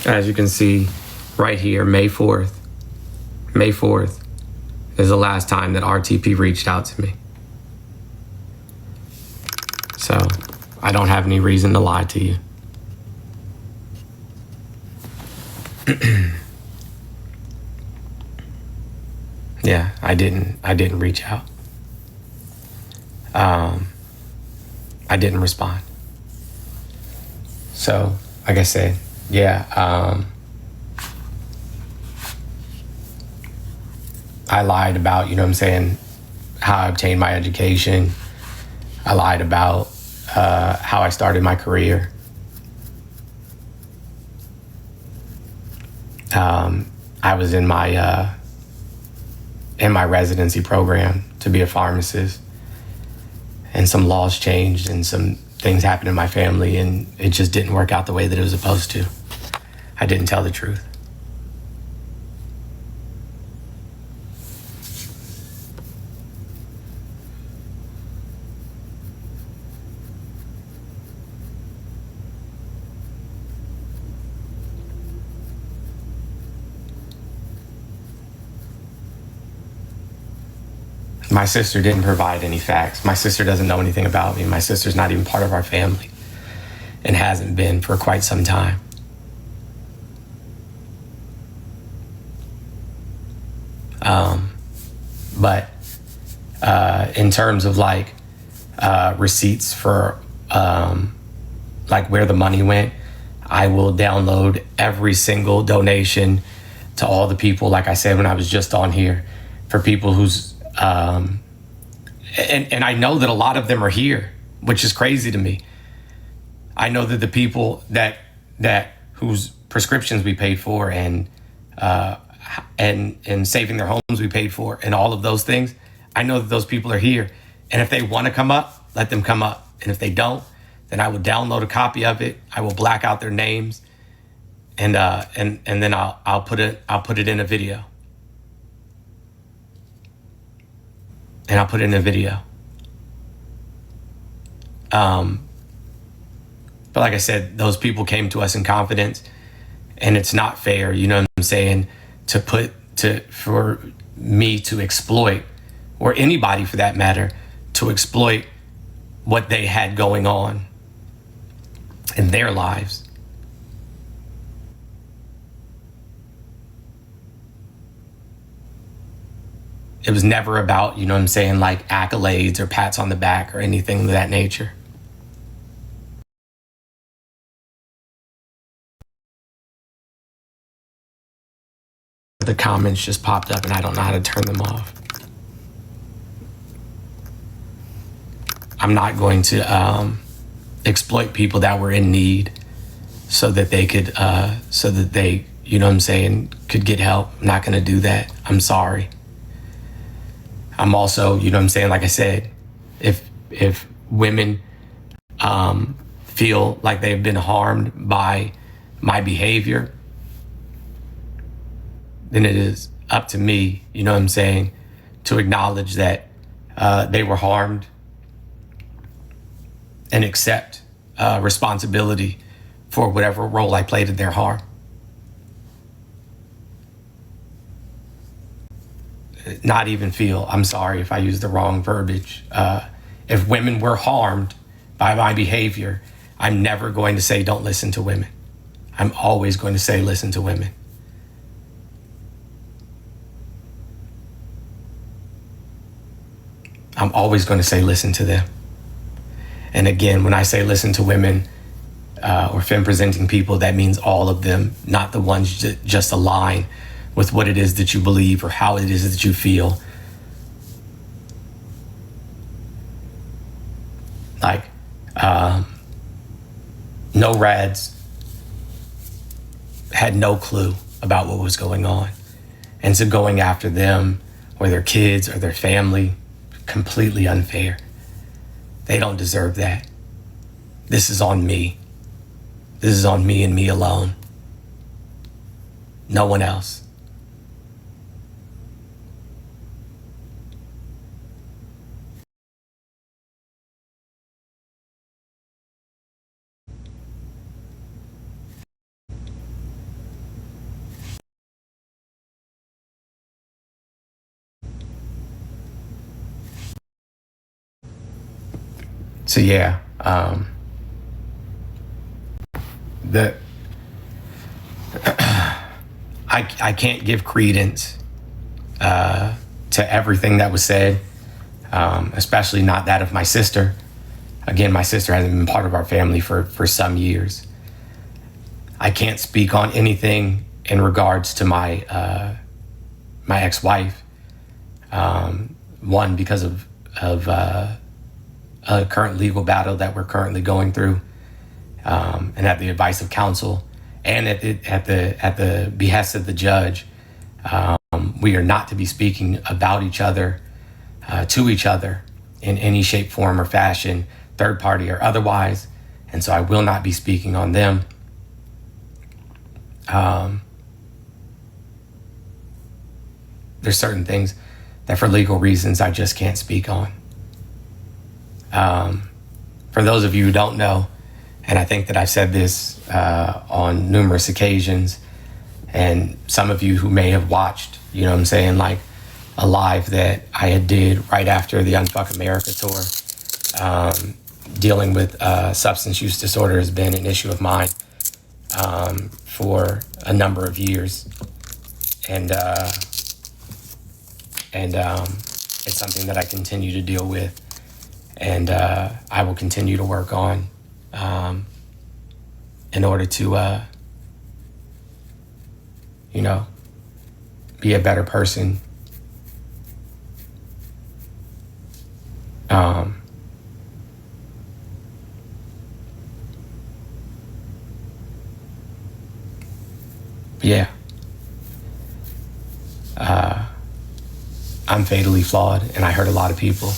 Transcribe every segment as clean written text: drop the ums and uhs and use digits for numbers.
As you can see right here, May 4th is the last time that RTP reached out to me. So I don't have any reason to lie to you. Yeah, I didn't reach out. I didn't respond. So, like I said, yeah, I lied about, you know what I'm saying, how I obtained my education. I lied about how I started my career. I was in my residency program to be a pharmacist, and some laws changed and some things happened in my family, and it just didn't work out the way that it was supposed to. I didn't tell the truth. My sister didn't provide any facts. My sister doesn't know anything about me. My sister's not even part of our family and hasn't been for quite some time. But in terms of like receipts for like where the money went, I will download every single donation to all the people, like I said when I was just on here, for people who's and I know that a lot of them are here, which is crazy to me. I know that the people that whose prescriptions we paid for and saving their homes we paid for and all of those things, I know that those people are here. And if they want to come up, let them come up. And if they don't, then I will download a copy of it. I will black out their names, and then I'll put it in a video. And I'll put it in a video. But like I said, those people came to us in confidence, and it's not fair, you know what I'm saying, for me to exploit, or anybody for that matter, to exploit what they had going on in their lives. It was never about, you know what I'm saying, like accolades or pats on the back or anything of that nature. The comments just popped up and I don't know how to turn them off. I'm not going to exploit people that were in need so that they could, you know what I'm saying, could get help. I'm not going to do that. I'm sorry. I'm also, you know what I'm saying, like I said, if women feel like they've been harmed by my behavior, then it is up to me, you know what I'm saying, to acknowledge that they were harmed and accept responsibility for whatever role I played in their harm. Not even feel, I'm sorry if I used the wrong verbiage. If women were harmed by my behavior, I'm never going to say don't listen to women. I'm always going to say listen to women. I'm always going to say listen to them. And again, when I say listen to women or femme presenting people, that means all of them, not the ones that just align with what it is that you believe or how it is that you feel. Like, no rads had no clue about what was going on. And so going after them or their kids or their family, completely unfair. They don't deserve that. This is on me. This is on me and me alone. No one else. So yeah, the I can't give credence to everything that was said, especially not that of my sister. Again, my sister hasn't been part of our family for some years. I can't speak on anything in regards to my ex-wife. One, because of a current legal battle that we're currently going through, and at the advice of counsel, and at the behest of the judge, we are not to be speaking about each other, to each other, in any shape, form, or fashion, third party or otherwise. And so I will not be speaking on them. There's certain things that for legal reasons I just can't speak on. For those of you who don't know, and I think that I've said this on numerous occasions, and some of you who may have watched, you know what I'm saying, like a live that I had did right after the Unfuck America tour, dealing with substance use disorder has been an issue of mine for a number of years. And it's something that I continue to deal with, and I will continue to work on in order to, be a better person. Yeah. I'm fatally flawed, and I hurt a lot of people,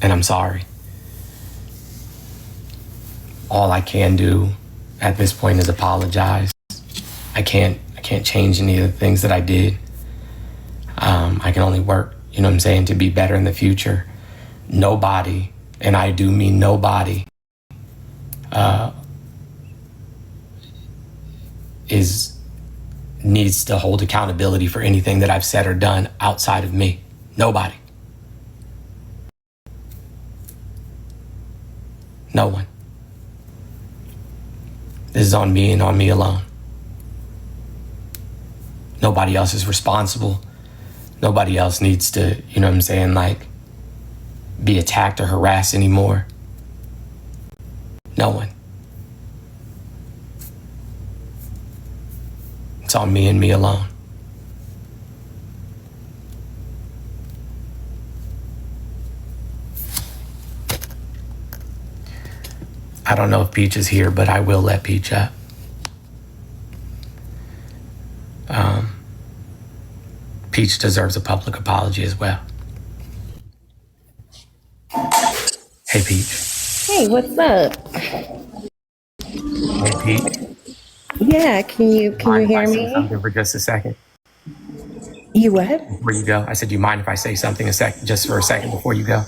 and I'm sorry. All I can do at this point is apologize. I can't change any of the things that I did. I can only work, you know what I'm saying, to be better in the future. Nobody, and I do mean nobody, needs to hold accountability for anything that I've said or done outside of me. Nobody. No one. This is on me and on me alone. Nobody else is responsible. Nobody else needs to, you know what I'm saying, like, be attacked or harassed anymore. No one. It's on me and me alone. I don't know if Peach is here, but I will let Peach up. Peach deserves a public apology as well. Hey, Peach. Hey, what's up? Hey, Peach. Yeah, can you hear me? Something for just a second You what? before you go? I said, do you mind if I say something just for a second before you go?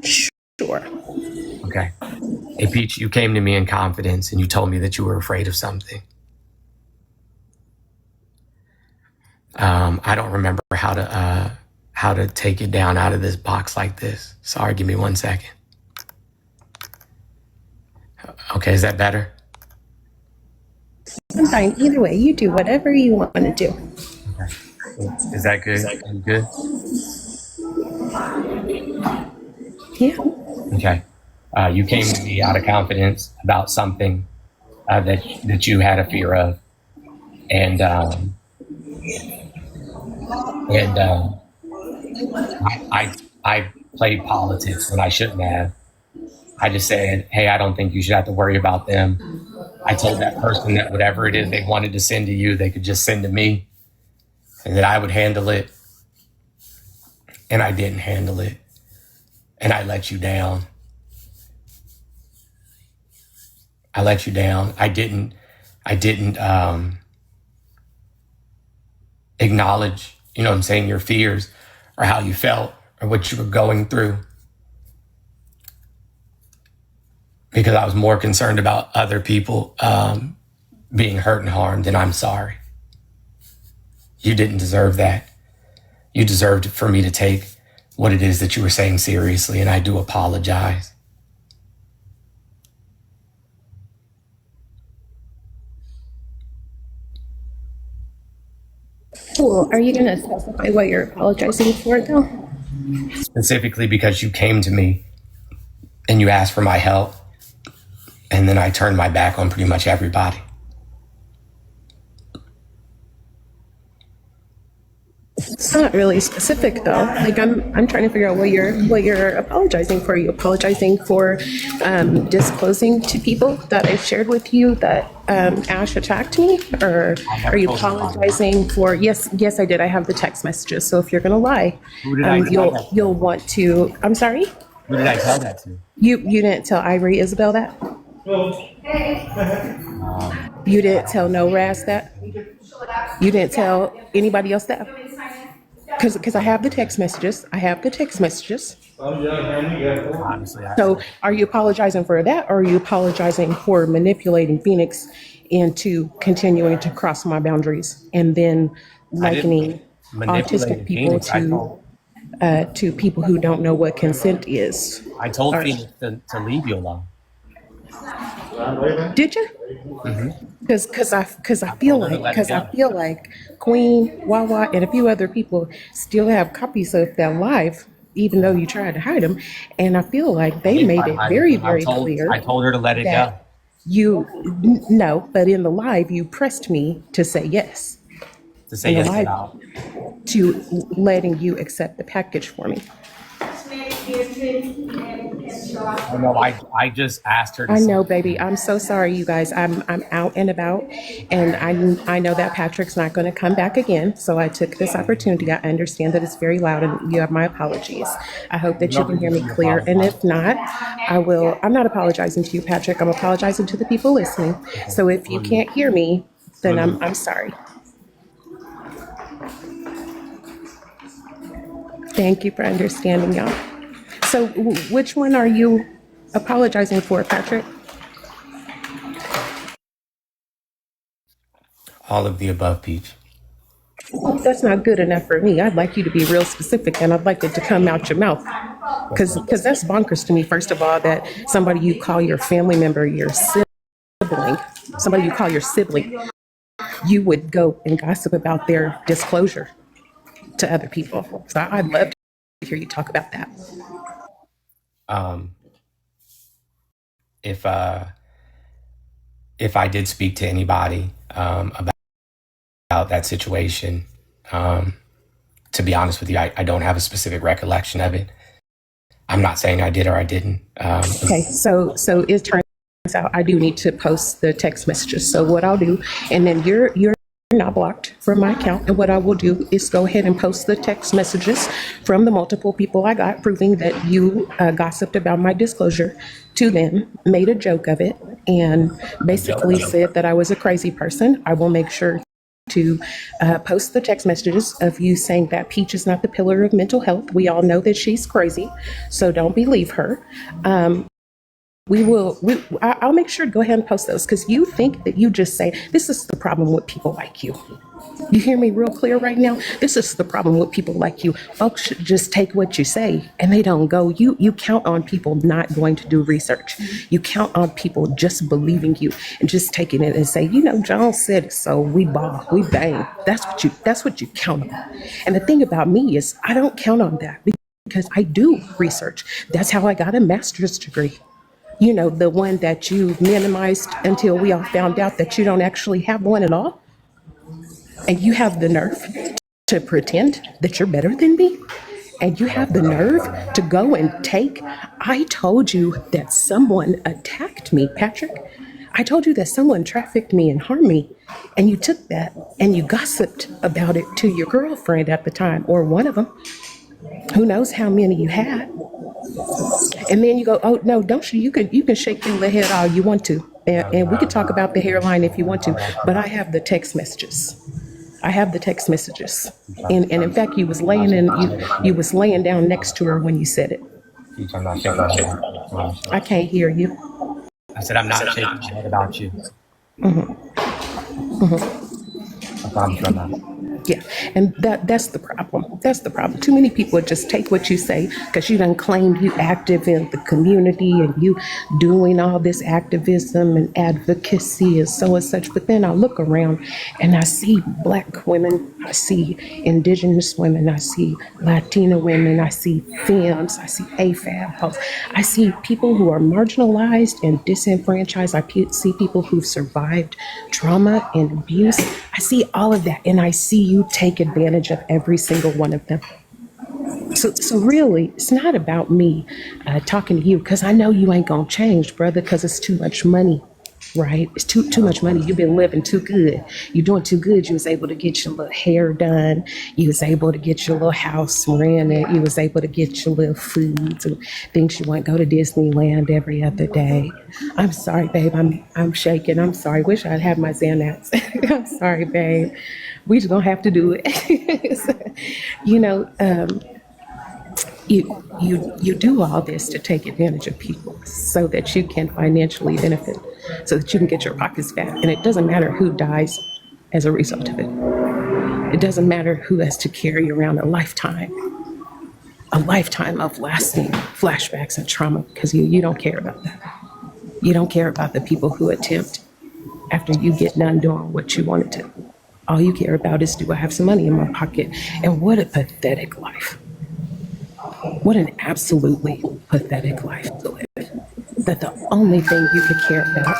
Sure. Okay. Hey, Peach, you came to me in confidence and you told me that you were afraid of something. I don't remember how to take it down out of this box like this. Sorry, give me 1 second. Okay, is that better? I'm fine. Either way, you do whatever you want to do. Okay. Is that good? Are you good? Yeah. Okay. You came to me out of confidence about something that you had a fear of, and I played politics when I shouldn't have. I just said, hey, I don't think you should have to worry about them. I told that person that whatever it is they wanted to send to you, they could just send to me, and that I would handle it. And I didn't handle it, and I let you down. I let you down. I didn't acknowledge, you know what I'm saying, your fears or how you felt or what you were going through, because I was more concerned about other people being hurt and harmed, and I'm sorry. You didn't deserve that. You deserved for me to take what it is that you were saying seriously, and I do apologize. Cool. Are you gonna specify what you're apologizing for, though? Specifically because you came to me and you asked for my help, and then I turned my back on pretty much everybody. It's not really specific, though. Like I'm trying to figure out what you're apologizing for. Are you apologizing for disclosing to people that I've shared with you that Ash attacked me, or are you apologizing for? Yes, I did. I have the text messages. So if you're gonna lie, Who did I tell that to? you'll want to. I'm sorry. Who did I tell that to? You didn't tell Ivory Isabel that. You didn't tell No Raz that. You didn't tell anybody else that. Because I have the text messages. I have the text messages. Honestly, So are you apologizing for that, or are you apologizing for manipulating Phoenix into continuing to cross my boundaries and then likening autistic people to people who don't know what consent is? I told Or- Phoenix to leave you alone. Did you? Because I feel like Queen, Wawa, and a few other people still have copies of that live, even though you tried to hide them. And I feel like they made it very, very clear I told her to let it go. that no, but in the live you pressed me to say yes, To say in the yes live about. to letting you accept the package for me. Oh, no, I just asked her to I say- know, baby. I'm so sorry, you guys. I'm out and about, and I know that Patrick's not going to come back again. So I took this opportunity. I understand that it's very loud, and you have my apologies. I hope that you can hear me clear. And if not, I will. I'm not apologizing to you, Patrick. I'm apologizing to the people listening. So if you can't hear me, then I'm sorry. Thank you for understanding, y'all. So which one are you apologizing for, Patrick? all of the above, Peach. Well, that's not good enough for me. I'd like you to be real specific, and I'd like it to come out your mouth. Because that's bonkers to me, first of all, that somebody you call your family member, your sibling, somebody you call your sibling, you would go and gossip about their disclosure to other people. So I'd love to hear you talk about that. Um, if I did speak to anybody about that situation, to be honest with you, I don't have a specific recollection of it. I'm not saying I did or I didn't. Okay, so it turns out I do need to post the text messages. So what I'll do, and then you're not blocked from my account, and what I will do is go ahead and post the text messages from the multiple people I got proving that you gossiped about my disclosure to them, made a joke of it, and basically said that I was a crazy person. I will make sure to post the text messages of you saying that Peach is not the pillar of mental health. We all know that she's crazy, so don't believe her. I'll make sure to go ahead and post those, because you think that you just say, this is the problem with people like you. You hear me real clear right now? This is the problem with people like you. Folks should just take what you say and they don't go. You count on people not going to do research. You count on people just believing you and just taking it and say, John said it, so we bang. That's what you count on. And the thing about me is I don't count on that because I do research. That's how I got a master's degree. The one that you minimized until we all found out that you don't actually have one at all. And you have the nerve to pretend that you're better than me. And you have the nerve to go and I told you that someone attacked me, Patrick. I told you that someone trafficked me and harmed me. And you took that and you gossiped about it to your girlfriend at the time, or one of them. Who knows how many you had. And then you go, oh, no, don't you? You can shake your head all you want to. And we could talk about the hairline if you want to. But I have the text messages. And in fact, you was laying down next to her when you said it. Peach, I'm not shaking my head. I can't hear you. I said I'm not shaking my head about you. I promise I'm not. Yeah, and that's the problem. That's the problem. Too many people just take what you say because you done claimed you active in the community and you doing all this activism and advocacy and so and such. But then I look around and I see Black women, I see Indigenous women, I see Latina women, I see femmes, I see AFAB folks, I see people who are marginalized and disenfranchised. See people who've survived trauma and abuse. I see all of that, and I see you take advantage of every single one of them. So really, it's not about me talking to you because I know you ain't gonna change, brother, because it's too much money, right? It's too much money. You've been living too good. You're doing too good. You was able to get your little hair done. You was able to get your little house rented. You was able to get your little foods and things you want. Go to Disneyland every other day. I'm sorry, babe. I'm shaking. I'm sorry. Wish I'd have my Xanax. I'm sorry, babe. We just gonna have to do it. you know. You do all this to take advantage of people so that you can financially benefit, so that you can get your pockets fat. And it doesn't matter who dies as a result of it. It doesn't matter who has to carry around a lifetime of lasting flashbacks and trauma, because you don't care about that. You don't care about the people who attempt after you get done doing what you wanted to. All you care about is, do I have some money in my pocket? And what a pathetic life. What an absolutely pathetic life to live. That the only thing you could care about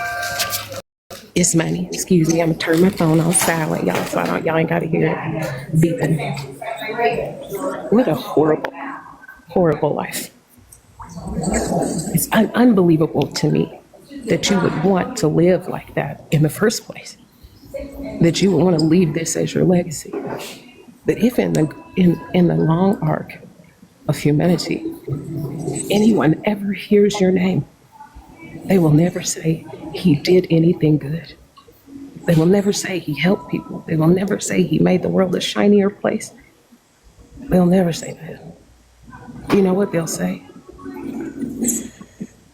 is money. Excuse me, I'm gonna turn my phone on silent, y'all, so y'all ain't gotta hear it beeping. What a horrible, horrible life. It's unbelievable to me that you would want to live like that in the first place. That you would want to leave this as your legacy. But if in the long arc of humanity, anyone ever hears your name, they will never say he did anything good. They will never say he helped people. They will never say he made the world a shinier place. They'll never say that. You know what they'll say?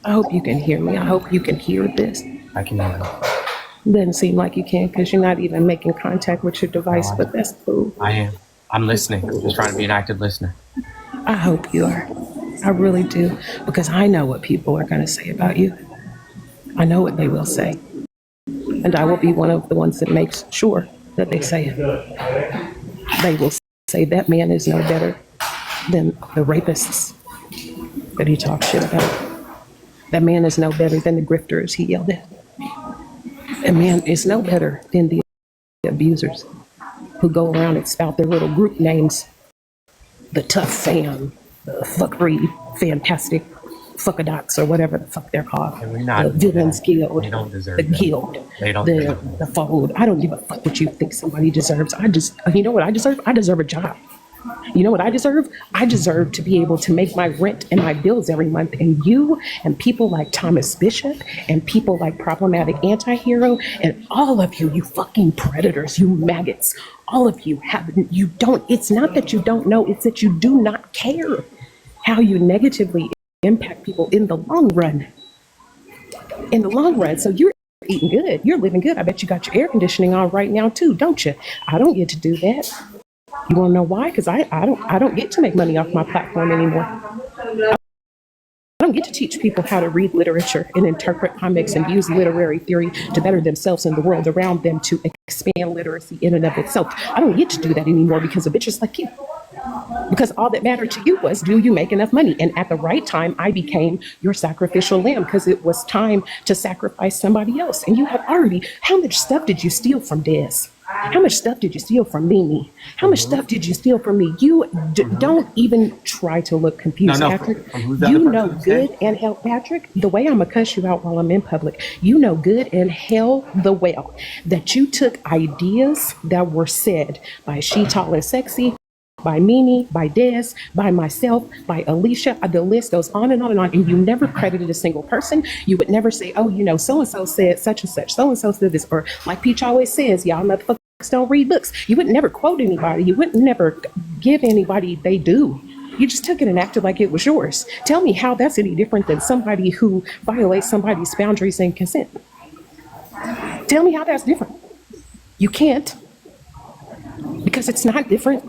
I hope you can hear me. I hope you can hear this. I can hear Doesn't seem like you can because you're not even making contact with your device, but that's cool. I am. I'm listening. I'm just trying to be an active listener. I hope you are. I really do, because I know what people are going to say about you. I know what they will say. And I will be one of the ones that makes sure that they say it. They will say that man is no better than the rapists that he talks shit about. That man is no better than the grifters he yelled at. That man is no better than the abusers who go around and spout their little group names. The tough fam, the fuckery, fantastic fuckadots, or whatever the fuck they're called. The Villains Guild, They don't deserve the that. Guild, They don't. the Fold. I don't give a fuck what you think somebody deserves. You know what I deserve? I deserve a job. You know what I deserve? I deserve to be able to make my rent and my bills every month. And you and people like Thomas Bishop and people like Problematic Antihero and all of you, you fucking predators, you maggots, all of you it's not that you don't know, it's that you do not care how you negatively impact people in the long run. In the long run. So you're eating good. You're living good. I bet you got your air conditioning on right now too, don't you? I don't get to do that. You want to know why? Because I don't get to make money off my platform anymore. I don't get to teach people how to read literature and interpret comics and use literary theory to better themselves and the world around them, to expand literacy in and of itself. I don't get to do that anymore because of bitches like you. Because all that mattered to you was, do you make enough money? And at the right time, I became your sacrificial lamb because it was time to sacrifice somebody else. And you have already, how much stuff did you steal from Des? How much stuff did you steal from Mimi? How much stuff did you steal from me? You don't even try to look confused, No, Patrick. who's the You other know person good and hell, Patrick, the way I'm going to cuss you out while I'm in public, you know good and hell the well that you took ideas that were said by She Tall and Sexy, by Mimi, by Des, by myself, by Alicia. The list goes on and on and on. And you never credited a single person. You would never say, oh, you know, so-and-so said such and such. So-and-so said this. Or like Peach always says, y'all motherfuckers don't read books. You would never quote anybody. You would never give anybody they do. You just took it and acted like it was yours. Tell me how that's any different than somebody who violates somebody's boundaries and consent. Tell me how that's different. You can't. because it's not different.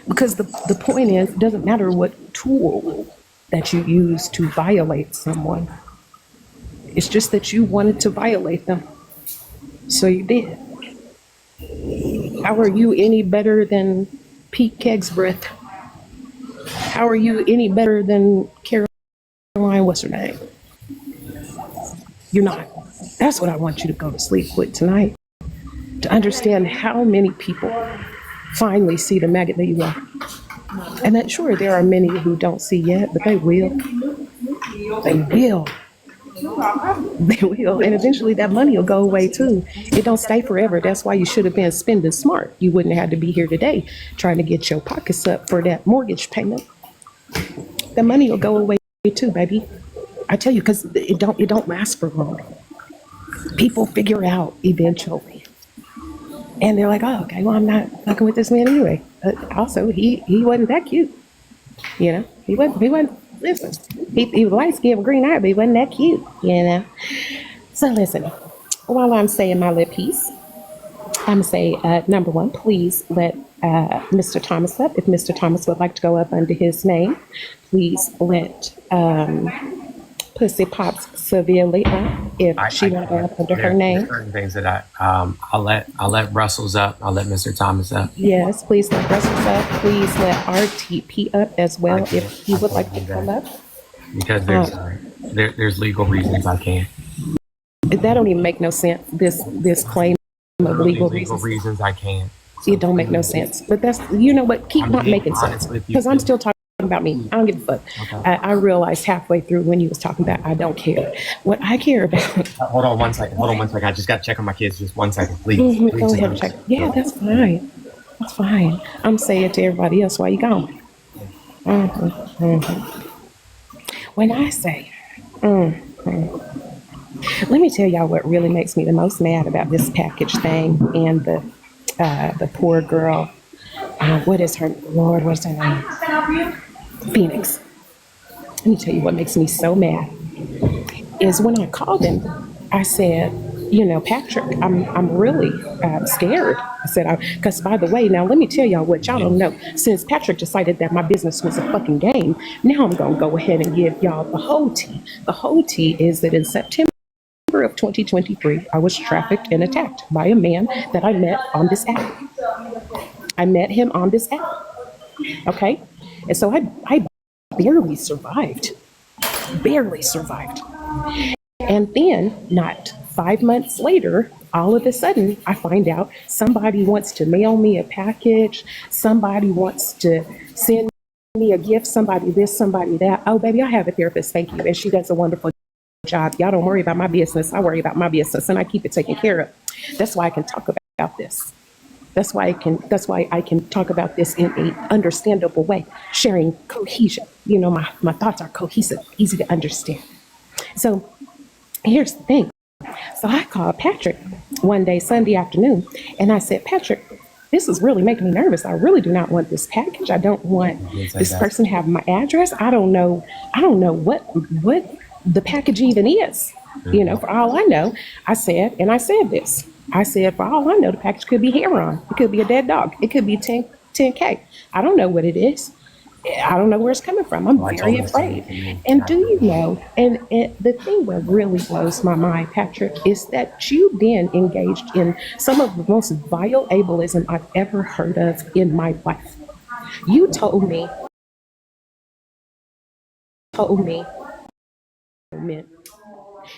Because the point is, it doesn't matter what tool that you use to violate someone. It's just that you wanted to violate them. So you did. How are you any better than Pete Kegsbreth? How are you any better than Caroline, what's her name? You're not. That's what I want you to go to sleep with tonight. To understand how many people finally see the maggot that you are. And that sure, there are many who don't see yet, but they will. They will. They will. And eventually that money will go away too. It don't stay forever. That's why you should have been spending smart. You wouldn't have had to be here today trying to get your pockets up for that mortgage payment. The money will go away too, baby. I tell you, because it don't last for long. People figure out eventually. And they're like, oh, okay, well, I'm not fucking with this man anyway. Also, he wasn't that cute. You know, he wasn't, listen, he was light skinned with green eye, but he wasn't that cute, you know. So listen, while I'm saying my little piece, I'm gonna say, number one, please let Mr. Thomas up. If Mr. Thomas would like to go up under his name, please let Pussy Pops severely up if she want to go up under her name. Certain things that I'll let Russell's up. I'll let Mr. Thomas up. Yes, please let Russell's up. Please let RTP up as well if he would like to come up. Because there's legal reasons I can't. That don't even make no sense. This claim of legal reasons I can't. It don't make no sense. But that's, you know what, keep not making sense. Because I'm still talking about me. I don't give a fuck. Okay. I realized halfway through when you was talking about I don't care. What I care about. Hold on one second. I just got to check on my kids. Just 1 second, please. Go ahead and check. Yeah, that's fine. That's fine. I'm saying to everybody else, why you going? When I say, let me tell y'all what really makes me the most mad about this package thing and the poor girl. What is her, Lord, what's her name? Phoenix. Let me tell you what makes me so mad is when I called him, I said, you know, Patrick, I'm really scared. I said, because by the way, now let me tell y'all what y'all don't know. Since Patrick decided that my business was a fucking game, now I'm going to go ahead and give y'all the whole tea. The whole tea is that in September of 2023, I was trafficked and attacked by a man that I met on this app. I met him on this app. Okay? And so I barely survived. Barely survived. And then, not 5 months later, all of a sudden, I find out somebody wants to mail me a package. Somebody wants to send me a gift. Somebody this, somebody that. Oh, baby, I have a therapist. Thank you. And she does a wonderful job. Y'all don't worry about my business. I worry about my business, and I keep it taken care of. That's why I can talk about this. That's why I can talk about this in an understandable way, sharing cohesion. You know, my thoughts are cohesive, easy to understand. So here's the thing. So I called Patrick one day, Sunday afternoon, and I said, Patrick, this is really making me nervous. I really do not want this package. I don't want this person to have my address. I don't know what the package even is. You know, for all I know, I said this. I said, for all I know, the package could be heroin. It could be a dead dog. It could be 10K. I don't know what it is. I don't know where it's coming from. I'm very afraid. And do you know, and the thing that really blows my mind, Patrick, is that you then engaged in some of the most vile ableism I've ever heard of in my life. You told me,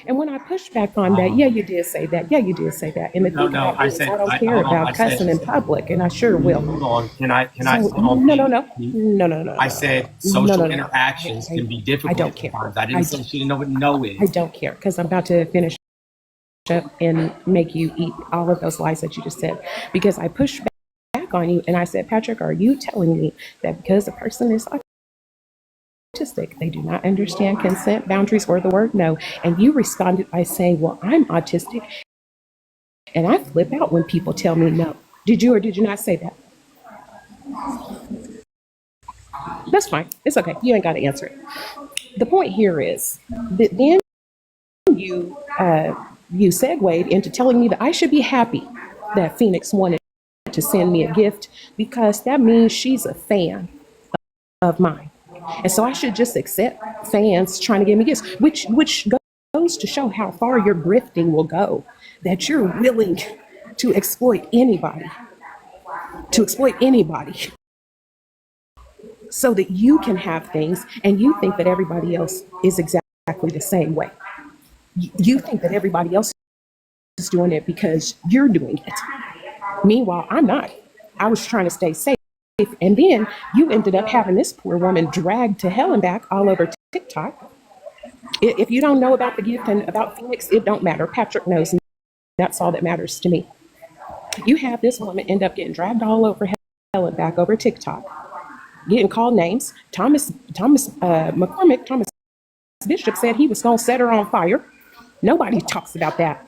and when I pushed back on that, yeah, you did say that. Yeah, you did say that. And the thing about it is, I don't care about cussing in public, and I sure will. Hold on. Can I? No. I said social interactions can be difficult. I don't care. Sometimes. I didn't say she didn't know what no is. I don't care, because I'm about to finish up and make you eat all of those lies that you just said. Because I pushed back on you, and I said, Patrick, are you telling me that because a person is autistic, they do not understand consent, boundaries, or the word no? And you responded by saying, well, I'm autistic, and I flip out when people tell me no. Did you or did you not say that? That's fine. It's okay. You ain't got to answer it. The point here is that then you segued into telling me that I should be happy that Phoenix wanted to send me a gift because that means she's a fan of mine. And so I should just accept fans trying to give me gifts, which goes to show how far your grifting will go, that you're willing to exploit anybody so that you can have things and you think that everybody else is exactly the same way. You think that everybody else is doing it because you're doing it. Meanwhile, I'm not. I was trying to stay safe. And then you ended up having this poor woman dragged to hell and back all over TikTok. If you don't know about the gift and about Phoenix, it don't matter. Patrick knows. And that's all that matters to me. You have this woman end up getting dragged all over hell and back over TikTok, getting called names. Thomas McCormick, Thomas Bishop said he was going to set her on fire. Nobody talks about that.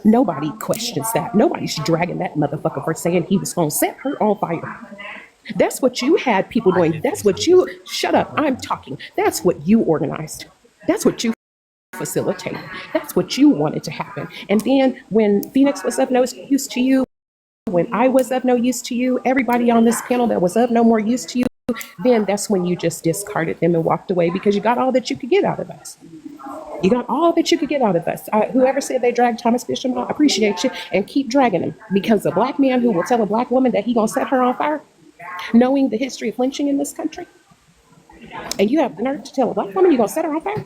Nobody questions that. Nobody's dragging that motherfucker for saying he was going to set her on fire. That's what you had people doing. That's what you, shut up, I'm talking. That's what you organized. That's what you facilitated. That's what you wanted to happen. And then when Phoenix was of no use to you, when I was of no use to you, everybody on this panel that was of no more use to you, then that's when you just discarded them and walked away because you got all that you could get out of us. You got all that you could get out of us. Whoever said they dragged Thomas Bishop, I appreciate you, and keep dragging him, because a black man who will tell a black woman that he gonna set her on fire, knowing the history of lynching in this country, and you have the nerve to tell a black woman you're gonna set her on fire?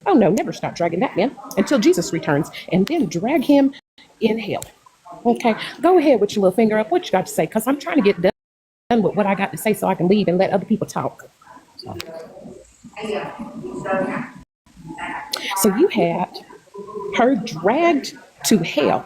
Oh no, never stop dragging that man until Jesus returns, and then drag him in hell. Okay, go ahead with your little finger up. What you got to say? Because I'm trying to get done with what I got to say so I can leave and let other people talk. So you had her dragged to hell,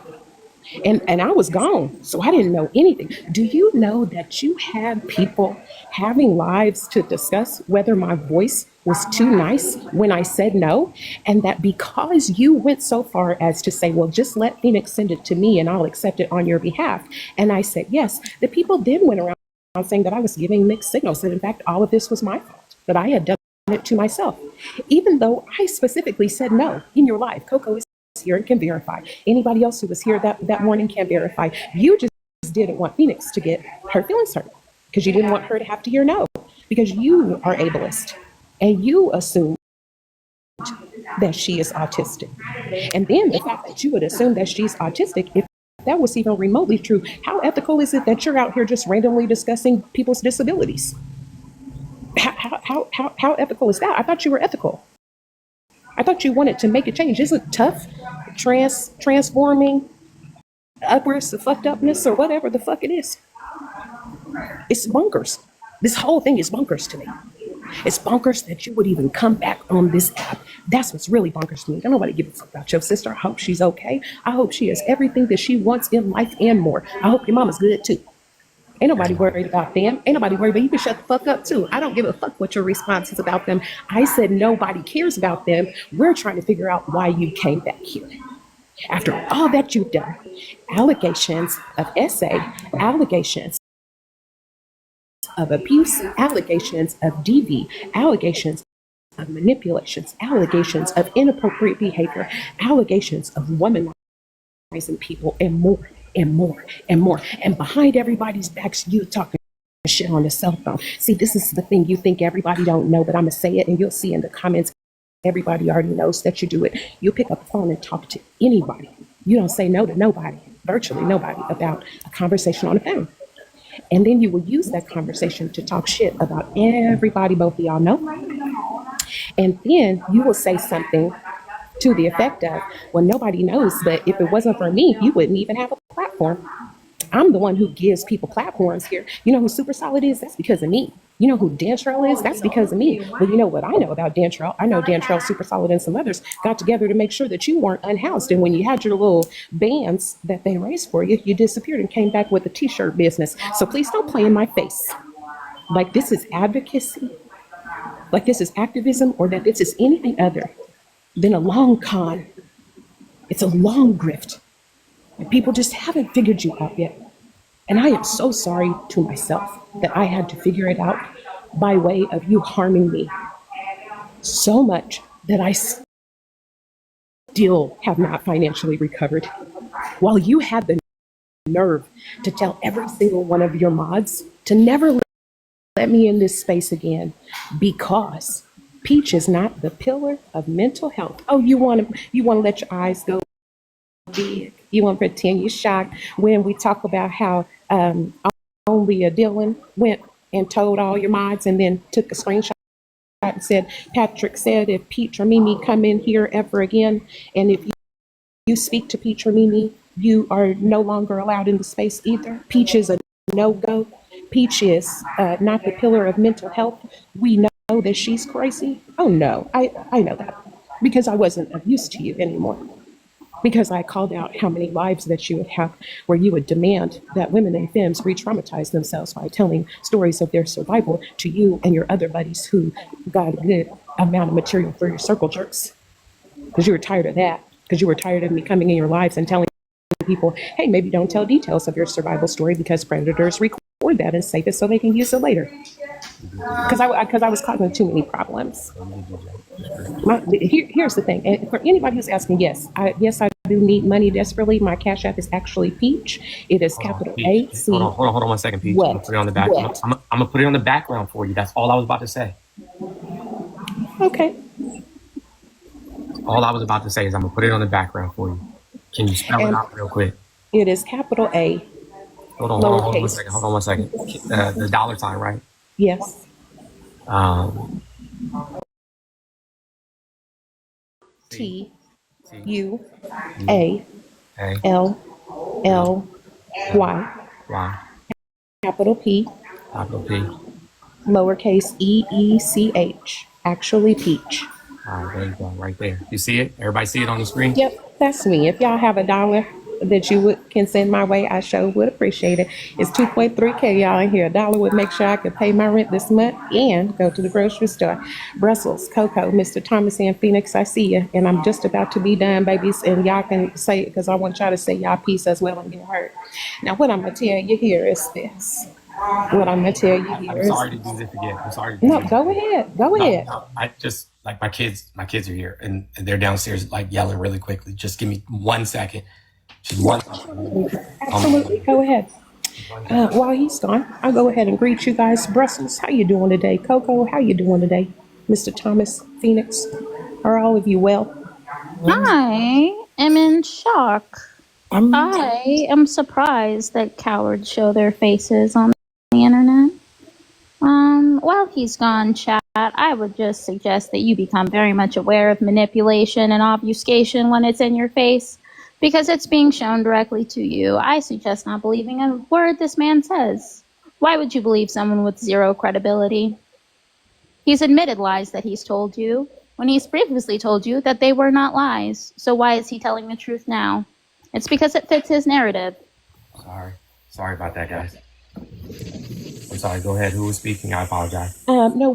and I was gone, so I didn't know anything. Do you know that you had people having lives to discuss whether my voice was too nice when I said no? And that because you went so far as to say, well, just let Phoenix send it to me and I'll accept it on your behalf. And I said, yes, the people then went around saying that I was giving mixed signals, that in fact, all of this was my fault, that I had done it to myself, even though I specifically said no in your life. Coco is here and can verify. Anybody else who was here that morning can verify. You just didn't want Phoenix to get her feelings hurt because you didn't want her to have to hear no, because you are ableist and you assume that she is autistic. And then the fact that you would assume that she's autistic, if that was even remotely true, how ethical is it that you're out here just randomly discussing people's disabilities? How ethical is that? I thought you were ethical. I thought you wanted to make a change. Isn't tough transforming upwards to fucked upness or whatever the fuck it is? It's bonkers. This whole thing is bonkers to me. It's bonkers that you would even come back on this app. That's what's really bonkers to me. Don't nobody give a fuck about your sister. I hope she's okay. I hope she has everything that she wants in life and more. I hope your mama's good too. Ain't nobody worried about them. Ain't nobody worried about you. Can shut the fuck up too. I don't give a fuck what your response is about them. I said nobody cares about them. We're trying to figure out why you came back here. After all that you've done, allegations of SA, allegations of abuse, allegations of DV, allegations of manipulations, allegations of inappropriate behavior, allegations of womanizing people, and more and more and more. And behind everybody's backs, you talking shit on the cell phone. See, this is the thing you think everybody don't know, but I'm gonna say it and you'll see in the comments, everybody already knows that you do it. You pick up the phone and talk to anybody. You don't say no to nobody, virtually nobody, about a conversation on the phone. And then you will use that conversation to talk shit about everybody both of y'all know. And then you will say something to the effect of, well, nobody knows, but if it wasn't for me, you wouldn't even have a platform. I'm the one who gives people platforms here. You know who Super Solid is? That's because of me. You know who Dantrell is? That's because of me. Well, you know what I know about Dantrell? I know Dantrell, Super Solid, and some others got together to make sure that you weren't unhoused. And when you had your little bands that they raised for you, you disappeared and came back with the t-shirt business. So please don't play in my face. Like this is advocacy, like this is activism, or that this is anything other than a long con. It's a long grift. And people just haven't figured you out yet. And I am so sorry to myself that I had to figure it out by way of you harming me so much that I still have not financially recovered. While you had the nerve to tell every single one of your mods to never let me in this space again because Peach is not the pillar of mental health. Oh, you want to let your eyes go big. You want to pretend you're shocked when we talk about how only Dylan went and told all your mods and then took a screenshot and said, Patrick said if Peach or Mimi come in here ever again, and if you speak to Peach or Mimi, you are no longer allowed in the space either. Peach is a no-go. Peach is not the pillar of mental health. We know that she's crazy. Oh no, I know that because I wasn't of use to you anymore. Because I called out how many lives that you would have where you would demand that women in films re-traumatize themselves by telling stories of their survival to you and your other buddies who got a good amount of material for your circle jerks. Because you were tired of that. Because you were tired of me coming in your lives and telling people, hey, maybe don't tell details of your survival story because predators record that and save it so they can use it later. Because I was causing too many problems. Here's the thing. And for anybody who's asking, yes, I do need money desperately. My Cash App is actually Peach. It is capital A C. Hold on 1 second, Peach. I'm gonna put it on the back. I'm gonna put it on the background for you. That's all I was about to say. Okay. All I was about to say is I'm gonna put it on the background for you. Can you spell it out real quick? It is capital A. Hold on 1 second. The dollar sign, right? Yes. T U A L L Y. Capital P. Lowercase EECH. Actually Peach. All right, there you go, right there. You see it? Everybody see it on the screen? Yep, that's me. If y'all have $1 that you can send my way, I sure would appreciate it. It's 2.3K y'all in here. $1 would make sure I could pay my rent this month and go to the grocery store. Brussels, Coco, Mr. Thomas and Phoenix, I see you. And I'm just about to be done, babies. And y'all can say it because I want y'all to say y'all piece as well and get hurt. Now, what I'm going to tell you here is this. What I'm going to tell you here I'm is... sorry to do this again. I'm sorry. To do No, this go again. ahead. Go ahead. No, I just, like my kids are here and they're downstairs like yelling really quickly. Just give me 1 second. Just 1 second. Absolutely. Go ahead. While he's gone, I'll go ahead and greet you guys. Brussels, how you doing today? Coco, how you doing today? Mr. Thomas, Phoenix, are all of you well? I am in shock. I am surprised that cowards show their faces on the internet. While he's gone, chat, I would just suggest that you become very much aware of manipulation and obfuscation when it's in your face, because it's being shown directly to you. I suggest not believing a word this man says. Why would you believe someone with zero credibility? He's admitted lies that he's told you, when he's previously told you that they were not lies. So why is he telling the truth now? It's because it fits his narrative. Sorry about that, guys. I'm sorry. Go ahead. Who was speaking? I apologize. No,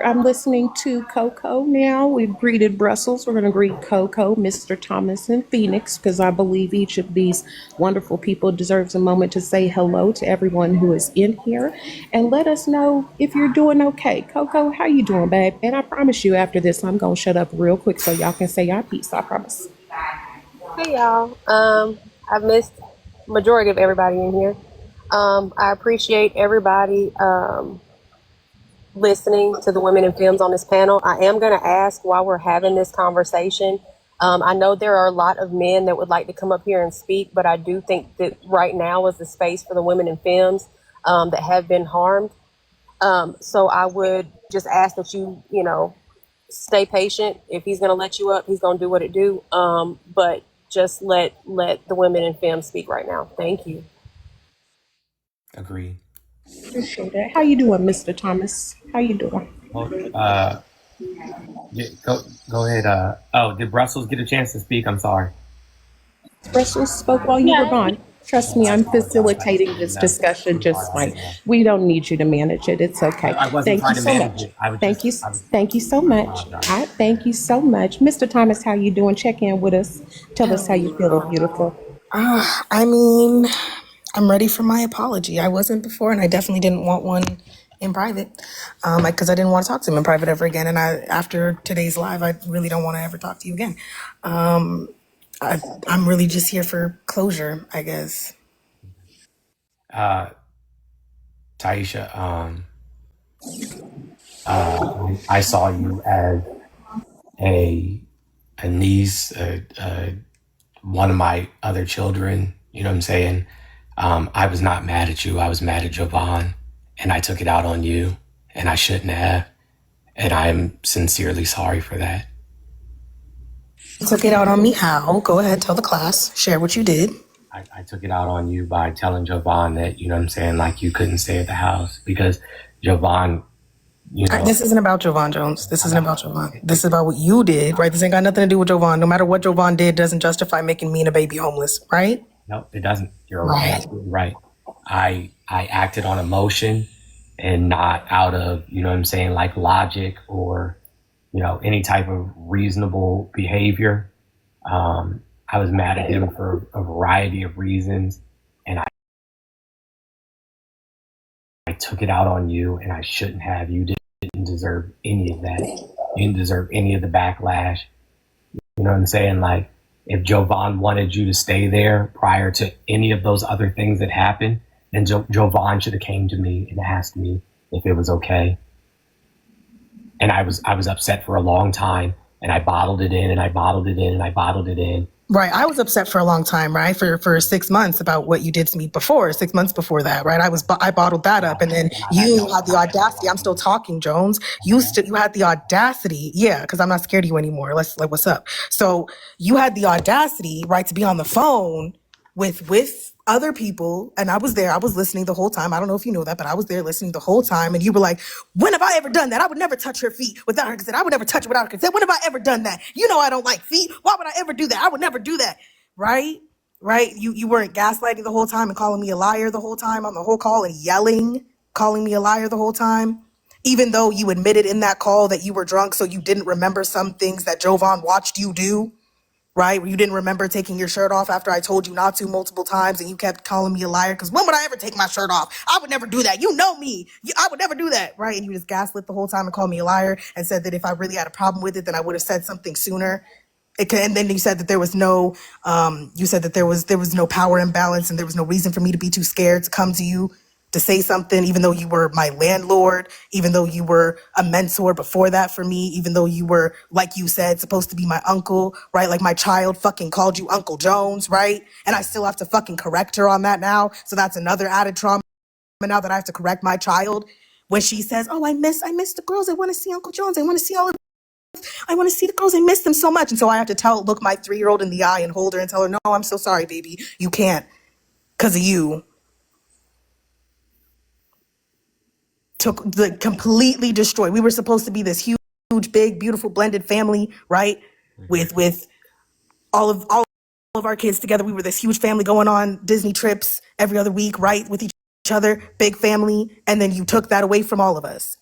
I'm listening to Coco now. We've greeted Brussels. We're going to greet Coco, Mr. Thomas, and Phoenix, because I believe each of these wonderful people deserves a moment to say hello to everyone who is in here and let us know if you're doing okay. Coco, how you doing, babe? And I promise you after this, I'm going to shut up real quick so y'all can say y'all piece. I promise. Hey y'all. I've missed majority of everybody in here. I appreciate everybody listening to the women in films on this panel. I am going to ask while we're having this conversation. I know there are a lot of men that would like to come up here and speak, but I do think that right now is the space for the women in films that have been harmed. So I would just ask that you stay patient. If he's going to let you up, he's going to do what it do. But just let the women in film speak right now. Thank you. Agreed. Appreciate it. How you doing, Mr. Thomas? How you doing? Well, go ahead. Did Brussels get a chance to speak? I'm sorry. Brussels spoke while you were gone. Trust me, I'm facilitating this discussion just fine. We don't need you to manage it. It's okay. I wasn't trying to manage it. Thank you so much. Thank you so much. Mr. Thomas, how you doing? Check in with us. Tell us how you feel, beautiful. I mean, I'm ready for my apology. I wasn't before, and I definitely didn't want one in private, because I didn't want to talk to him in private ever again. And after today's live, I really don't want to ever talk to you again. I'm really just here for closure, I guess. Taisha, I saw you as a niece, one of my other children. You know what I'm saying? I was not mad at you. I was mad at Jovan, and I took it out on you, and I shouldn't have. And I am sincerely sorry for that. Took it out on me. How? Go ahead, tell the class. Share what you did. I took it out on you by telling Jovan that, you know what I'm saying, like you couldn't stay at the house because Jovan, you know. This isn't about Jovan Jones. This isn't about Jovan. This is about what you did, right? This ain't got nothing to do with Jovan. No matter what Jovan did doesn't justify making me and a baby homeless, right? No, it doesn't. You're Right. absolutely right. I acted on emotion and not out of, you know what I'm saying, like logic or, you know, any type of reasonable behavior. I was mad at him for a variety of reasons, and I took it out on you, and I shouldn't have. You didn't deserve any of that. You didn't deserve any of the backlash. You know what I'm saying? Like, if Jovan wanted you to stay there prior to any of those other things that happened, then Jovan should have came to me and asked me if it was okay. And I was upset for a long time, and I bottled it in, and I bottled it in, and I bottled it in. Right. I was upset for a long time, right? For 6 months about what you did to me before, 6 months before that, right? I bottled that up. And then you had the audacity. I'm still talking, Jones. You had the audacity. Yeah. Cause I'm not scared of you anymore. Let's like, what's up? So you had the audacity, right? To be on the phone with other people. And I was there. I was listening the whole time. I don't know if you know that, but I was there listening the whole time. And you were like, when have I ever done that? I would never touch her feet without her consent. I would never touch her without her consent. When have I ever done that? You know I don't like feet. Why would I ever do that? I would never do that. Right? Right? You weren't gaslighting the whole time and calling me a liar the whole time on the whole call and yelling, calling me a liar the whole time. Even though you admitted in that call that you were drunk, so you didn't remember some things that Jovan watched you do. Right? You didn't remember taking your shirt off after I told you not to multiple times and you kept calling me a liar. Because when would I ever take my shirt off? I would never do that. You know me. I would never do that. Right? And you just gaslit the whole time and called me a liar and said that if I really had a problem with it, then I would have said something sooner. And then you said that there was no, there was no power imbalance and there was no reason for me to be too scared to come to you to say something, even though you were my landlord, even though you were a mentor before that for me, even though you were, like you said, supposed to be my uncle, right? Like my child fucking called you Uncle Jones, right? And I still have to fucking correct her on that now. So that's another added trauma now that I have to correct my child when she says, oh, I miss the girls. I want to see Uncle Jones. I want to see the girls. I miss them so much. And so I have to look my 3-year-old in the eye and hold her and tell her, no, I'm so sorry, baby. You can't because of you. Took the completely destroyed. We were supposed to be this huge, big, beautiful, blended family, right? With all of our kids together. We were this huge family going on Disney trips every other week, right? With each other, big family. And then you took that away from all of us.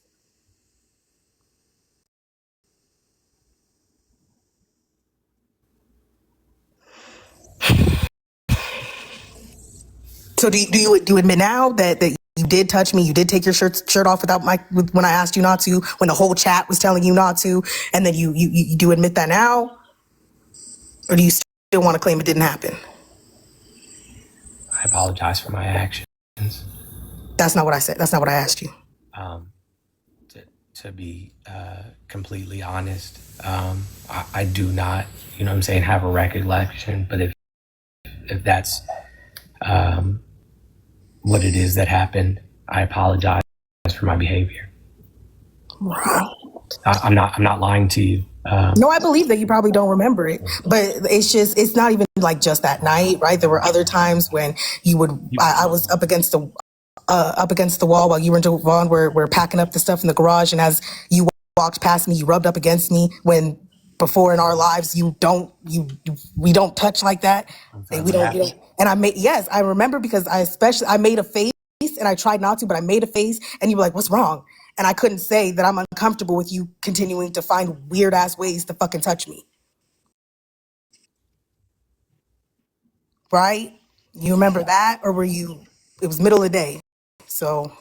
So do you admit now that you did touch me? You did take your shirt off when I asked you not to, when the whole chat was telling you not to, and then you do admit that now? Or do you still want to claim it didn't happen? I apologize for my actions. That's not what I said. That's not what I asked you. To be completely honest, I do not, you know what I'm saying, have a recollection. But if that's what it is that happened, I apologize for my behavior. Right. I'm not lying to you. No, I believe that you probably don't remember it, but it's not even like just that night, right? There were other times when I was up against the wall while you were and Jovan were packing up the stuff in the garage, and as you walked past me, you rubbed up against me when before in our lives we don't touch like that. And we don't. And I remember because I made a face and I tried not to, but I made a face and you were like, what's wrong? And I couldn't say that I'm uncomfortable with you continuing to find weird ass ways to fucking touch me. Right? You remember that? Or it was middle of the day. So.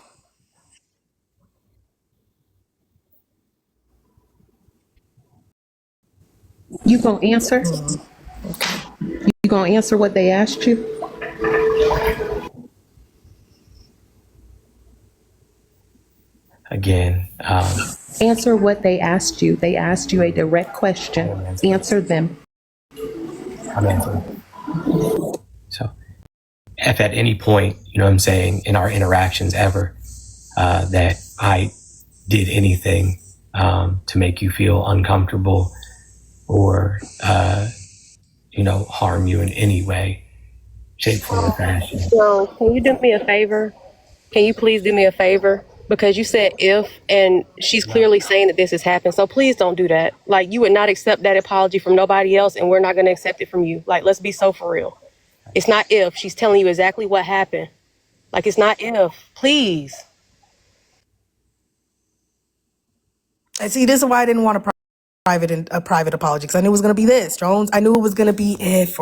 You gonna answer? You gonna answer what they asked you? again, Answer what they asked you. They asked you a direct question. Answer them. I'm answering. So if at any point, you know what I'm saying, in our interactions ever, that I did anything to make you feel uncomfortable or, harm you in any way, shape, form, or fashion. So, can you do me a favor? Can you please do me a favor? Because you said if, and she's clearly saying that this has happened. So please don't do that. Like, you would not accept that apology from nobody else, and we're not going to accept it from you. Like, let's be so for real. It's not if. She's telling you exactly what happened. Like, it's not if. Please. And see, this is why I didn't want a private apology, because I knew it was going to be this, Jones. I knew it was going to be if,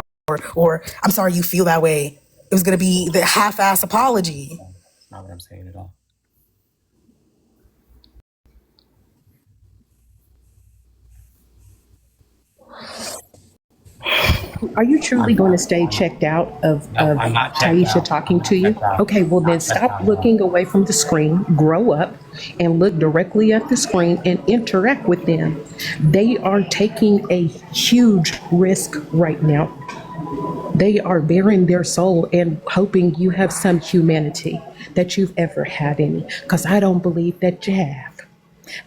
or I'm sorry you feel that way. It was going to be the half-ass apology. That's not what I'm saying at all. Are you truly going to stay checked out of I'm not checked Taisha out. talking I'm to not you? checked out. Okay, well then stop looking away from the screen, grow up, and look directly at the screen and interact with them. They are taking a huge risk right now. They are bearing their soul and hoping you have some humanity that you've ever had any, because I don't believe that you have.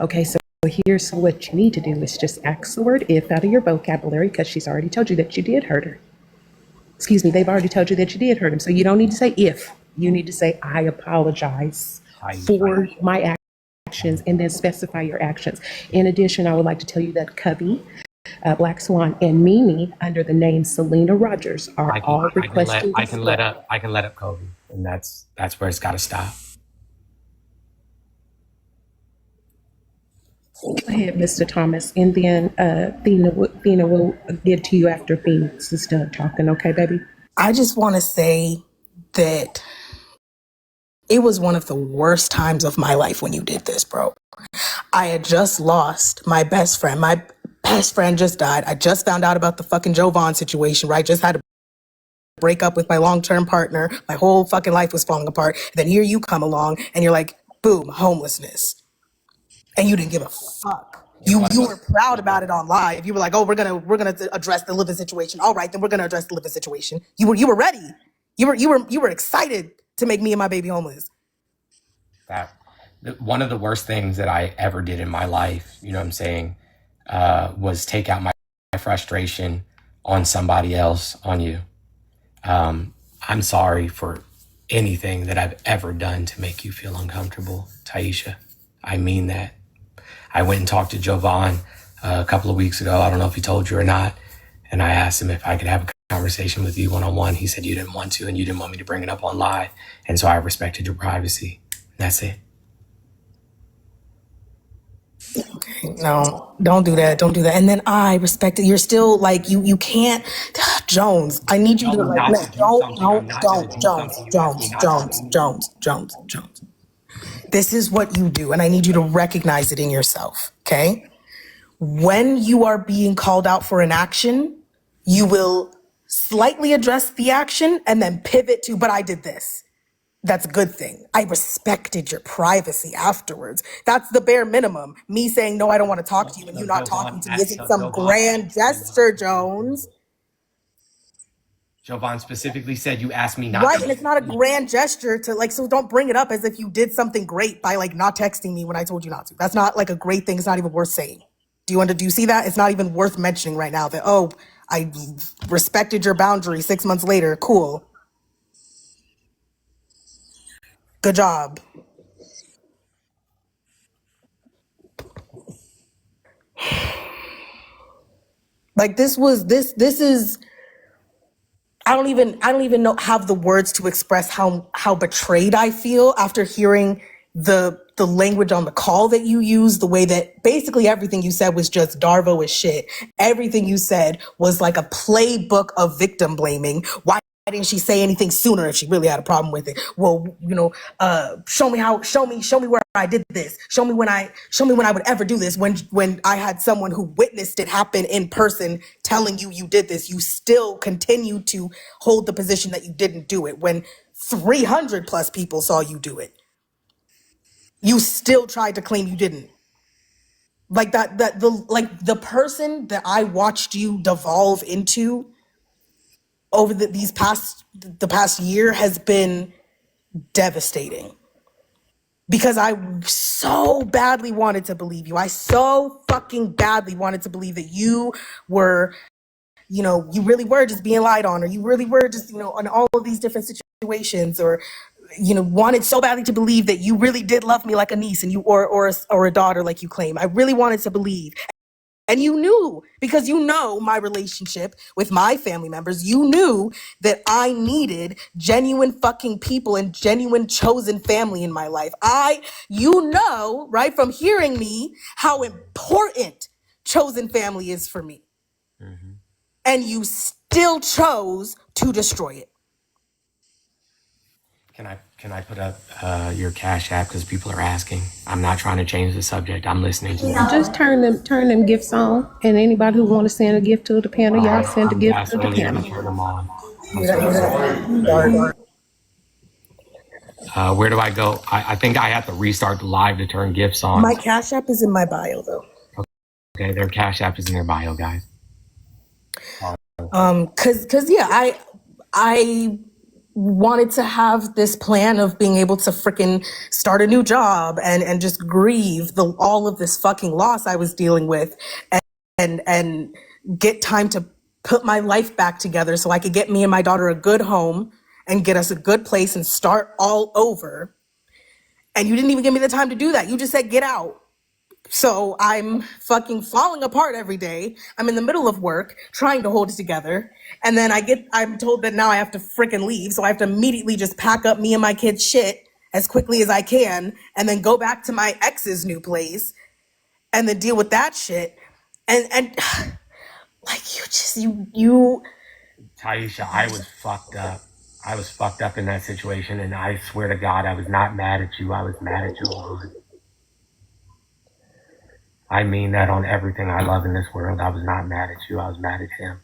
Okay, so here's what you need to do is just ask the word if out of your vocabulary, because she's already told you that you did hurt her. Excuse me, they've already told you that you did hurt him. So you don't need to say if. You need to say, I apologize for my actions, and then specify your actions. In addition, I would like to tell you that Cubby, Black Swan, and Mimi, under the name Selena Rogers, are all requesting. I can let up Kobe, and that's where it's got to stop. Go ahead, Mr. Thomas, and then Thena will get to you after Phoenix is done talking. Okay, baby? I just want to say that it was one of the worst times of my life when you did this, bro. I had just lost my best friend. My best friend just died. I just found out about the fucking Jovan situation, right? Just had to break up with my long-term partner. My whole fucking life was falling apart. And then here you come along and you're like, boom, homelessness. And you didn't give a fuck. You were proud about it on live. You were like, oh, we're gonna address the living situation. All right, then we're gonna address the living situation. You were ready. You were excited to make me and my baby homeless. One of the worst things that I ever did in my life, you know what I'm saying, was take out my frustration on somebody else, on you. I'm sorry for anything that I've ever done to make you feel uncomfortable, Taisha. I mean that. I went and talked to Jovan a couple of weeks ago. I don't know if he told you or not. And I asked him if I could have a conversation with you one-on-one. He said you didn't want to, and you didn't want me to bring it up on live. And so I respected your privacy. That's it. No, don't do that. Don't do that. And then I respect it. You're still like, you can't, Jones, I need you to like, Jones. This is what you do, and I need you to recognize it in yourself, okay? When you are being called out for an action, you will slightly address the action and then pivot to, but I did this. That's a good thing. I respected your privacy afterwards. That's the bare minimum. Me saying, no, I don't want to talk to you, and you not talking to me isn't some grand gesture, Jones. Jovan specifically said you asked me not Right, to. and it's not a grand gesture to like, so don't bring it up as if you did something great by like not texting me when I told you not to. That's not like a great thing. It's not even worth saying. Do you see that? It's not even worth mentioning right now that, oh, I respected your boundary 6 months later. Cool. Good job. Like this is I don't even know have the words to express how betrayed I feel after hearing the language on the call that you used, the way that basically everything you said was just Darvo is shit. Everything you said was like a playbook of victim blaming. Why didn't she say anything sooner if she really had a problem with it? Well, show me where I did this. Show me when I would ever do this. When I had someone who witnessed it happen in person telling you did this, you still continue to hold the position that you didn't do it when 300 plus people saw you do it. You still tried to claim you didn't. Like the person that I watched you devolve into over the past year has been devastating. Because I so badly wanted to believe you. I so fucking badly wanted to believe that you were, you really were just being lied on, or you really were just, on all of these different situations, or, wanted so badly to believe that you really did love me like a niece and or a daughter like you claim. I really wanted to believe. And you knew, because my relationship with my family members, you knew that I needed genuine fucking people and genuine chosen family in my life. Right, from hearing me, how important chosen family is for me. Mm-hmm. And you still chose to destroy it. Can I put up your Cash App because people are asking? I'm not trying to change the subject. I'm listening to you. Just turn them gifts on, and anybody who want to send a gift to the panel, y'all send a gift to the panel. Turn them on. Where do I go? I think I have to restart the live to turn gifts on. My Cash App is in my bio, though. Okay, their Cash App is in their bio, guys. Cause yeah, I wanted to have this plan of being able to freaking start a new job and just grieve all of this fucking loss I was dealing with, and get time to put my life back together so I could get me and my daughter a good home and get us a good place and start all over. And you didn't even give me the time to do that. You just said, get out. So I'm fucking falling apart every day. I'm in the middle of work trying to hold it together. And then I'm told that now I have to freaking leave. So I have to immediately just pack up me and my kids' shit as quickly as I can and then go back to my ex's new place and then deal with that shit. And like you Taisha, I was fucked up. I was fucked up in that situation, and I swear to God, I was not mad at you. I was mad at you. I mean that on everything I love in this world. I was not mad at you. I was mad at him.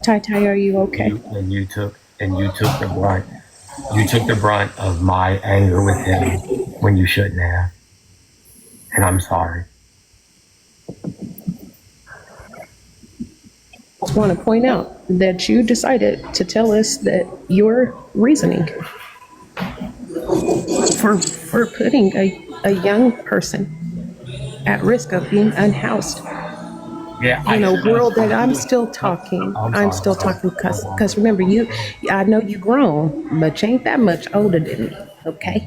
Tai, are you okay? You took the brunt. You took the brunt of my anger with him when you shouldn't have. And I'm sorry. I just want to point out that you decided to tell us that your reasoning for putting a young person at risk of being unhoused in a world that I'm still talking because remember, I know you grown, but you ain't that much older than me, okay?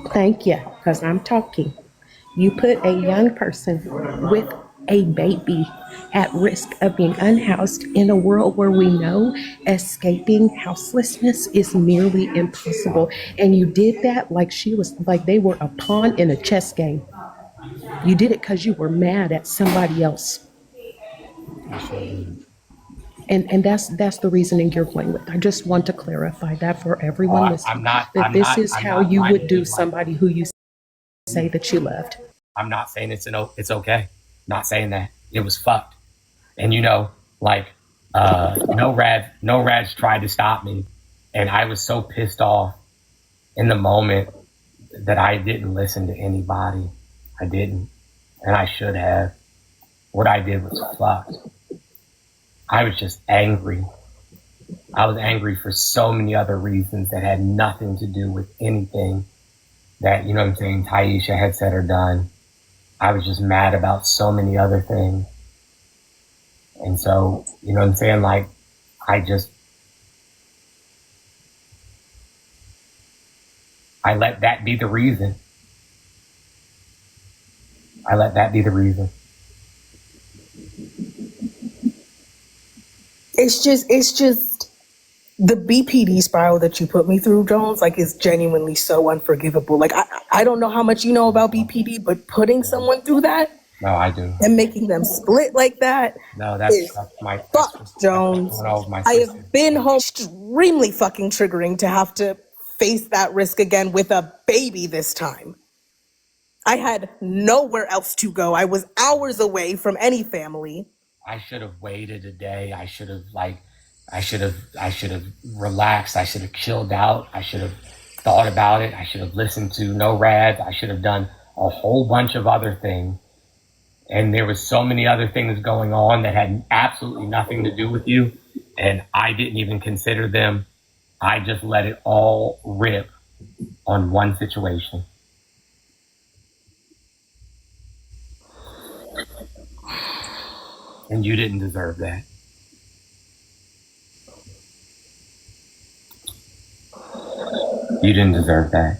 Thank you, because I'm talking. You put a young person with a baby at risk of being unhoused in a world where we know escaping houselessness is nearly impossible. And you did that like they were a pawn in a chess game. You did it because you were mad at somebody else. And that's the reasoning you're playing with. I just want to clarify that for everyone listening. This is how you would do somebody who you say that you loved. I'm not saying it's okay. Not saying that. It was fucked. And no Rad's tried to stop me. And I was so pissed off in the moment that I didn't listen to anybody. I didn't. And I should have. What I did was fucked. I was just angry. I was angry for so many other reasons that had nothing to do with anything that, Taisha had said or done. I was just mad about so many other things. And so, I let that be the reason. It's just the BPD spiral that you put me through, Jones, is genuinely so unforgivable. I don't know how much you know about BPD, but putting someone through that. No, I do. And making them split like that. No, that's my fuck, Jones. I have been home. Extremely fucking triggering to have to face that risk again with a baby this time. I had nowhere else to go. I was hours away from any family. I should have waited a day. I should have I should have relaxed. I should have chilled out. I should have thought about it. I should have listened to no rads. I should have done a whole bunch of other things. And there was so many other things going on that had absolutely nothing to do with you. And I didn't even consider them. I just let it all rip on one situation. And you didn't deserve that. You didn't deserve that.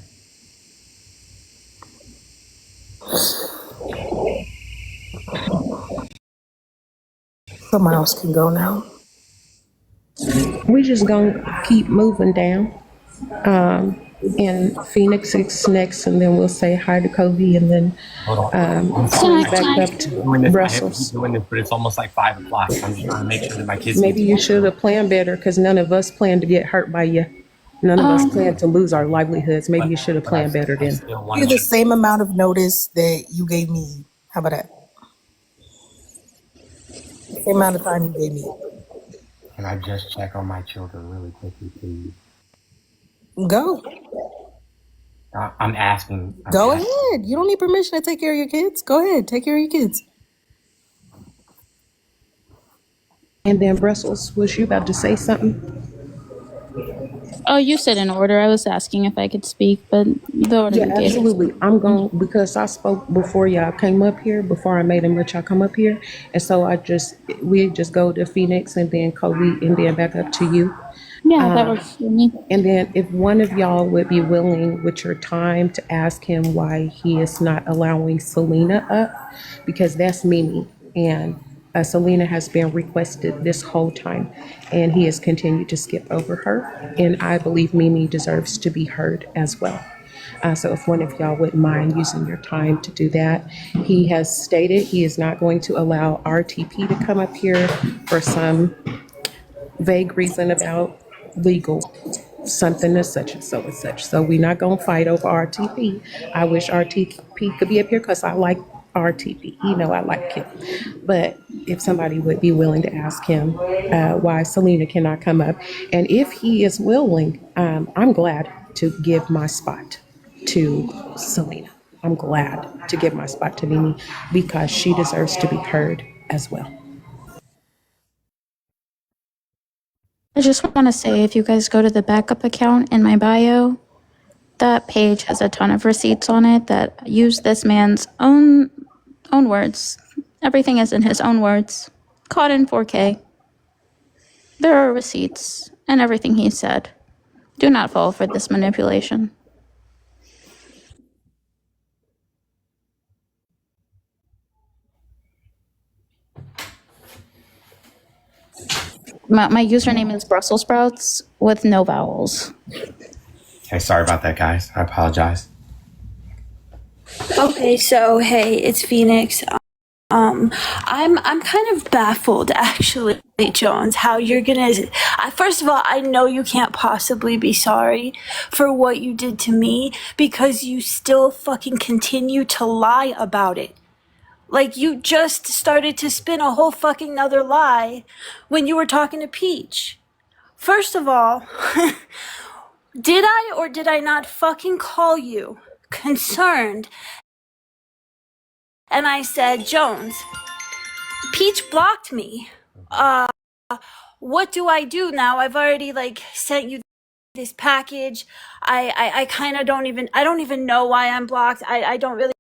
Someone else can go now. We just gonna keep moving down. And Phoenix is next, and then we'll say hi to Kobe, and then Hold on. back up to Doing this, I have to Brussels. keep doing this, but it's almost like 5 o'clock. I'm just trying to make sure that my kids. Maybe you should have planned better, because none of us planned to get hurt by you. None of us planned to lose our livelihoods. Maybe you should have planned better then. Give the same amount of notice that you gave me. How about that? Same amount of time you gave me. Can I just check on my children really quickly, please? Go. I'm asking. Go ahead. You don't need permission to take care of your kids. Go ahead. Take care of your kids. And then Brussels, was you about to say something? Oh, you said in order. I was asking if I could speak, but the order Yeah, you gave. absolutely. I'm going, because I spoke before y'all came up here, before I made them let y'all come up here. And so we just go to Phoenix, and then Kobe, and then back up to you. Yeah, that works for me. And then if one of y'all would be willing with your time to ask him why he is not allowing Selena up, because that's Mimi. And Selena has been requested this whole time, and he has continued to skip over her. And I believe Mimi deserves to be heard as well. So if one of y'all wouldn't mind using your time to do that. He has stated he is not going to allow RTP to come up here for some vague reason about legal something as such and so and such. So we're not gonna fight over RTP. I wish RTP could be up here because I like RTP. You know I like him. But if somebody would be willing to ask him why Selena cannot come up, and if he is willing, I'm glad to give my spot to Selena. I'm glad to give my spot to Mimi because she deserves to be heard as well. I just want to say, if you guys go to the backup account in my bio, that page has a ton of receipts on it that use this man's own words. Everything is in his own words, caught in 4K. There are receipts and everything he said. Do not fall for this manipulation. My username is Brussels sprouts with no vowels. Okay, sorry about that, guys. I apologize. Okay, so hey, it's Phoenix. I'm kind of baffled, actually, Jones, how you're gonna. First of all, I know you can't possibly be sorry for what you did to me because you still fucking continue to lie about it. Like, you just started to spin a whole fucking nother lie when you were talking to Peach. First of all, did I or did I not fucking call you concerned? And I said, Jones, Peach blocked me. What do I do now? I've already sent you this package. I kind of don't even know why I'm blocked. I don't really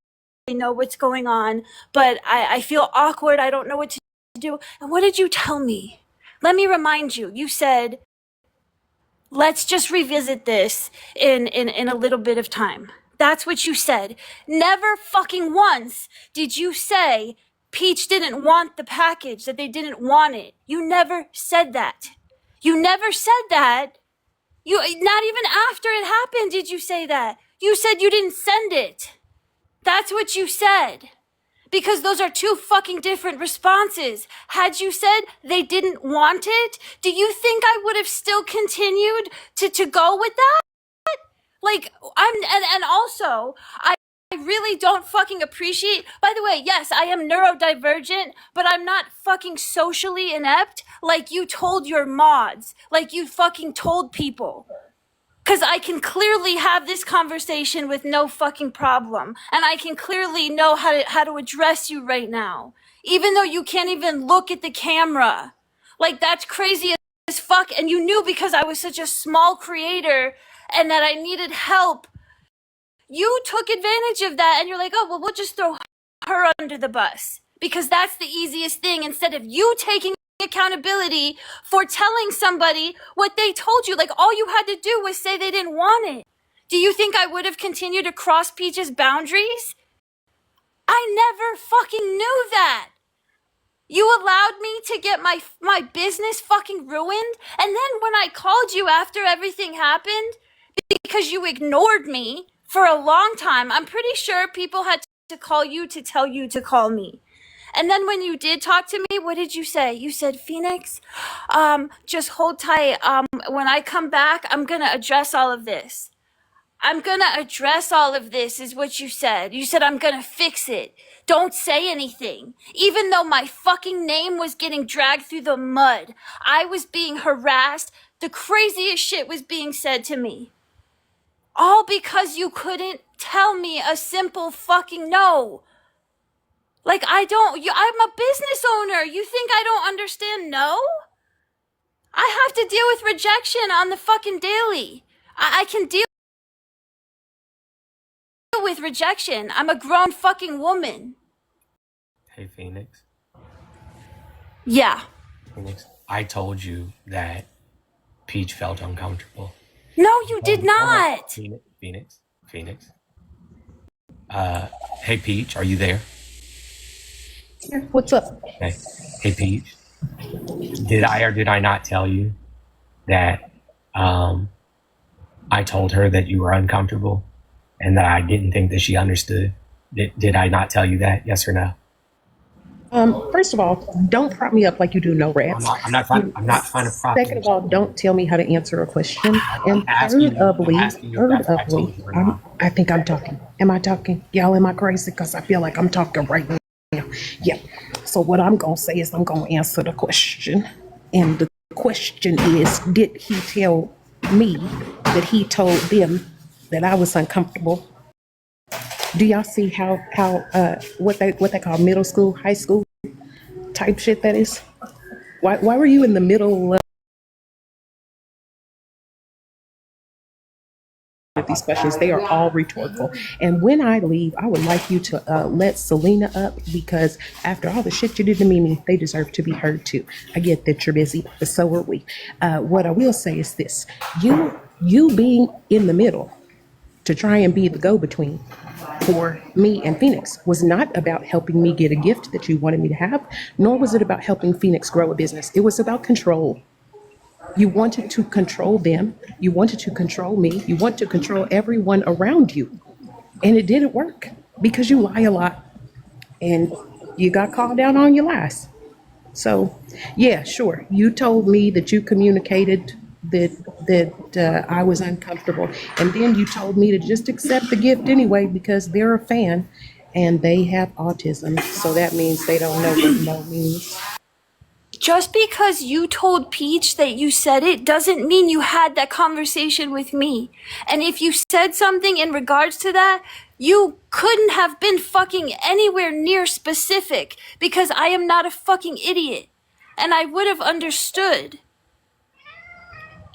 know what's going on, but I feel awkward. I don't know what to do. And what did you tell me? Let me remind you. You said, let's just revisit this in a little bit of time. That's what you said. Never fucking once did you say Peach didn't want the package, that they didn't want it. You never said that. You never said that. Not even after it happened did you say that. You said you didn't send it. That's what you said. Because those are two fucking different responses. Had you said they didn't want it, do you think I would have still continued to go with that? And also, really don't fucking appreciate. By the way, yes, I am neurodivergent, but I'm not fucking socially inept like you told your mods, like you fucking told people. Because I can clearly have this conversation with no fucking problem. And I can clearly know how to address you right now. Even though you can't even look at the camera. Like, that's crazy as fuck. And you knew because I was such a small creator and that I needed help. You took advantage of that and you're like, oh, well, we'll just throw her under the bus. Because that's the easiest thing instead of you taking accountability for telling somebody what they told you. Like, all you had to do was say they didn't want it. Do you think I would have continued to cross Peach's boundaries? I never fucking knew that. You allowed me to get my business fucking ruined, and then when I called you after everything happened, because you ignored me for a long time, I'm pretty sure people had to call you to tell you to call me. And then when you did talk to me, what did you say? You said, Phoenix, just hold tight. When I come back, I'm going to address all of this. I'm going to address all of this is what you said. You said, I'm going to fix it. Don't say anything. Even though my fucking name was getting dragged through the mud, I was being harassed. The craziest shit was being said to me. All because you couldn't tell me a simple fucking no. Like, I'm a business owner. You think I don't understand no? I have to deal with rejection on the fucking daily. I can deal with rejection. I'm a grown fucking woman. Hey, Phoenix. Yeah. Phoenix, I told you that Peach felt uncomfortable. No, you did not. Phoenix. Hey, Peach, are you there? What's up? Okay. Hey, Peach. Did I or did I not tell you that I told her that you were uncomfortable and that I didn't think that she understood? Did I not tell you that? Yes or no? First of all, don't prop me up like you do no rats. I'm not trying to prop you. Second of all, don't tell me how to answer a question. And asking third you if I told you or not. I think I'm talking. Am I talking? Y'all, am I crazy? Because I feel like I'm talking right now. Yeah. So what I'm going to say is I'm going to answer the question. And the question is, did he tell me that he told them that I was uncomfortable? Do y'all see how what they call middle school, high school type shit that is? Why were you in the middle of these questions? They are all rhetorical. And when I leave, I would like you to let Selena up, because after all the shit you did to Mimi, they deserve to be heard too. I get that you're busy, but so are we. What I will say is this: you being in the middle to try and be the go-between for me and Phoenix was not about helping me get a gift that you wanted me to have, nor was it about helping Phoenix grow a business. It was about control. You wanted to control them. You wanted to control me. You want to control everyone around you. And it didn't work because you lie a lot and you got called out on your lies. So, yeah, sure. You told me that you communicated that I was uncomfortable, and then you told me to just accept the gift anyway because they're a fan and they have autism. So that means they don't know what no means. Just because you told Peach that you said it doesn't mean you had that conversation with me. And if you said something in regards to that, you couldn't have been fucking anywhere near specific, because I am not a fucking idiot. And I would have understood.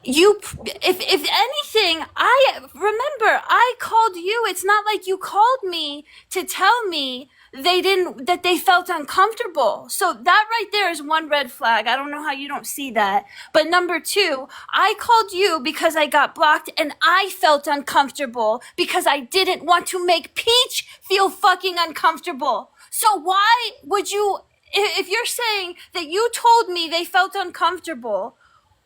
If anything, I called you. It's not like you called me to tell me that they felt uncomfortable. So that right there is one red flag. I don't know how you don't see that. But number two, I called you because I got blocked and I felt uncomfortable because I didn't want to make Peach feel fucking uncomfortable. So why would you, if you're saying that you told me they felt uncomfortable,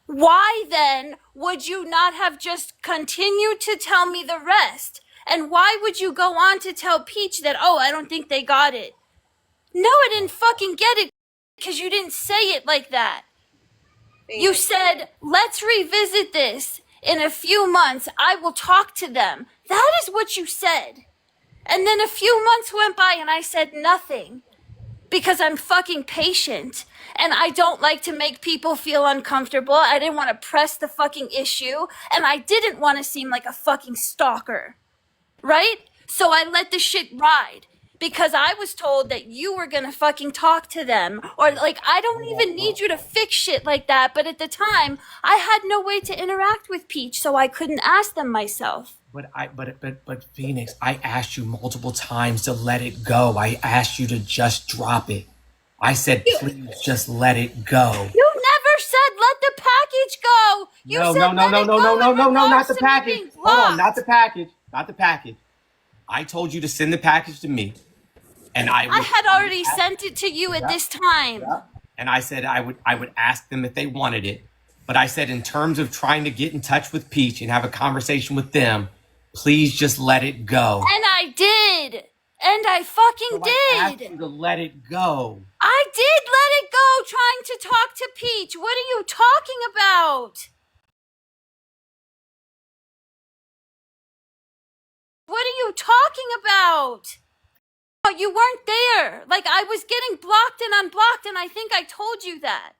why then would you not have just continued to tell me the rest? And why would you go on to tell Peach that, oh, I don't think they got it? No, I didn't fucking get it because you didn't say it like that. You said, let's revisit this in a few months. I will talk to them. That is what you said. And then a few months went by and I said nothing because I'm fucking patient and I don't like to make people feel uncomfortable. I didn't want to press the fucking issue and I didn't want to seem like a fucking stalker, right? So I let the shit ride because I was told that you were gonna fucking talk to them or like I don't even need you to fix shit like that. But at the time, I had no way to interact with Peach, so I couldn't ask them myself. But Phoenix, I asked you multiple times to let it go. I asked you to just drop it. I said, please just let it go. You never said let the package go. You No, said no, no, let no, it no, go no, in no, no, no, not regards the to me package. being Hold on, not blocked. the package. Not the package. I told you to send the package to me, and I had already sent it to you at this time. and I said I would ask them if they wanted it. But I said in terms of trying to get in touch with Peach and have a conversation with them, please just let it go. And I did. And I fucking I asked did. you to let it go. I did let it go trying to talk to Peach. What are you talking about? What are you talking about? Oh, you weren't there. Like, I was getting blocked and unblocked, and I think I told you that.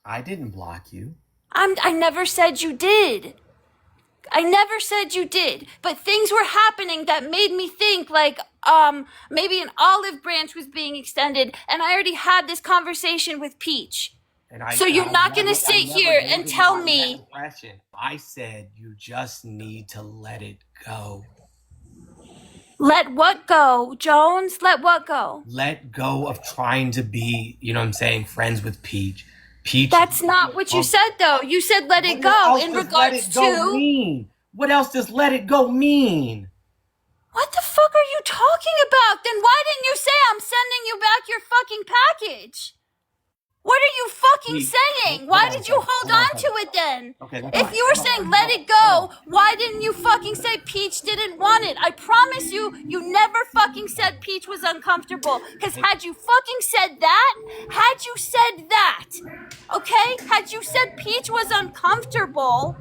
I didn't block you. I never said you did. I never said you did. But things were happening that made me think, like, maybe an olive branch was being extended, and I already had this conversation with Peach. So you're not going to sit here and tell me. I said you just need to let it go. Let what go, Jones? Let what go? Let go of trying to be, you know what I'm saying, friends with Peach. Peach. That's not what you said, though. You said let it go in regards to. Mean? What else does let it go mean? What the fuck are you talking about? Then why didn't you say I'm sending you back your fucking package? What are you fucking saying? Why did you hold on to it then? If you were saying let it go, why didn't you fucking say Peach didn't want it? I promise you, you never fucking said Peach was uncomfortable. Because had you fucking said that, okay? Had you said Peach was uncomfortable,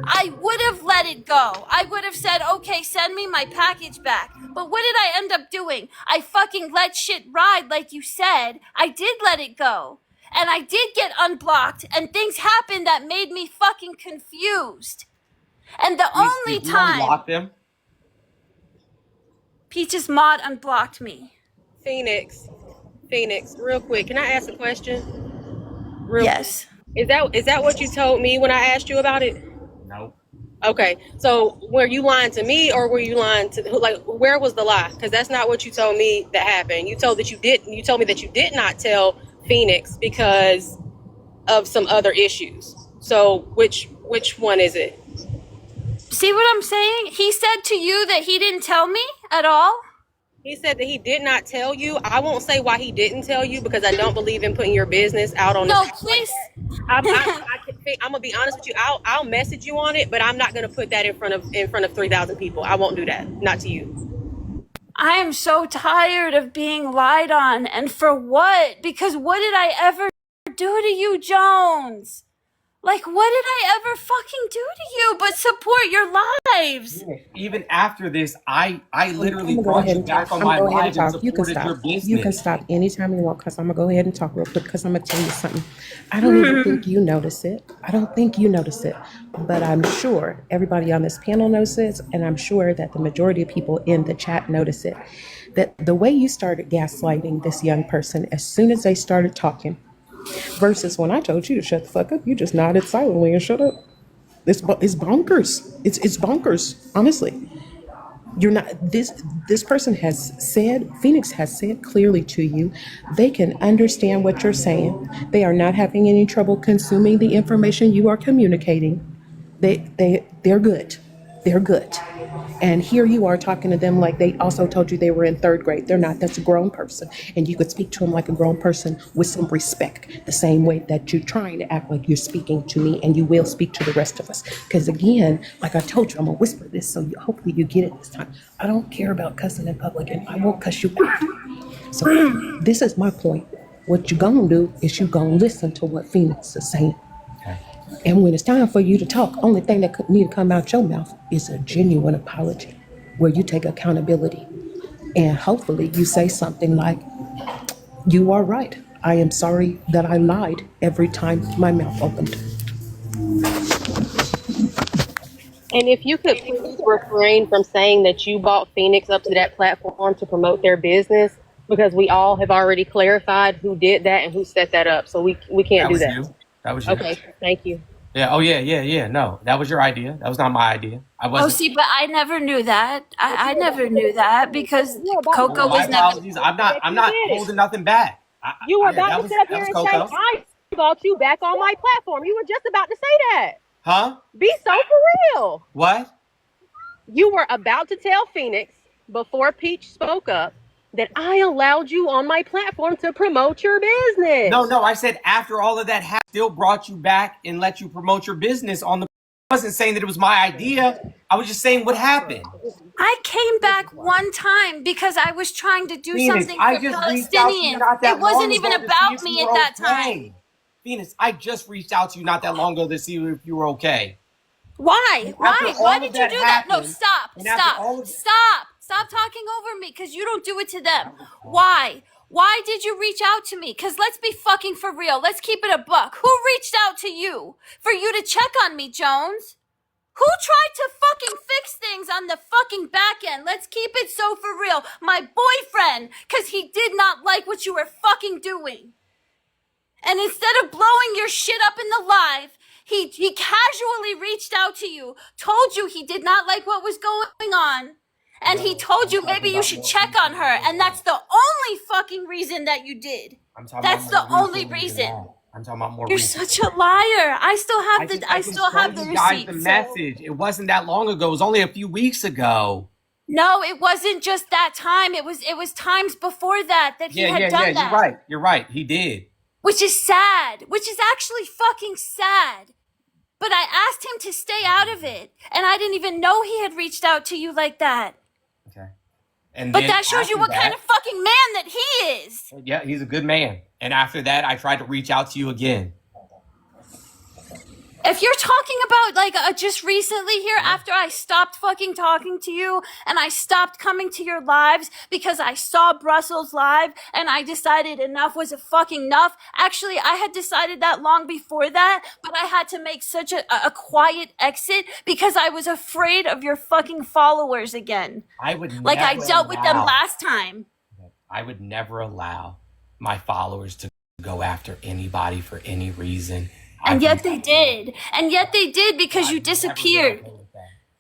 I would have let it go. I would have said, okay, send me my package back. But what did I end up doing? I fucking let shit ride like you said. I did let it go. And I did get unblocked, and things happened that made me fucking confused. And the only time Unblock them? Peach's mod unblocked me. Phoenix, real quick, can I ask a question? Yes. Is that what you told me when I asked you about it? No. Okay, so were you lying to me or were you lying to where was the lie? Because that's not what you told me that happened. You told me that you did not tell Phoenix because of some other issues. So which one is it? See what I'm saying? He said to you that he didn't tell me at all. He said that he did not tell you. I won't say why he didn't tell you because I don't believe in putting your business out on. No, please. I'm gonna be honest with you. I'll message you on it, but I'm not gonna put that in front of 3,000 people. I won't do that. Not to you. I am so tired of being lied on. And for what? Because what did I ever do to you, Jones? Like, what did I ever fucking do to you but support your lives? Even after this, I literally I'm gonna go brought ahead you and back talk. on my I'm gonna go ahead live and and talk. You can supported your stop. business. You can stop anytime you want because I'm gonna go ahead and talk real quick because I'm gonna tell you something. I don't even think you notice it. I don't think you notice it, but I'm sure everybody on this panel knows it, and I'm sure that the majority of people in the chat notice it. That the way you started gaslighting this young person as soon as they started talking, versus when I told you to shut the fuck up, you just nodded silently and shut up. It's bonkers. It's bonkers. Honestly, you're not. This person has said. Phoenix has said clearly to you, they can understand what you're saying. They are not having any trouble consuming the information you are communicating. They're good. They're good. And here you are talking to them like they also told you they were in third grade. They're not. That's a grown person. And you could speak to them like a grown person with some respect, the same way that you're trying to act like you're speaking to me and you will speak to the rest of us. Because again, like I told you, I'm going to whisper this so hopefully you get it this time. I don't care about cussing in public and I won't cuss you out. So this is my point. What you're going to do is you're going to listen to what Phoenix is saying. And when it's time for you to talk, only thing that could need to come out your mouth is a genuine apology where you take accountability. And hopefully you say something like, you are right. I am sorry that I lied every time my mouth opened. And if you could please refrain from saying that you bought Phoenix up to that platform to promote their business, because we all have already clarified who did that and who set that up. So we can't That do was that. you. That was you. Okay, thank you. Yeah. Oh, yeah. No, that was your idea. That was not my idea. I Oh, wasn't. see, but I never knew that. I never knew that because Coco My was never. apologies. I'm not holding nothing back. You were Yeah, about to sit up that here was and say, Coco. I bought you back on my platform. You were just about to say that. Huh? Be so for real. What? You were about to tell Phoenix before Peach spoke up that I allowed you on my platform to promote your business. No. I said after all of that, still brought you back and let you promote your business on the. I wasn't saying that it was my idea. I was just saying what happened. I came back one time because I was trying to do Phoenix, something I for just reached out to you Palestinians. not that It wasn't long even ago to see about if me you at were that okay. time. Phoenix, I just reached out to you not that long ago to see if you were okay. Why? And Why? after Why all did of you that do that? No, happened, stop. and after Stop. all of Stop. Stop talking over me because you don't do it to them. Why? Why did you reach out to me? Because let's be fucking for real. Let's keep it a buck. Who reached out to you for you to check on me, Jones? Who tried to fucking fix things on the fucking back end? Let's keep it so for real. My boyfriend, because he did not like what you were fucking doing. And instead of blowing your shit up in the live, he casually reached out to you, told you he did not like what was going on, and he told you maybe you should check on her, and that's the only fucking reason that you did. That's the only reason. I'm talking about more. You're such a liar. I still have I still have the you guys receipt. the So. message. It wasn't that long ago. It was only a few weeks ago. No, it wasn't just that time. It was times before that he had done that. You're right. He did. Which is sad. Which is actually fucking sad. But I asked him to stay out of it, and I didn't even know he had reached out to you like that. Okay. And But then that shows you what kind of fucking man that he is. Yeah, he's a good man. And after that, I tried to reach out to you again. If you're talking about like just recently here, after I stopped fucking talking to you and I stopped coming to your lives because I saw Brussels live and I decided enough was a fucking enough. Actually, I had decided that long before that, but I had to make such a quiet exit because I was afraid of your fucking followers again. I would Like I dealt with them last time. I would never allow my followers to go after anybody for any reason. And yet they did. And yet they did because you disappeared.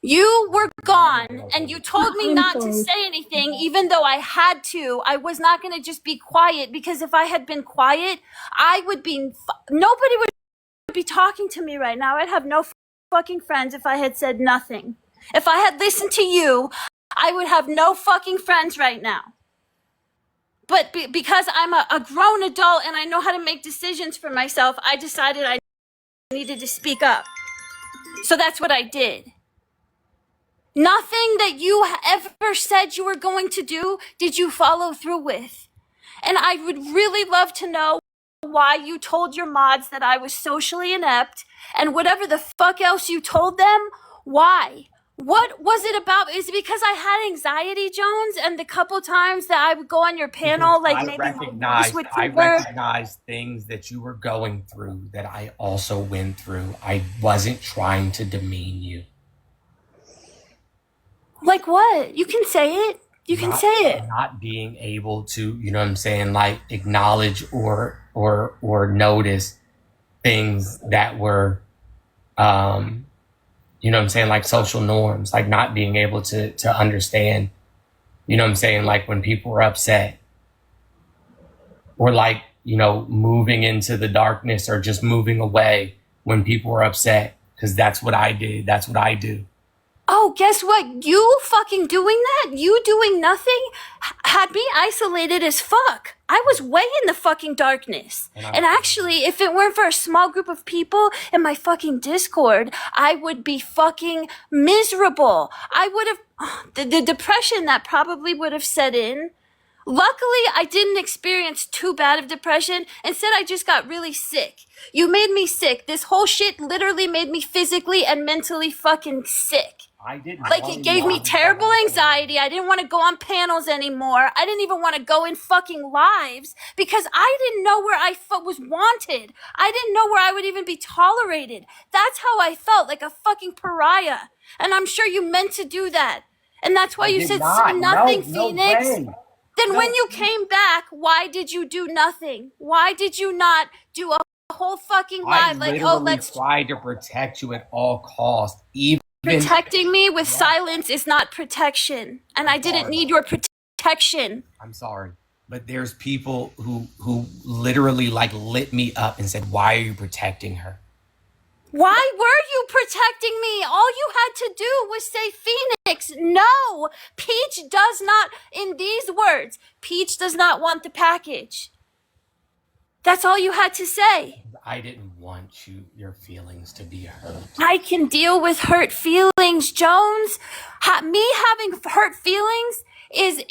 You were gone and you told me not to say anything even though I had to. I was not going to just be quiet because if I had been quiet, nobody would be talking to me right now. I'd have no fucking friends if I had said nothing. If I had listened to you, I would have no fucking friends right now. But because I'm a grown adult and I know how to make decisions for myself, I decided I needed to speak up. So that's what I did. Nothing that you ever said you were going to do did you follow through with. And I would really love to know why you told your mods that I was socially inept and whatever the fuck else you told them, why? What was it about? Is it because I had anxiety, Jones, and the couple times that I would go on your panel, like maybe I recognized things that you were going through that I also went through. I wasn't trying to demean you. Like what? You can say it. You can say it. Not being able to, you know what I'm saying, like acknowledge or notice things that were you know what I'm saying, like social norms, like not being able to understand, you know what I'm saying, like when people were upset or like, you know, moving into the darkness or just moving away when people were upset, because that's what I did. That's what I do. Oh, guess what? You fucking doing that? You doing nothing had me isolated as fuck. I was way in the fucking darkness. And actually, if it weren't for a small group of people in my fucking Discord, I would be fucking miserable. I would have, the depression that probably would have set in. Luckily, I didn't experience too bad of depression. Instead, I just got really sick. You made me sick. This whole shit literally made me physically and mentally fucking sick. I didn't Like, want it you gave me on terrible the anxiety. I didn't want to go on panels anymore. I didn't even want to go in fucking lives because I didn't know where I was wanted. I didn't know where I would even be tolerated. That's how I felt, like a fucking pariah. And I'm sure you meant to do that. And that's why I you did said say not. nothing, No Phoenix. way. Then when No. you came back, why did you do nothing? Why did you not do a whole fucking I live like, oh, literally let's tried to protect you at all costs. Even protecting me with silence is not protection, and I didn't sorry. need your protection. I'm sorry, but there's people who literally like lit me up and said, "Why are you protecting her?" Why were you protecting me? All you had to do was say, Phoenix, no, Peach does not, in these words, Peach does not want the package. That's all you had to say. I didn't want your feelings to be hurt. I can deal with hurt feelings, Jones. Me having hurt feelings is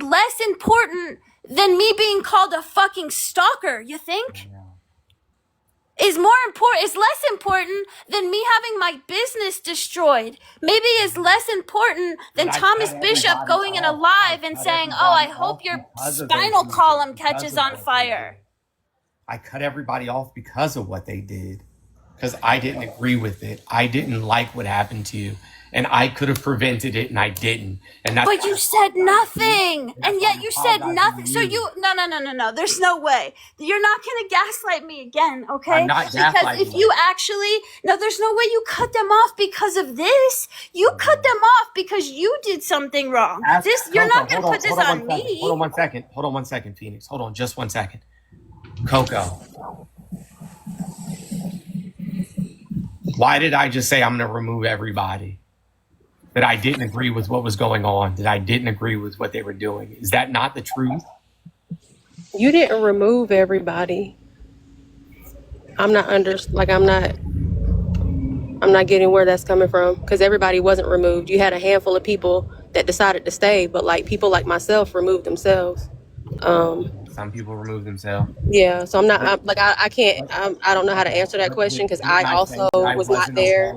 less important than me being called a fucking stalker, you think? Is more important, is less important than me having my business destroyed. Maybe is less important than But I Thomas cut Bishop everybody going in a off. live I and cut saying, oh, I everybody hope off your because of spinal those column people, catches because of on what they fire. did. I cut everybody off because of what they did. Because I didn't agree with it. I didn't like what happened to you. And I could have prevented it and I didn't. And that's But why you I said nothing, that's and why yet I'm you said apologizing nothing. to So you. no. There's no way. You're not gonna gaslight me again, okay? I'm not Because if gaslighting you you. actually, no, there's no way you cut them off because of this. You cut them off because you did something wrong. Ask You're Coco. not gonna put this on me. Hold on 1 second. Hold on 1 second, Phoenix. Hold on just 1 second. Coco, why did I just say I'm going to remove everybody? That I didn't agree with what was going on. That I didn't agree with what they were doing. Is that not the truth? You didn't remove everybody. I'm not getting where that's coming from because everybody wasn't removed. You had a handful of people that decided to stay, but like people like myself removed themselves. Some people remove themselves. Yeah, so I can't, I don't know how to answer that question because I Didn't I say also that I was not wasn't there.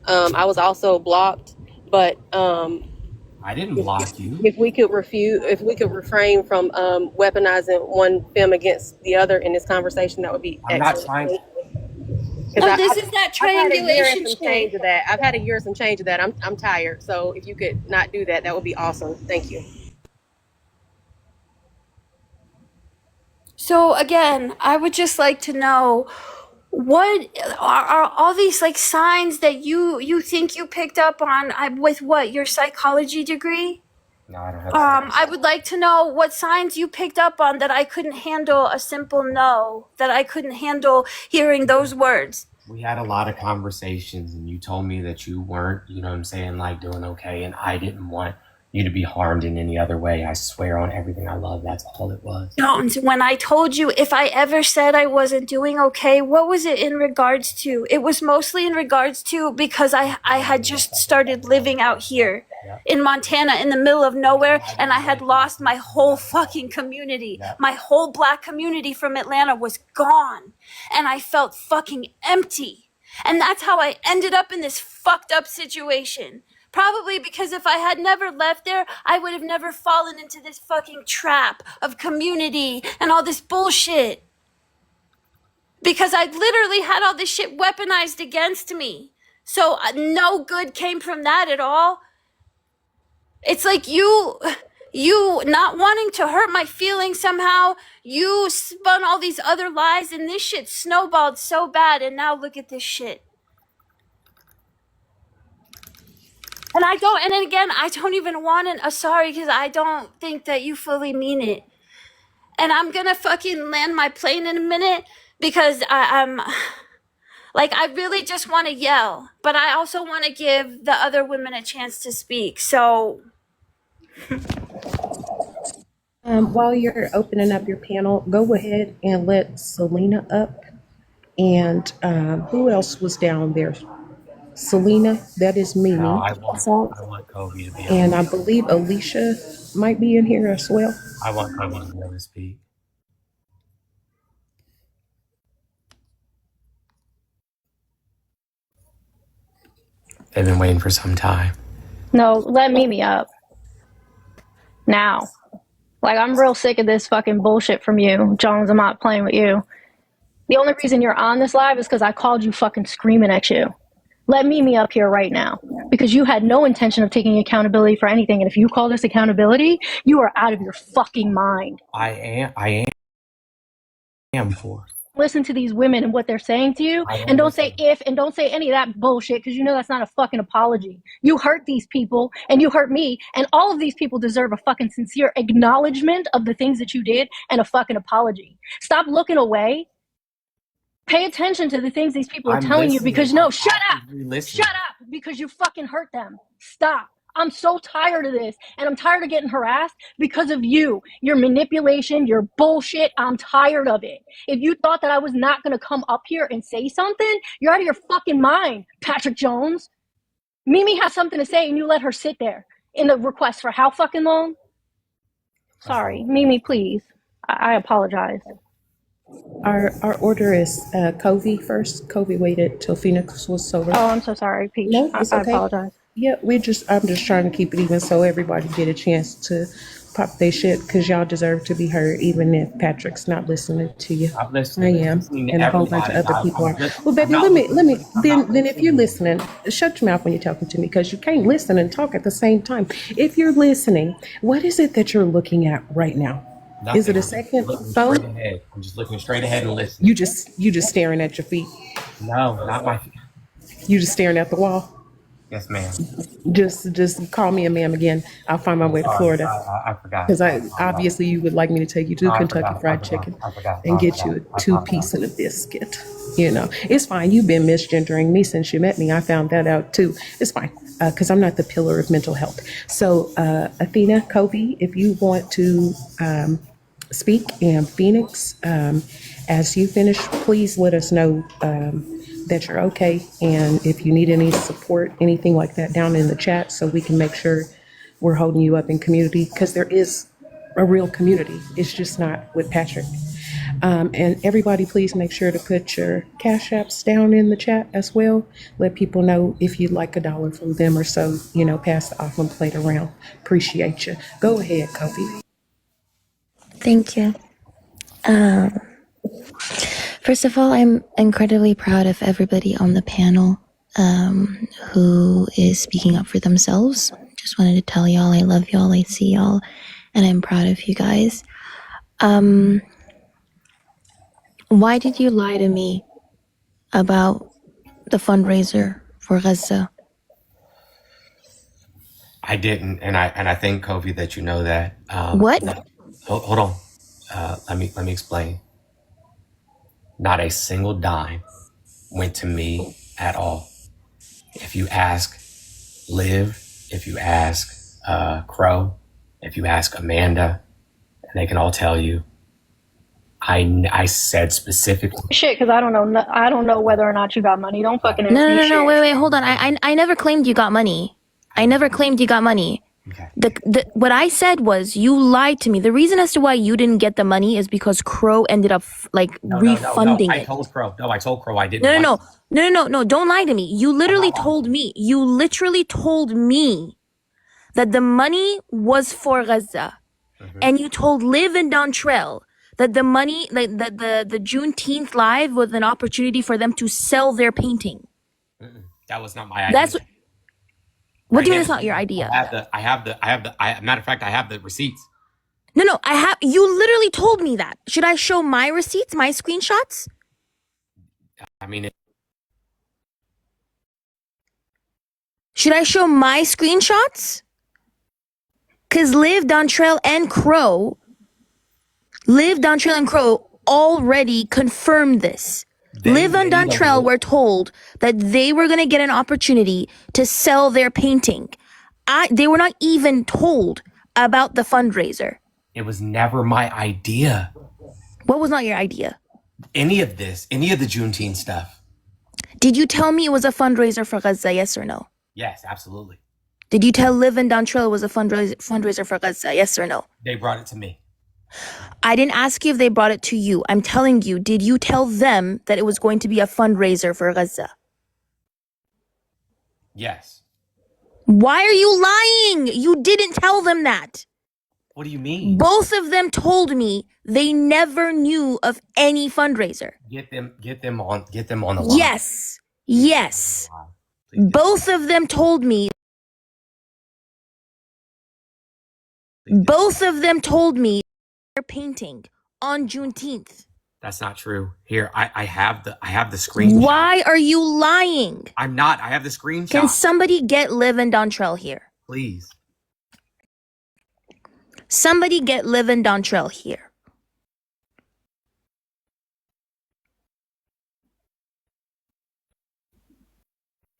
okay? I was also blocked, but I didn't block you. if we could refrain from weaponizing one femme against the other in this conversation, that would be I'm not excellent. trying. No, this is that I've had a year and triangulation some change shit. of that. I've had a year and some change of that. I'm tired. So if you could not do that, that would be awesome. Thank you. So again, I would just like to know what are all these like signs that you think you picked up on with what your psychology degree? No, I don't have. I would like to know what signs you picked up on that I couldn't handle a simple no, that I couldn't handle hearing those words. We had a lot of conversations, and you told me that you weren't, you know what I'm saying, like doing okay, and I didn't want you to be harmed in any other way. I swear on everything I love, that's all it was. Jones, when I told you if I ever said I wasn't doing okay, what was it in regards to? It was mostly in regards to because I had just started living out here in Montana in the middle of nowhere, and I had lost my whole fucking community. My whole black community from Atlanta was gone, and I felt fucking empty. And that's how I ended up in this fucked up situation. Probably because if I had never left there, I would have never fallen into this fucking trap of community and all this bullshit. Because I literally had all this shit weaponized against me. So no good came from that at all. It's like you not wanting to hurt my feelings somehow, you spun all these other lies and this shit snowballed so bad, and now look at this shit. And I don't even want a sorry because I don't think that you fully mean it. And I'm gonna fucking land my plane in a minute because I'm like, I really just want to yell, but I also want to give the other women a chance to speak. So While you're opening up your panel, go ahead and let Selena up. And who else was down there? Selena, that is Mimi. No, I want Kobe to be. And I believe Alicia might be in here as well. I want Kobe to be able to speak. They've been waiting for some time. No, let Mimi up now. Like, I'm real sick of this fucking bullshit from you, Jones. I'm not playing with you. The only reason you're on this live is because I called you fucking screaming at you. Let Mimi up here right now because you had no intention of taking accountability for anything. And if you call this accountability, you are out of your fucking mind. I am for. Listen to these women and what they're saying to you, and don't say if and don't say any of that bullshit because you know that's not a fucking apology. You hurt these people and you hurt me, and all of these people deserve a fucking sincere acknowledgement of the things that you did and a fucking apology. Stop looking away. Pay attention to the things these people are telling you because no, shut up. Shut up because you fucking hurt them. Stop. I'm so tired of this, and I'm tired of getting harassed because of you, your manipulation, your bullshit. I'm tired of it. If you thought that I was not going to come up here and say something, you're out of your fucking mind, Patrick Jones. Mimi has something to say, and you let her sit there in the request for how fucking long? Sorry, Mimi, please. I apologize. Our order is Covey first. Covey waited till Phoenix was sober. Oh, I'm so sorry, Peach. No, it's I okay. apologize. Yeah, I'm just trying to keep it even so everybody get a chance to pop their shit because y'all deserve to be heard, even if Patrick's not listening to you. I'm listening. I am, Listening to and a whole bunch of everybody. other people are. I'm Well, baby, not let me. listening. Then if you're listening, shut your mouth when you're talking to me because you can't listen and talk at the same time. If you're listening, what is it that you're looking at right now? Nothing. Is it a I'm second looking phone? straight ahead. I'm just looking straight ahead and listening. You just staring at your feet. No, not my. You just staring at the wall. Yes, ma'am. Just call me a ma'am again. I'll find my way to Florida. I forgot. Because obviously you would like me to take you to I Kentucky forgot, Fried I Chicken forgot, and I get forgot, you I a forgot. 2-piece and a biscuit. You know, it's fine. You've been misgendering me since you met me. I found that out too. It's fine because I'm not the pillar of mental health. So Athena, Kobe, if you want to speak, and Phoenix, as you finish, please let us know that you're okay. And if you need any support, anything like that, down in the chat so we can make sure we're holding you up in community because there is a real community. It's just not with Patrick. And everybody, please make sure to put your cash apps down in the chat as well. Let people know if you'd like $1 from them or so, pass the offering plate around. Appreciate you. Go ahead, Kofi. Thank you. First of all, I'm incredibly proud of everybody on the panel who is speaking up for themselves. Just wanted to tell y'all I love y'all, I see y'all, and I'm proud of you guys. Why did you lie to me about the fundraiser for Gaza? I didn't, and I think Kofi that you know that. What? Hold on. Let me explain. Not a single dime went to me at all. If you ask Liv, if you ask Crow, if you ask Amanda, and they can all tell you, I said specifically. Shit, because I don't know whether or not you got money. Don't fucking ask me No, shit. wait, hold on. I never claimed you got money. I never claimed you got money. Okay. What I said was you lied to me. The reason as to why you didn't get the money is because Crow ended up refunding No, it. I told Crow. No, I told Crow I didn't. No. Don't lie to me. You literally told me that the money was for Gaza, and you told Liv and Dontrell that the money, like the Juneteenth live, was an opportunity for them to sell their painting. That was not my idea. That's what do you mean it's not your idea? I have the. Matter of fact, I have the receipts. No, you literally told me that. Should I show my receipts, my screenshots? I mean, Should I show my screenshots? Because Liv, Dontrell, and Crow already confirmed this. Liv and Dontrell were told that they were going to get an opportunity to sell their painting. They were not even told about the fundraiser. it was never my idea. What was not your idea? Any of the Juneteenth stuff. Did you tell me it was a fundraiser for Gaza, yes or no? Yes, absolutely. Did you tell Liv and Dontrell it was a fundraiser for Gaza, yes or no? They brought it to me. I didn't ask you if they brought it to you. I'm telling you, did you tell them that it was going to be a fundraiser for Gaza? Yes. Why are you lying? You didn't tell them that. What do you mean? Both of them told me they never knew of any fundraiser. Get them on the line. Yes. Yes. Please get Both of them told me. Both of them told me they're painting on Juneteenth. That's not true. Here, I have the screenshot. Why are you lying? I'm not. I have the screenshot. Can somebody get Liv and Dontrell here? Please. Somebody get Liv and Dontrell here.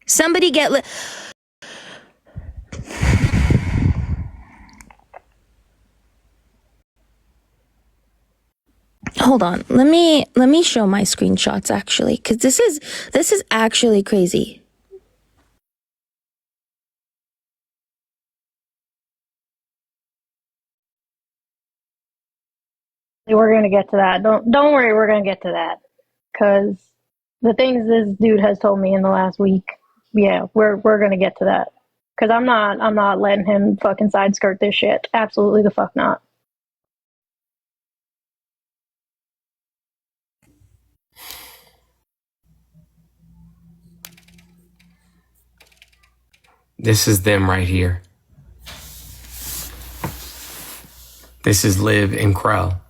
Somebody get Hold on. Let me show my screenshots actually, cuz this is actually crazy. We're gonna get to that. Don't worry, we're gonna get to that. Cause the things this dude has told me in the last week, yeah, we're gonna get to that. Cause I'm not letting him fucking side skirt this shit. Absolutely the fuck not. This is them right here. This is Liv and Krell.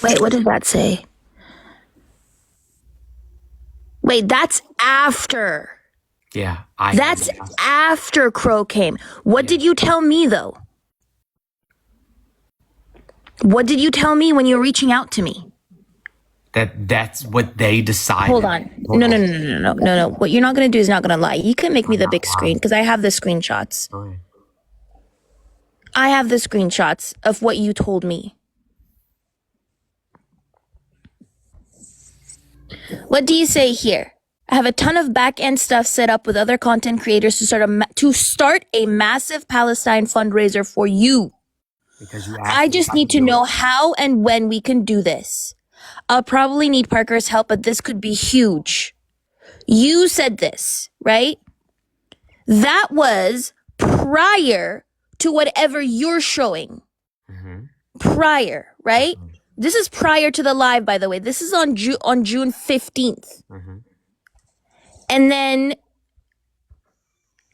Wait, what did that say? Wait, that's after. Yeah, That's after Crow came. What did you tell me though? What did you tell me when you were reaching out to me? That's what they decided. Hold on. No. What you're not going to do is not going to lie. You can make me the big screen because I have the screenshots. Okay. I have the screenshots of what you told me. What do you say here? I have a ton of back-end stuff set up with other content creators to start a massive Palestine fundraiser for you. Because you I just need to know how and when we can do this. I'll probably need Parker's help, but this could be huge. You said this, right? That was prior to whatever you're showing. Prior, right? This is prior to the live, by the way. This is on June 15th. And then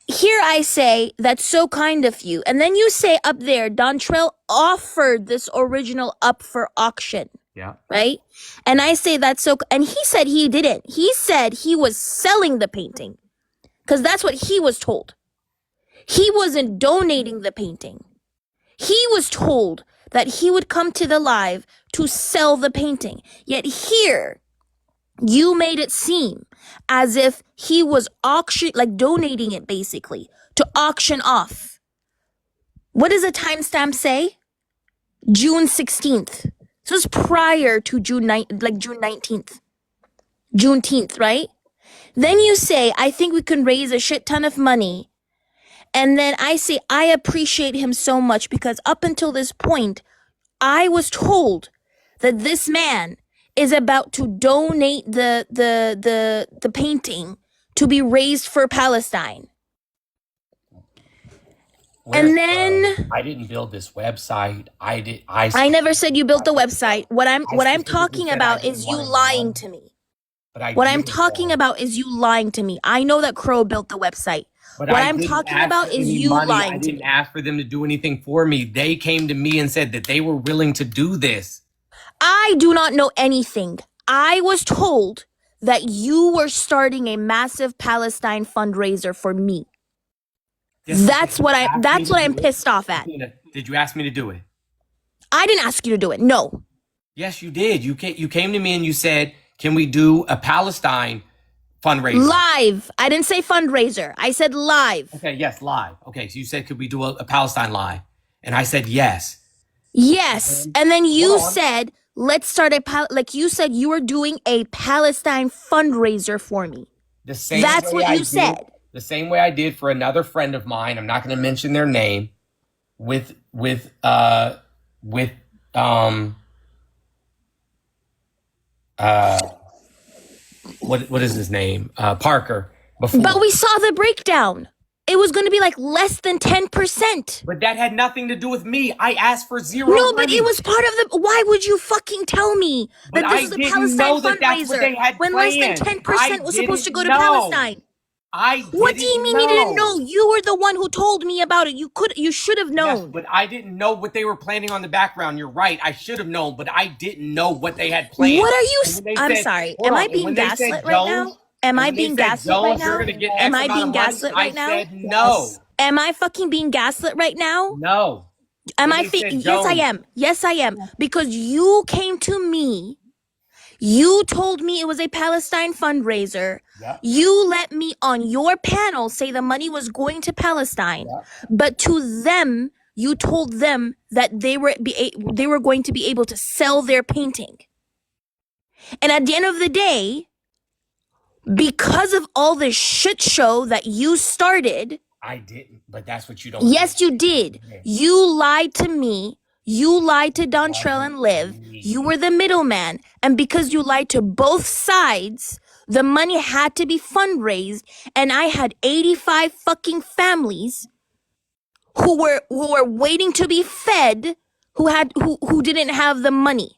here I say, that's so kind of you. And then you say up there, Dontrell offered this original up for auction. Yeah. Right? And I say that's so, and he said he didn't. He said he was selling the painting because that's what he was told. He wasn't donating the painting. He was told that he would come to the live to sell the painting. Yet here, you made it seem as if he was donating it basically to auction off. What does a timestamp say? June 16th. This was prior to June 19th. Juneteenth, right? Then you say, I think we can raise a shit ton of money. And then I say, I appreciate him so much because up until this point, I was told that this man is about to donate the painting to be raised for Palestine. And then I didn't build this website. I never said you built the website. What I'm talking about is you lying to me. What I'm talking about is you lying to me. I know that Crow built the website. What I'm talking about is you lying I to didn't me. ask for them to do anything for me. They came to me and said that they were willing to do this. I do not know anything. I was told that you were starting a massive Palestine fundraiser for me. That's what I'm pissed off at. Did you ask me to do it? I didn't ask you to do it. No. Yes, you did. You came to me and you said, "Can we do a Palestine fundraiser?" Live. I didn't say fundraiser. I said live. Okay, yes, live. Okay, so you said, "Could we do a Palestine live?" And I said, "Yes." Yes. And then you said, let's start you said you were doing a Palestine fundraiser for me. That's what you said. The same way I did for another friend of mine. I'm not going to mention their name. With what is his name? Parker. Before. But we saw the breakdown. It was going to be like less than 10%. But that had nothing to do with me. I asked for zero. No, but money. it was part of the. Why would you fucking tell me But that this I was a didn't Palestine know that that's what fundraiser they had when less than planned. 10% was supposed to go to know. Palestine? What do you mean you didn't know? You were the one who told me about it. You should have known. Yes, but I didn't know what they were planning on the background. You're right. I should have known, but I didn't know what they had planned. What are you? I'm said, sorry. hold Am on, I being when they said gaslit right now? Jones- Am I when they being said gaslit right Jones, you're now? gonna get Am X I amount being of money, gaslit right now? I said no. Am I fucking being gaslit right now? No. Am When I? they said Yes, I Jones. am. Yes, I am. Because you came to me. You told me it was a Palestine fundraiser. Yep. You let me on your panel say the money was going to Palestine. Yep. But to them, you told them that they were going to be able to sell their painting. And at the end of the day, because of all this shit show that you started, I didn't, but that's what you don't. yes, you did. You lied to me. You lied to Dontrell and Liv. You were the middleman. And because you lied to both sides, the money had to be fundraised. And I had 85 fucking families who were waiting to be fed, who didn't have the money.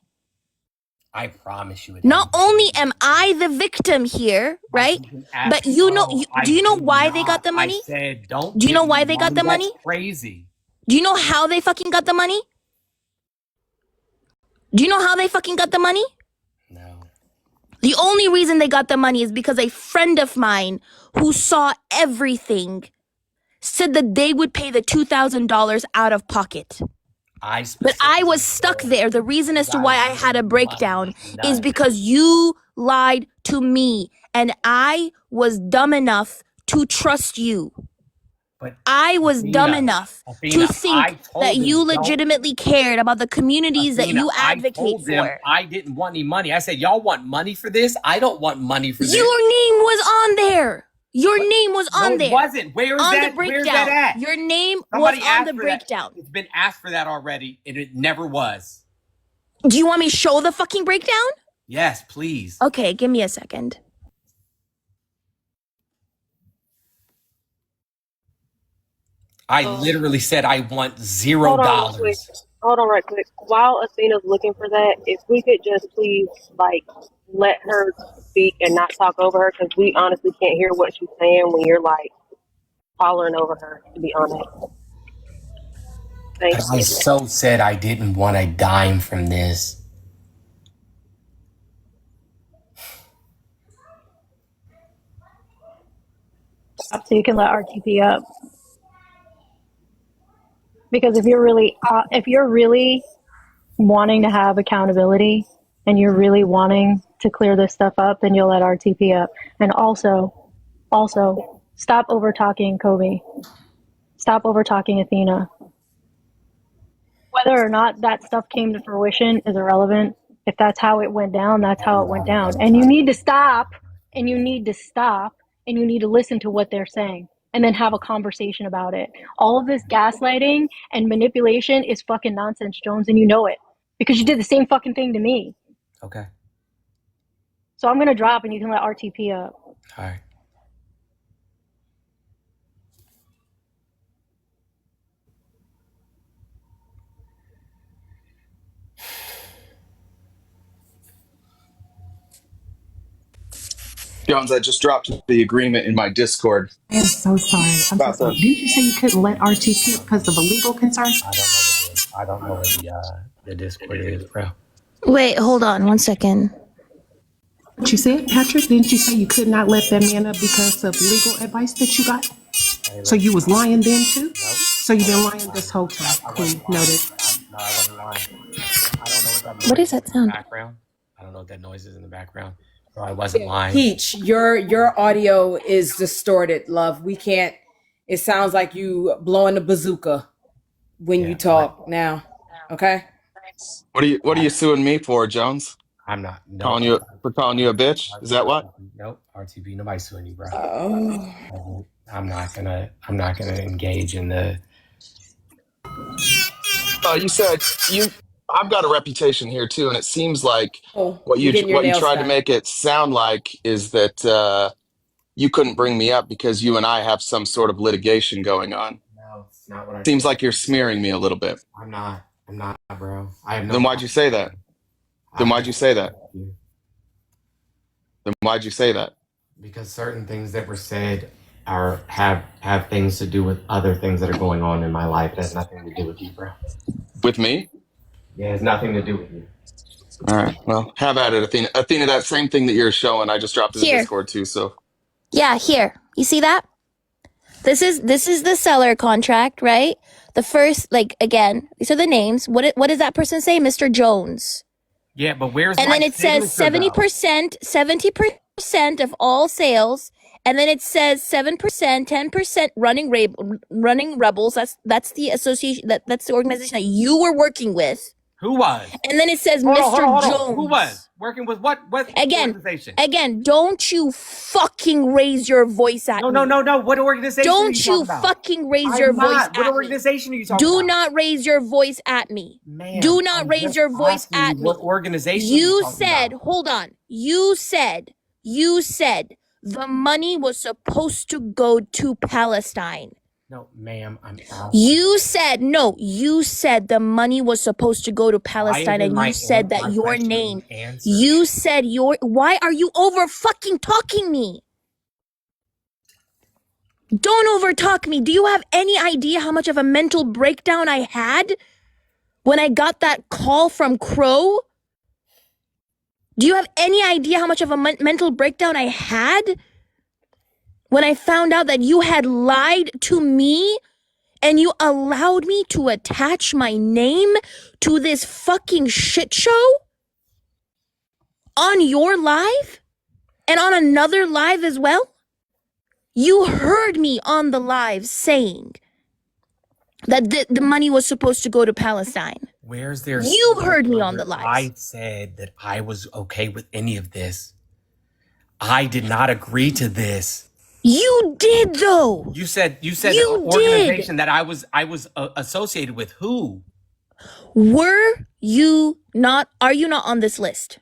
I promise you. Not only am I the victim here, right? But you know, do you know why they got the money? I said, don't. Do you know why they got the money? That's crazy. Do you know how they fucking got the money? Do you know how they fucking got the money? No. The only reason they got the money is because a friend of mine who saw everything said that they would pay the $2,000 out of pocket. But I was stuck there. The reason as to why I had a breakdown is because you lied to me and I was dumb enough to trust you. But I was dumb enough to think I told that them, you legitimately cared about the communities that you I advocate told them for. I didn't want any money. I said, y'all want money for this? I don't want money for this. Your name was on there. Your name was on No, there. it wasn't. Where is on that? the breakdown. Where's that at? Your name Somebody was on asked the for breakdown. That. It's been asked for that already, and it never was. Do you want me to show the fucking breakdown? Yes, please. Okay, give me a second. I literally said I want $0. Hold on right quick. While Athena's looking for that, if we could just please, like, let her speak and not talk over her, because we honestly can't hear what she's saying when you're, like, hollering over her, to be honest. Thank I you. so said I didn't want a dime from this. So you can let RTP up. Because if you're really wanting to have accountability and you're really wanting to clear this stuff up, then you'll let RTP up. And also, stop over talking Kobe. Stop over talking Athena. Whether or not that stuff came to fruition is irrelevant. If that's how it went down, that's how it went down. And you need to stop, and you need to listen to what they're saying. And then have a conversation about it. All of this gaslighting and manipulation is fucking nonsense, Jones, and you know it. Because you did the same fucking thing to me. Okay. So I'm gonna drop and you can let RTP up. All right. Jones, I just dropped the agreement in my Discord. I'm so sorry. I'm so sorry. Didn't you say you couldn't let RTP up because of a legal concern? I don't know where the Discord is, bro. Wait, hold on 1 second. What you said, Patrick? Didn't you say you could not let that man up because of legal advice that you got? So you was lying then too? Nope. So you've been lying this whole time. Cool. Noted. No, I wasn't lying. I don't know what that noise What is that in the sound? background. I don't know what that noise is in the background. So I wasn't lying. Peach, your audio is distorted, love. We can't. It sounds like you blowing a bazooka when you talk now. Okay. What are you suing me for, Jones? I'm not. No, Calling you a bitch? Is that what? Nope. RTP. Nobody's suing you, bro. Oh. I'm not gonna engage in the. You said I've got a reputation here too, and it seems like Oh, what you're getting your what you nails tried to done. make it sound like is that you couldn't bring me up because you and I have some sort of litigation going on. No, it's not what I Seems said. like you're smearing me a little bit. I'm not. I'm not, bro. I have no Then why'd you problem. say that? I Then have why'd you say that? you Then why'd you say that? because certain things that were said are have things to do with other things that are going on in my life that has nothing to do with you, bro. With me? Yeah, it has nothing to do with you. All right. Well, have at it, Athena. Athena, that same thing that you're showing, I just dropped in the Here. Discord too. So Yeah, here. You see that? This is the seller contract, right? The first, like, again, these are the names. What does that person say? Mr. Jones. Yeah, but where's And my then it says signature, though? 70% of all sales. And then it says 7%, 10% running rebels. That's the association that's the organization that you were working with. Who was? And then it says Hold on, Mr. hold on. Jones. Who was working with what Again, organization? again, don't you fucking raise your voice at me. No. What organization? Don't are you you talking about? fucking raise I'm your not. voice What at me. organization are you talking Do about? not raise your voice at me. Ma'am, Do not I'm raise just your voice asking at you me. what organization You are talking said, about? hold on. You said the money was supposed to go to Palestine. No, ma'am, I'm out. You said the money was supposed to go to Palestine, and you said that your name. You said why are you over fucking talking me? Don't over talk me. Do you have any idea how much of a mental breakdown I had when I got that call from Crow? Do you have any idea how much of a mental breakdown I had when I found out that you had lied to me and you allowed me to attach my name to this fucking shit show on your live and on another live as well? You heard me on the live saying that the money was supposed to go to Palestine. Where's there? You heard me on the live. I said that I was okay with any of this. I did not agree to this. You did though. You said You an organization that I was associated with. Who? Are you not on this list?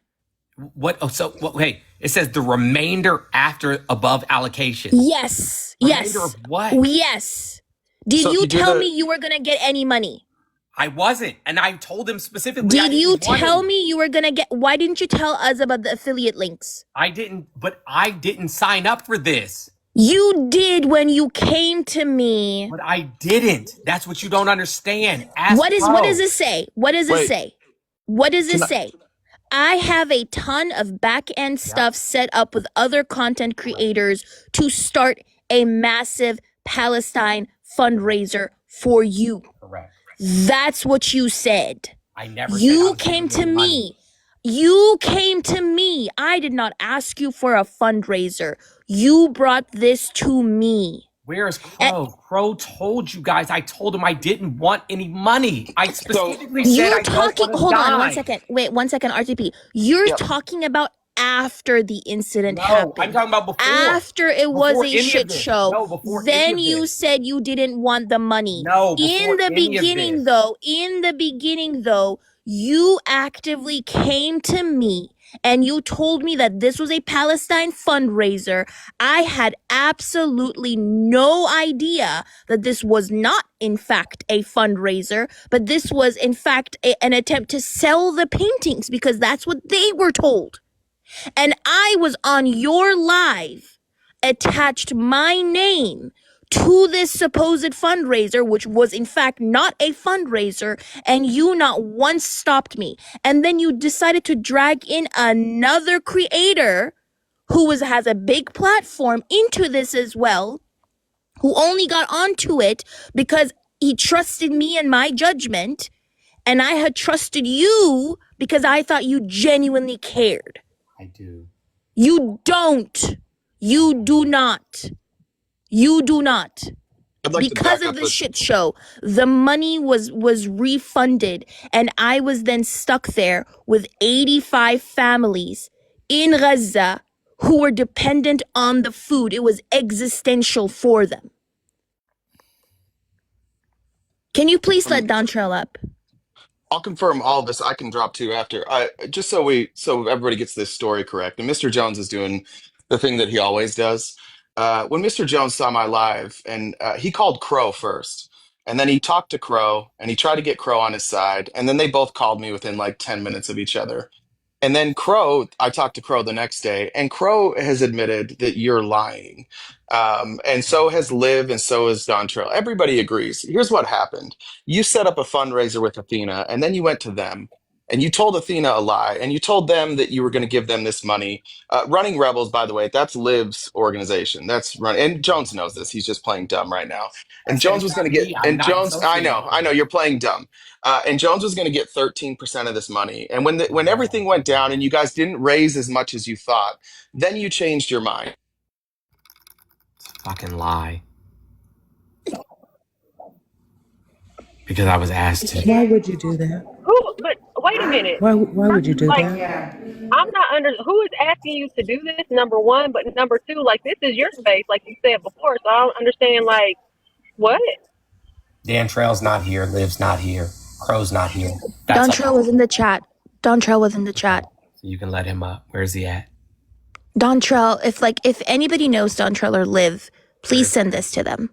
What? Oh, so what? Hey, it says the remainder after above allocation. Yes. Remainder of what? Yes. Did So if you you do tell the- me you were going to get any money? I wasn't, and I told him specifically. Did you tell me you were going to get? Why didn't you tell us about the affiliate links? I didn't, but I didn't sign up for this. You did when you came to me. But I didn't. That's what you don't understand. Ask What Pro. does it say? What does it Wait. say? What does it Can I- say? I have a ton of back end stuff set up with other content creators to start a massive Palestine fundraiser for you. Correct. That's what you said. I never. said I You was came giving to you money. me. You came to me. I did not ask you for a fundraiser. You brought this to me. Where's Crow? Crow told you guys. I told him I didn't want any money. I specifically said You're I don't talking. want to Hold on die. 1 second. Wait 1 second, RTP. You're Yep. talking about after the incident No, happened. I'm talking about before. After it was Before a any of shit this. show. No, before any Then of you this. said you didn't want the money. No, In before the any of beginning this. though, you actively came to me and you told me that this was a Palestine fundraiser. I had absolutely no idea that this was not, in fact, a fundraiser, but this was, in fact, an attempt to sell the paintings because that's what they were told. And I was on your live, attached my name to this supposed fundraiser, which was in fact not a fundraiser, and you not once stopped me. And then you decided to drag in another creator who has a big platform into this as well, who only got onto it because he trusted me and my judgment, and I had trusted you because I thought you genuinely cared. I do. You don't. You do not. You do not. I'd like to Because back of up the shit show, the money was refunded, and I was then stuck there with 85 families in Gaza who were dependent on the food. It was existential for them. Can you please let Dontrell up? I'll confirm all of this. I can drop too after. Just so everybody gets this story correct. And Mr. Jones is doing the thing that he always does. When Mr. Jones saw my live, and he called Crow first, and then he talked to Crow, and he tried to get Crow on his side, and then they both called me within like 10 minutes of each other. And then Crow, I talked to Crow the next day, and Crow has admitted that you're lying. And so has Liv, and so has Dontrell. Everybody agrees. Here's what happened. You set up a fundraiser with Athena, and then you went to them, and you told Athena a lie, and you told them that you were going to give them this money. Running Rebels, by the way, that's Liv's organization. And Jones knows this. He's just playing dumb right now. I And said Jones it's was going not to get, me. I'm and not Jones, associated I with know, it. you're playing dumb. And Jones was going to get 13% of this money. And when everything went down and you guys didn't raise as much as you thought, then you changed your mind. Fucking lie. Because I was asked to. Why would you do that? Who? But wait a minute. Why would you do Like, that? I'm not under. Who is asking you to do this? Number one, but number two, like this is your space, like you said before. So I don't understand. Like, what? Dantrell's not here. Liv's not here. Crow's not here. That's Dontrell was in the chat. Dontrell was in the chat. So you can let him up. Where's he at? Dontrell, if anybody knows Dontrell or Liv, please send this to them.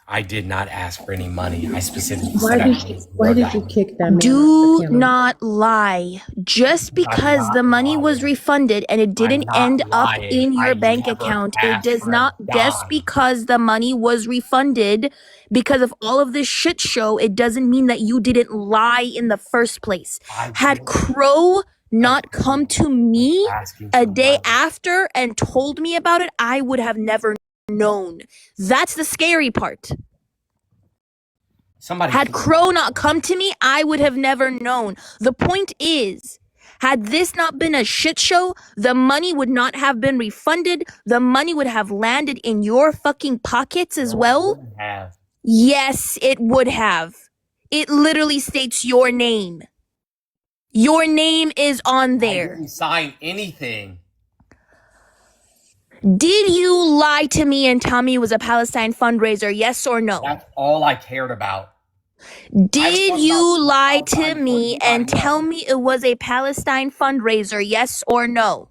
I did not ask for any money. I specifically Why said I did needed why more did you dollars. kick that man off Do the panel? not lie. Just because not the money lying. was refunded and it didn't not end up lying. in your I bank never account, it asked does for a not, just dime. because the money was refunded because of all of this shit show, it doesn't mean that you didn't lie in the first place. I Had did Crow not come to me asking a for day money. after and told me about it, I would have never known. That's the scary part. Somebody Had Crow not come to me, I would have never known. The point is, had this not been a shit show, the money would not have been refunded. The money would have landed in your fucking pockets as well. have. Yes, it would have. It literally states your name. Your name is on I there. didn't sign anything. Did you lie to me and tell me it was a Palestine fundraiser? Yes or no? That's all I cared about. Did talking you about lie to Palestine me before you and got tell me it was a Palestine fundraiser? Yes or no?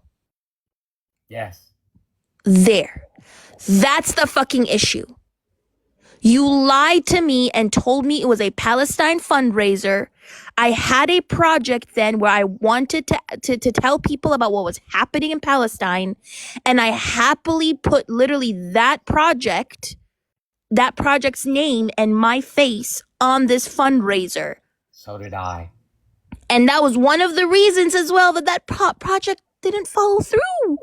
Yes. There. That's the fucking issue. You lied to me and told me it was a Palestine fundraiser. I had a project then where I wanted to tell people about what was happening in Palestine, and I happily put literally that project's name and my face on this fundraiser. So did I. And that was one of the reasons as well that project didn't follow through.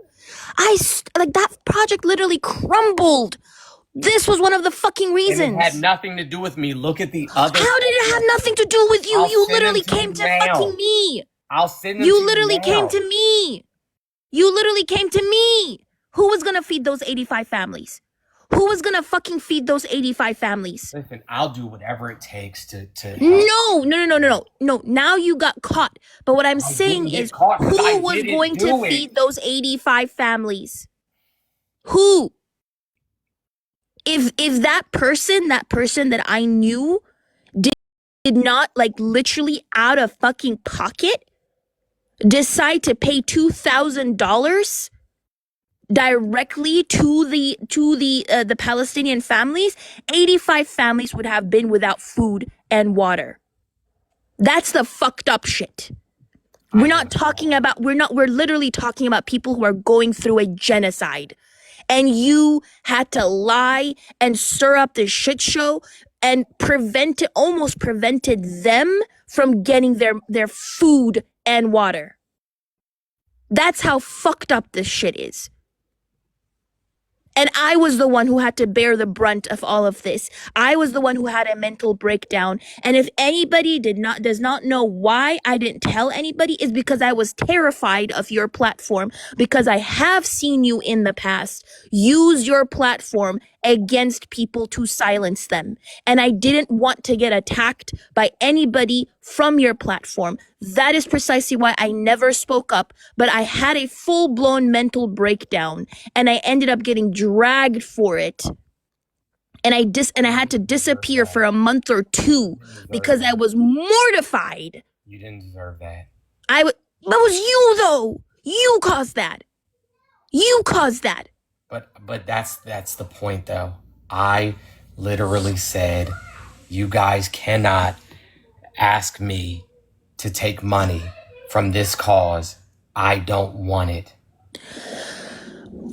That project literally crumbled. This was one of the fucking reasons. And it had nothing to do with me. Look at the other. How did it have nothing to do with you? I'll You send literally them to came you to now. fucking me. I'll send them You to literally you came now. to me. You literally came to me. Who was gonna feed those 85 families? Who was gonna fucking feed those 85 families? Listen, I'll do whatever it takes to help. No. Now you got caught. But what I'm saying didn't get is, caught 'cause I who was didn't going to do it. feed those 85 families? Who? If that person that I knew did not, like, literally out of fucking pocket decide to pay $2,000 directly to the Palestinian families, 85 families would have been without food and water. That's the fucked up shit. We're literally talking about people who are going through a genocide. And you had to lie and stir up this shit show and almost prevented them from getting their food and water. That's how fucked up this shit is. And I was the one who had to bear the brunt of all of this. I was the one who had a mental breakdown. And if anybody does not know why I didn't tell anybody, is because I was terrified of your platform, because I have seen you in the past use your platform against people to silence them. And I didn't want to get attacked by anybody from your platform. That is precisely why I never spoke up, but I had a full-blown mental breakdown and I ended up getting dragged for it And I had to disappear for a month or two because I was mortified. You didn't deserve that. That was you though. You caused that. You caused that. But that's the point though. I literally said, you guys cannot ask me to take money from this cause. I don't want it.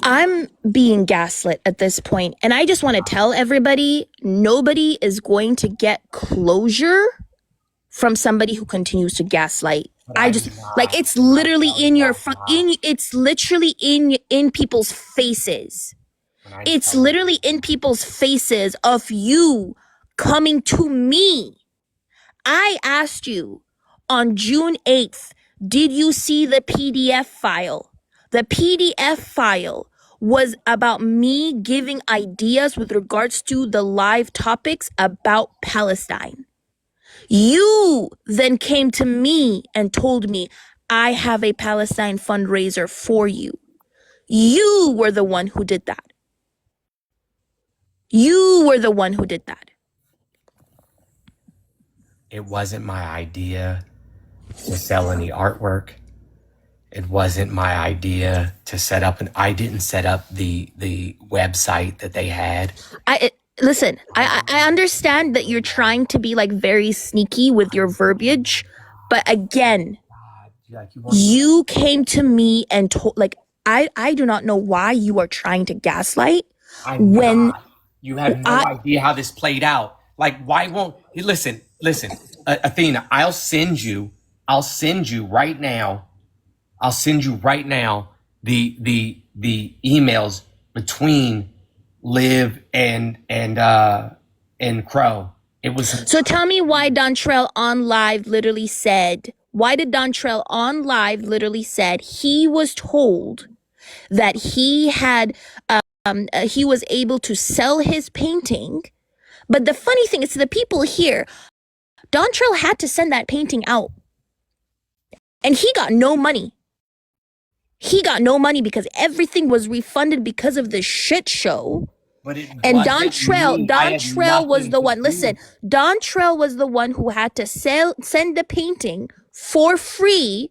I'm being gaslit at this point, and I just want to tell everybody, nobody is going to get closure from somebody who continues to gaslight. I just like it's literally in your it's literally in people's faces. It's literally in people's faces of you coming to me. I asked you on June 8th, did you see the PDF file? The PDF file was about me giving ideas with regards to the live topics about Palestine. You then came to me and told me, I have a Palestine fundraiser for you. You were the one who did that. You were the one who did that. It wasn't my idea to sell any artwork. It wasn't my idea to set up I didn't set up the website that they had. Listen, I understand that you're trying to be like very sneaky with your verbiage, but again, you came to me and told, like, I do not know why you are trying to gaslight when you have no idea how this played out. Like, why won't you listen, Athena, I'll send you right now. I'll send you right now the emails between Liv and Crow. It was So tell me why Dontrell on live literally said, why did Dontrell on live literally said he was told that he had he was able to sell his painting. But the funny thing is, to the people here, Dontrell had to send that painting out. And he got no money. He got no money because everything was refunded because of the shit show. And Dontrell was the one. Listen, Dontrell was the one who had to send the painting for free.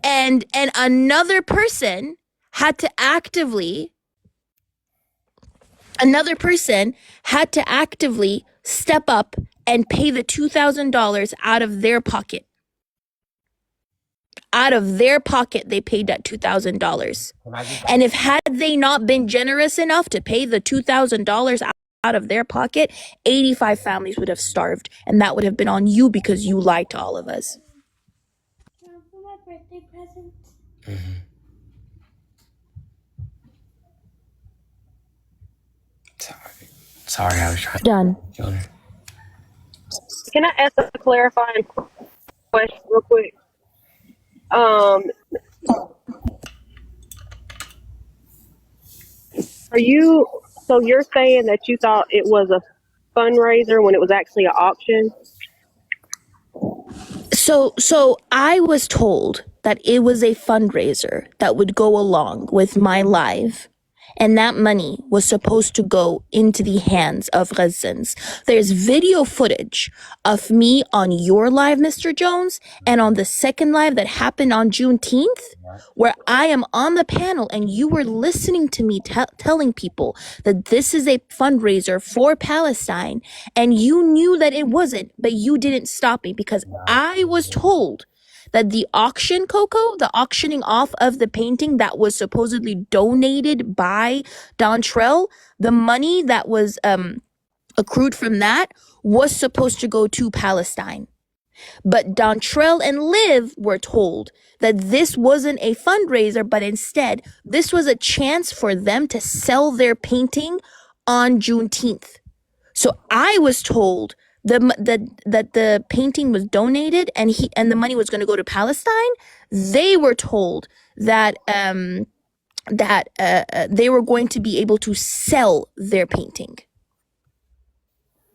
And another person had to actively step up and pay the $2,000 out of their pocket. Out of their pocket, they paid that $2,000. And if had they not been generous enough to pay the $2,000 out of their pocket, 85 families would have starved. And that would have been on you because you lied to all of us. For my birthday present. Mm-hmm. Sorry, I was trying. Done. Can I ask a clarifying question real quick? Are you, so you're saying that you thought it was a fundraiser when it was actually an auction? So I was told that it was a fundraiser that would go along with my live. And that money was supposed to go into the hands of Gazans. There's video footage of me on your live, Mr. Jones, and on the second live that happened on Juneteenth, where I am on the panel and you were listening to me telling people that this is a fundraiser for Palestine, and you knew that it wasn't, but you didn't stop me because I was told that the auction, Coco, the auctioning off of the painting that was supposedly donated by Dontrell, the money that was accrued from that was supposed to go to Palestine. But Dontrell and Liv were told that this wasn't a fundraiser, but instead, this was a chance for them to sell their painting on Juneteenth. So I was told that the painting was donated and the money was going to go to Palestine. They were told that they were going to be able to sell their painting.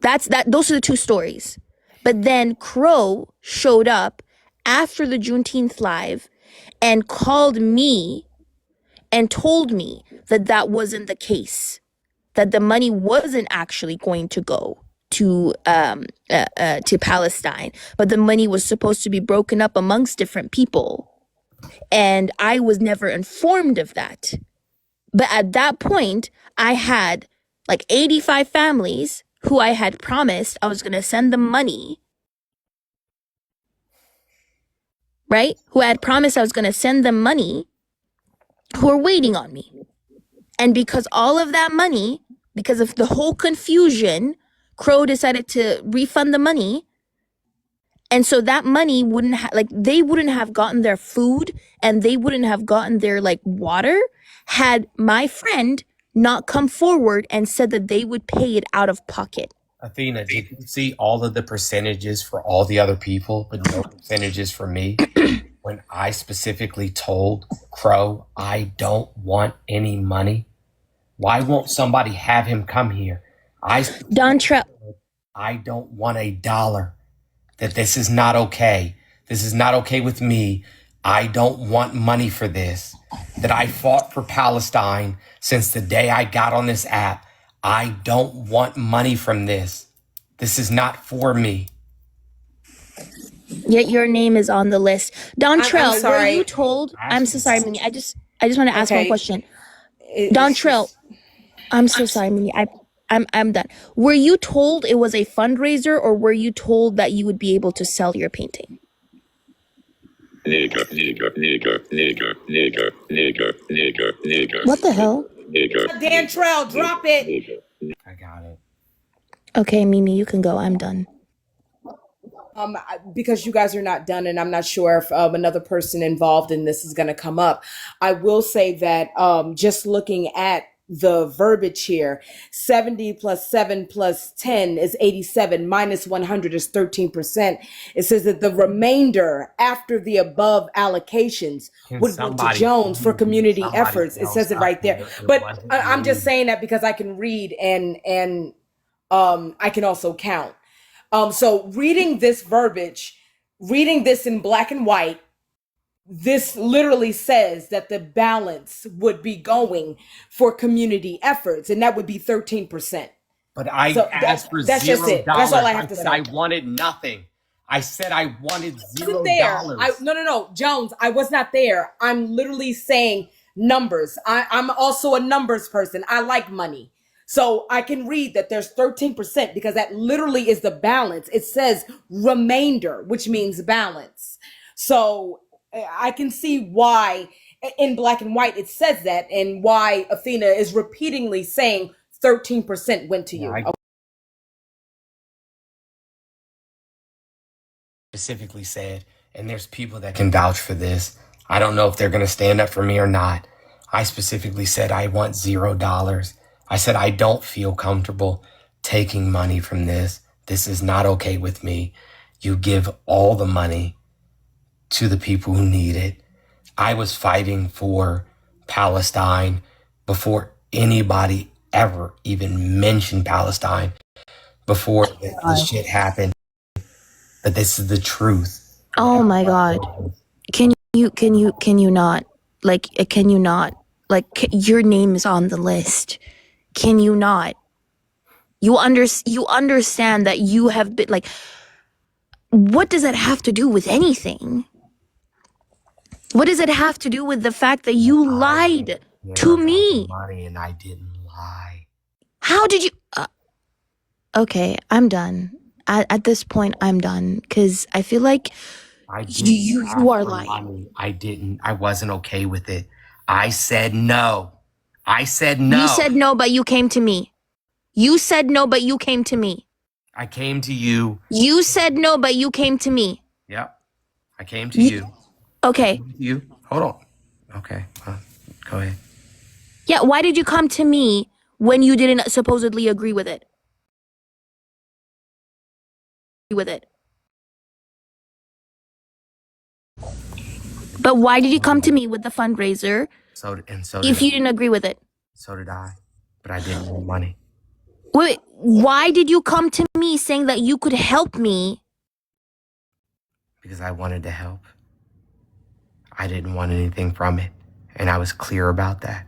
Those are the two stories. But then Crow showed up after the Juneteenth live and called me and told me that that wasn't the case. that the money wasn't actually going to go to Palestine, but the money was supposed to be broken up amongst different people. And I was never informed of that. But at that point, I had like 85 families who I had promised I was going to send them money, right? Who I had promised I was going to send them money, who are waiting on me. And because all of that money, because of the whole confusion, Crow decided to refund the money. And so that money wouldn't they wouldn't have gotten their food and they wouldn't have gotten their like water had my friend not come forward and said that they would pay it out of pocket. Athena, did you see all of the percentages for all the other people, but no percentages for me? When I specifically told Crow I don't want any money, why won't somebody have him come here? Dontrell, I don't want $1. That this is not okay. This is not okay with me. I don't want money for this. That I fought for Palestine since the day I got on this app. I don't want money from this. This is not for me. yet your name is on the list. Dontrell, were sorry. you told? I'm so sorry, Mimi. I just want to ask one Okay. question. It's Dontrell, just- I'm so sorry, Mimi. I'm done. Were you told it was a fundraiser, or were you told that you would be able to sell your painting? Nigger, nigger, nigger, nigger, nigger, nigger, nigger, nigger. What the hell? Nigger. Dantrell, drop it. I got it. Okay, Mimi, you can go. I'm done. Because you guys are not done, and I'm not sure if another person involved in this is going to come up. I will say that just looking at the verbiage here, 70 plus 7 plus 10 is 87, minus 100 is 13%. It says that the remainder after the above allocations Can would go to somebody Jones for please, community somebody efforts. It else says it right there. out there, But it wasn't I'm just me. saying that because I can read and I can also count. So reading this verbiage, reading this in black and white, this literally says that the balance would be going for community efforts, and that would be 13%. But I So asked for that's just $0. it. That's all I have to said say. I wanted nothing. I said I wanted Wasn't there. $0. No, Jones, I was not there. I'm literally saying numbers. I'm also a numbers person. I like money. So I can read that there's 13% because that literally is the balance. It says remainder, which means balance. So I can see why in black and white it says that, and why Athena is repeatedly saying 13% went to you. I specifically said, and there's people that can vouch for this. I don't know if they're going to stand up for me or not. I specifically said I want $0. I said I don't feel comfortable taking money from this. This is not okay with me. You give all the money to the people who need it. I was fighting for Palestine before anybody ever even mentioned Palestine, before this shit happened. But this is the truth. Oh my God. Can you not? Like, can you not? Like, your name is on the list. Can you not? You understand that you have been, like, what does that have to do with anything? What does it have to do with the fact that you lied to me? Money, and I didn't lie. How did you? Okay, I'm done. At this point, I'm done because I feel like I didn't you ask are for lying. money. I wasn't okay with it. I said no. I said no. You said no, but you came to me. You said no, but you came to me. I came to you. You said no, but you came to me. Yep. I came to you. Okay. You. Hold on. Okay. Go ahead. Yeah, why did you come to me when you didn't supposedly agree with it? But why did you come to me with the fundraiser So if you didn't agree with it? So did I. But I didn't want money. Wait, why did you come to me saying that you could help me? Because I wanted to help. I didn't want anything from it. And I was clear about that.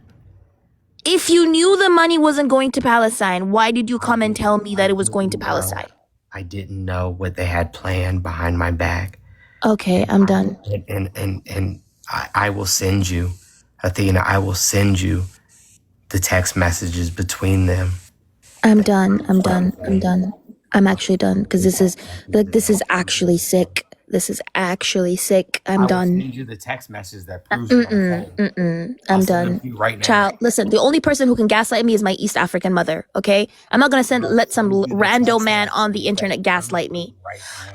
If you knew the money wasn't going to Palestine, why did you come and tell me that it was going to Palestine? I didn't know what they had planned behind my back. Okay, I'm done. And I will send you, Athena, I will send you the text messages between them. I'm done. I'm actually done because this is actually sick. This is actually sick. I'm done. I will send you the text message that proves what I'm saying. I'm I'll send done. them to you right now. Child, listen, the only person who can gaslight me is my East African mother, okay? I'm not gonna let some rando man on the internet gaslight me.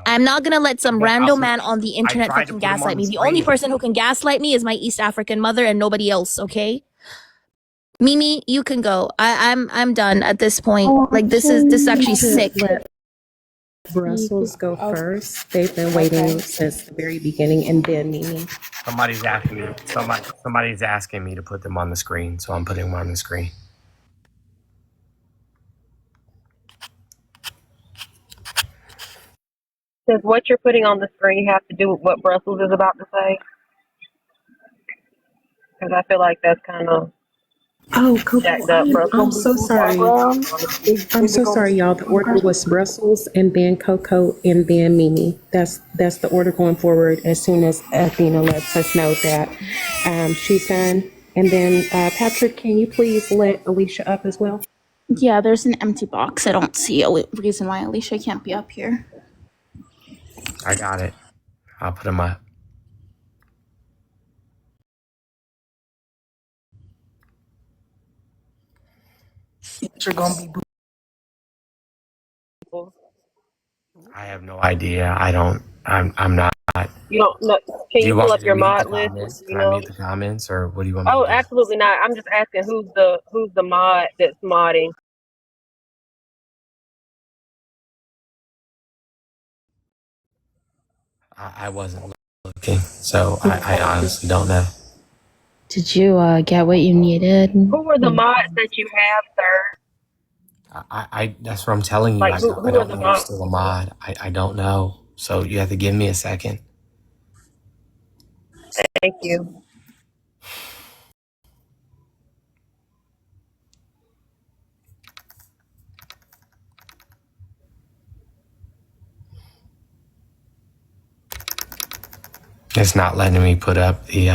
I'm not gonna let some rando man on the internet tried to fucking put him on gaslight the me. The only screen. person who can gaslight me is my East African mother and nobody else, okay? Mimi, you can go. I'm done at this point. Like this is actually sick. Let Brussels go first. They've been waiting since the very beginning, and then Mimi. Somebody's asking me to put them on the screen, so I'm putting them on the screen. Does what you're putting on the screen have to do with what Brussels is about to say? Because I feel like that's kind of Oh, Coco, jacked up. I'm so sorry. I'm so sorry, y'all. The order was Brussels, and then Coco, and then Mimi. That's the order going forward. As soon as Athena lets us know that she's done, and then Patrick, can you please let Alicia up as well? Yeah, there's an empty box. I don't see a reason why Alicia can't be up here. I got it. I'll put them up. You're gonna be I have no idea. I'm not. You don't know. Can Do you you want pull me up to your mute the mod list? comments? You Can I know? mute the comments, or what do you want me Oh, to do? absolutely not. I'm just asking who's the mod that's modding. I wasn't looking, so I honestly don't know. Did you get what you needed? Who are the mods that you have, sir? I that's what I'm telling you. Like I who don't are the know if you're mods? still a mod. I don't know. So you have to give me a second. Thank you. It's not letting me put up the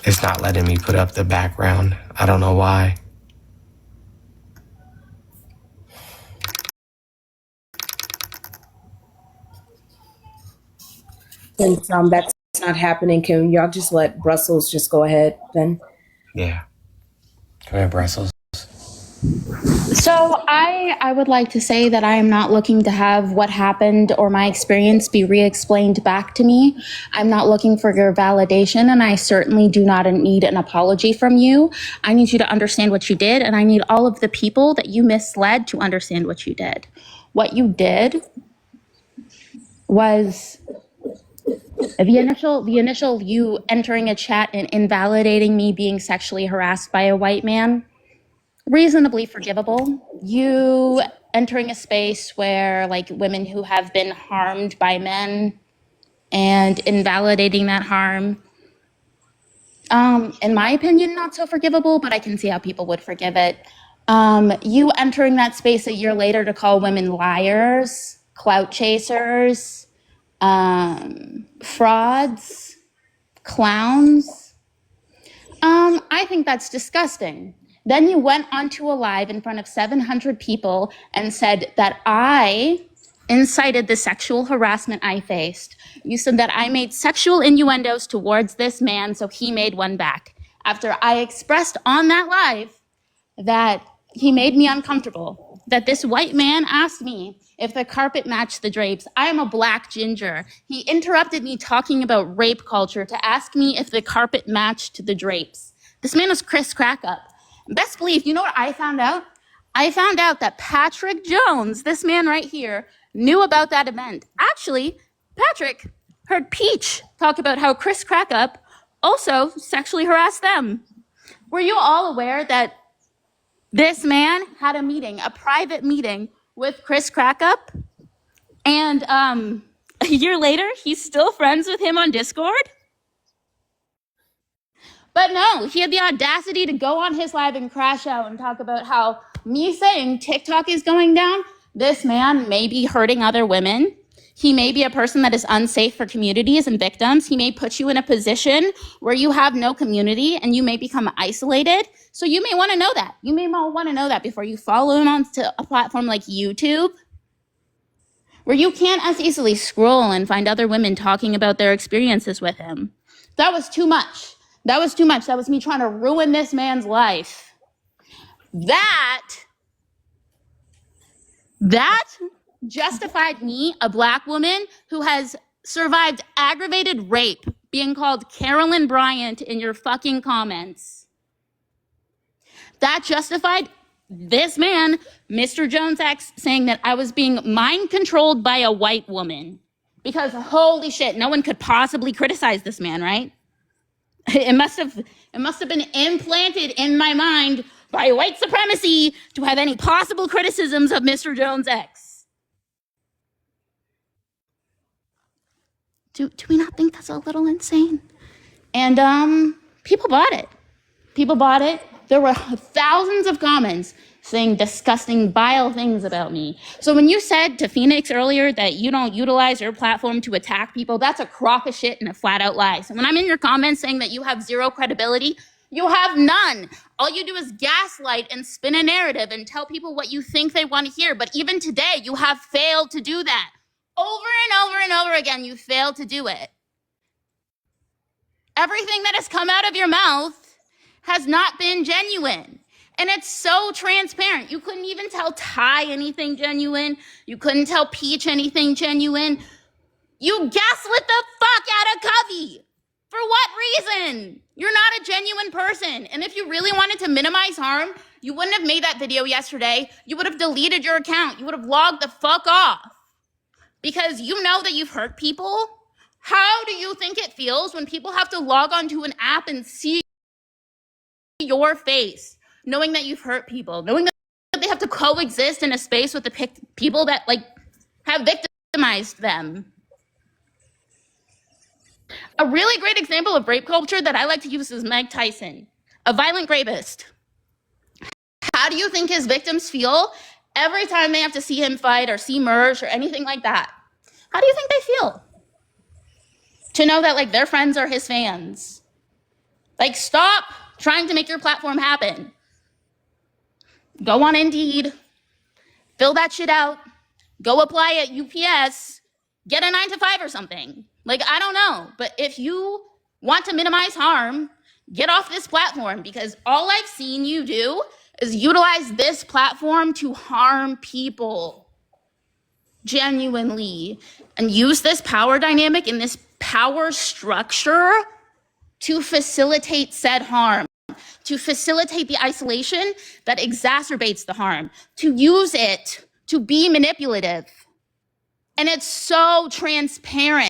it's not letting me put up the background. I don't know why. Since that's not happening, can y'all just let Brussels just go ahead then? Yeah. Come here, Brussels. So I would like to say that I am not looking to have what happened or my experience be re-explained back to me. I'm not looking for your validation, and I certainly do not need an apology from you. I need you to understand what you did, and I need all of the people that you misled to understand what you did. What you did was the initial you entering a chat and invalidating me being sexually harassed by a white man. Reasonably forgivable. You entering a space where like women who have been harmed by men and invalidating that harm. In my opinion, not so forgivable, but I can see how people would forgive it. You entering that space a year later to call women liars, clout chasers, frauds, clowns. I think that's disgusting. Then you went onto a live in front of 700 people and said that I incited the sexual harassment I faced. You said that I made sexual innuendos towards this man, so he made one back. After I expressed on that live that he made me uncomfortable, that this white man asked me if the carpet matched the drapes. I am a black ginger. He interrupted me talking about rape culture to ask me if the carpet matched the drapes. This man was Chris Crackup. Best believe, you know what I found out? I found out that Patrick Jones, this man right here, knew about that event. Actually, Patrick heard Peach talk about how Chris Crackup also sexually harassed them. Were you all aware that this man had a meeting, a private meeting with Chris Crackup? And a year later, he's still friends with him on Discord. But no, he had the audacity to go on his live and crash out and talk about how me saying TikTok is going down, this man may be hurting other women. He may be a person that is unsafe for communities and victims. He may put you in a position where you have no community and you may become isolated. So you may want to know that. You may want to know that before you follow him onto a platform like YouTube, where you can't as easily scroll and find other women talking about their experiences with him. That was too much. That was too much. That was me trying to ruin this man's life. That justified me, a Black woman who has survived aggravated rape, being called Carolyn Bryant in your fucking comments. That justified this man, Mr. Jones X, saying that I was being mind controlled by a white woman. Because holy shit, no one could possibly criticize this man, right? It must have been implanted in my mind by white supremacy to have any possible criticisms of Mr. Jones X. Do we not think that's a little insane? And people bought it. People bought it. There were thousands of comments saying disgusting, vile things about me. So when you said to Phoenix earlier that you don't utilize your platform to attack people, that's a crock of shit and a flat out lie. So when I'm in your comments saying that you have zero credibility, you have none. All you do is gaslight and spin a narrative and tell people what you think they want to hear. But even today, you have failed to do that. Over and over and over again, you failed to do it. Everything that has come out of your mouth has not been genuine. And it's so transparent. You couldn't even tell Ty anything genuine. You couldn't tell Peach anything genuine. You gaslit the fuck out of Covey. For what reason? You're not a genuine person. And if you really wanted to minimize harm, you wouldn't have made that video yesterday. You would have deleted your account. You would have logged the fuck off. Because you know that you've hurt people. How do you think it feels when people have to log onto an app and see your face, knowing that you've hurt people, knowing that they have to coexist in a space with the people that have victimized them? A really great example of rape culture that I like to use is Mike Tyson, a violent rapist. How do you think his victims feel every time they have to see him fight or see merge or anything like that? How do you think they feel? To know that their friends are his fans. Stop trying to make your platform happen. Go on Indeed, fill that shit out, go apply at UPS, get a 9-to-5 or something. I don't know, but if you want to minimize harm, get off this platform, because all I've seen you do is utilize this platform to harm people genuinely, and use this power dynamic and this power structure to facilitate said harm, to facilitate the isolation that exacerbates the harm, to use it to be manipulative. And it's so transparent.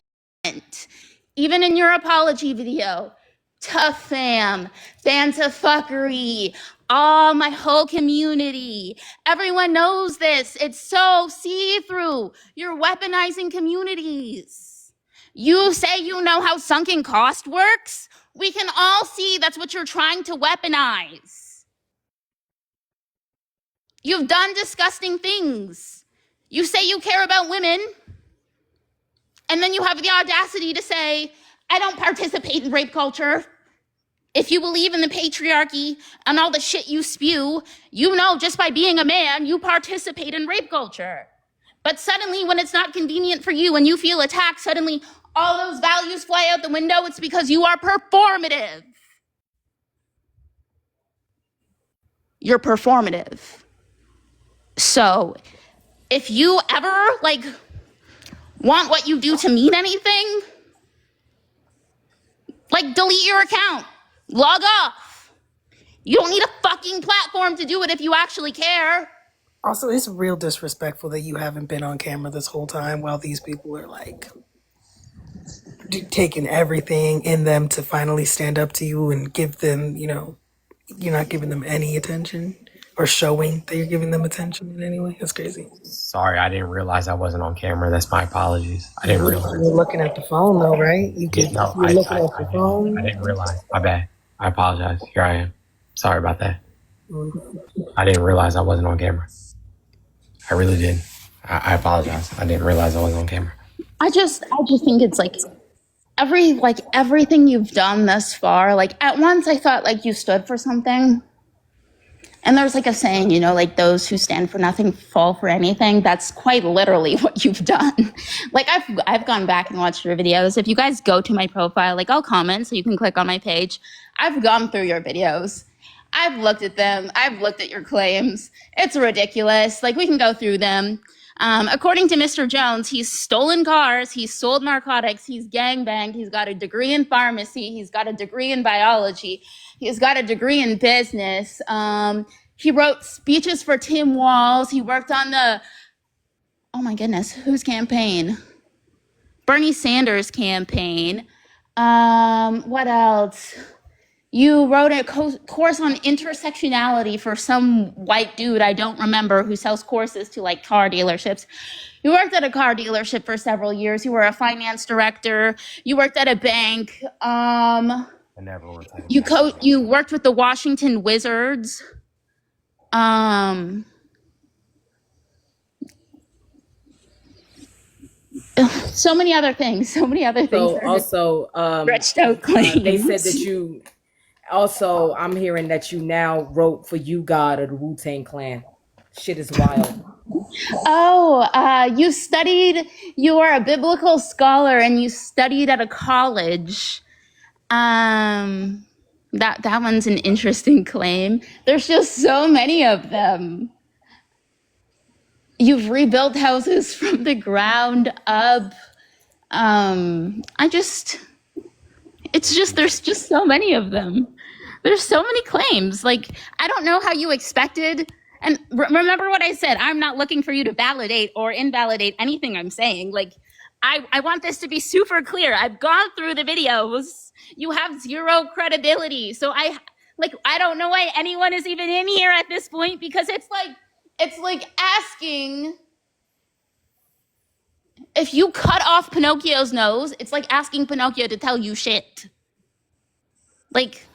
Even in your apology video, tough fam, fuckery, my whole community. Everyone knows this. It's so see-through. You're weaponizing communities. You say you know how sunken cost works? We can all see that's what you're trying to weaponize. You've done disgusting things. You say you care about women, and then you have the audacity to say, I don't participate in rape culture. If you believe in the patriarchy and all the shit you spew, you know just by being a man, you participate in rape culture. But suddenly, when it's not convenient for you and you feel attacked, suddenly all those values fly out the window. It's because you are performative. You're performative. So if you ever want what you do to mean anything, delete your account, log off. You don't need a fucking platform to do it if you actually care. Also, it's real disrespectful that you haven't been on camera this whole time while these people are taking everything in them to finally stand up to you and give them, you're not giving them any attention. or showing that you're giving them attention in any way. That's crazy. Sorry, I didn't realize I wasn't on camera. That's my apologies. I didn't realize. You're looking at the phone though, right? You could. No, You're looking at the I phone. didn't realize. My bad. I apologize. Here I am. Sorry about that. I didn't realize I wasn't on camera. I really didn't. I apologize. I didn't realize I wasn't on camera. I just think it's like everything you've done thus far, like at once I thought like you stood for something. And there's like a saying, you know, like those who stand for nothing fall for anything. That's quite literally what you've done. Like I've gone back and watched your videos. If you guys go to my profile, like I'll comment so you can click on my page. I've gone through your videos. I've looked at them. I've looked at your claims. It's ridiculous. Like we can go through them. According to Mr. Jones, he's stolen cars, he's sold narcotics, he's gangbanged, he's got a degree in pharmacy, he's got a degree in biology, he's got a degree in business. He wrote speeches for Tim Walz. He worked on the, oh my goodness, whose campaign? Bernie Sanders' campaign. What else? You wrote a course on intersectionality for some white dude I don't remember who sells courses to like car dealerships. You worked at a car dealership for several years. You were a finance director. You worked at a bank. I never worked at a bank. You worked with the Washington Wizards. So many other things. So many other things. So also, stretched out claims. they said that you also. I'm hearing that you now wrote for You God of the Wu-Tang Clan. Shit is wild. Oh, you are a biblical scholar and you studied at a college. That one's an interesting claim. There's just so many of them. You've rebuilt houses from the ground up. There's just so many of them. There's so many claims. Like, I don't know how you expected. And remember what I said, I'm not looking for you to validate or invalidate anything I'm saying. Like, I want this to be super clear. I've gone through the videos. You have zero credibility. So I don't know why anyone is even in here at this point, because it's like asking, if you cut off Pinocchio's nose, it's like asking Pinocchio to tell you shit. Like,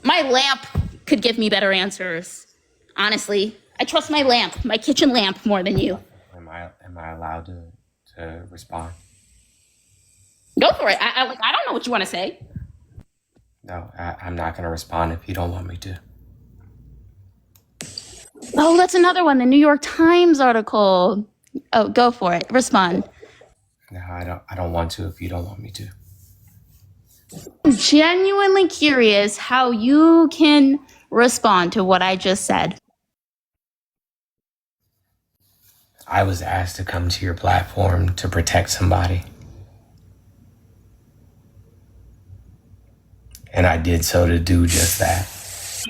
my lamp could give me better answers. Honestly, I trust my lamp, my kitchen lamp, more than you. Am I allowed to respond? Go for it. I don't know what you want to say. No, I'm not going to respond if you don't want me to. Oh, that's another one. The New York Times article. Oh, go for it. Respond. No, I don't want to if you don't want me to. I'm genuinely curious how you can respond to what I just said. I was asked to come to your platform to protect somebody. And I did so to do just that.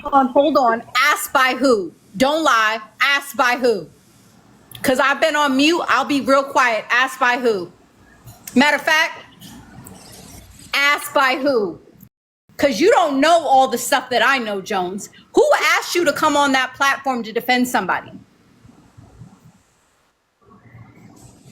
Hold on. Asked by who? Don't lie. Asked by who? Because I've been on mute. I'll be real quiet. Asked by who? Matter of fact, asked by who? Because you don't know all the stuff that I know, Jones. Who asked you to come on that platform to defend somebody?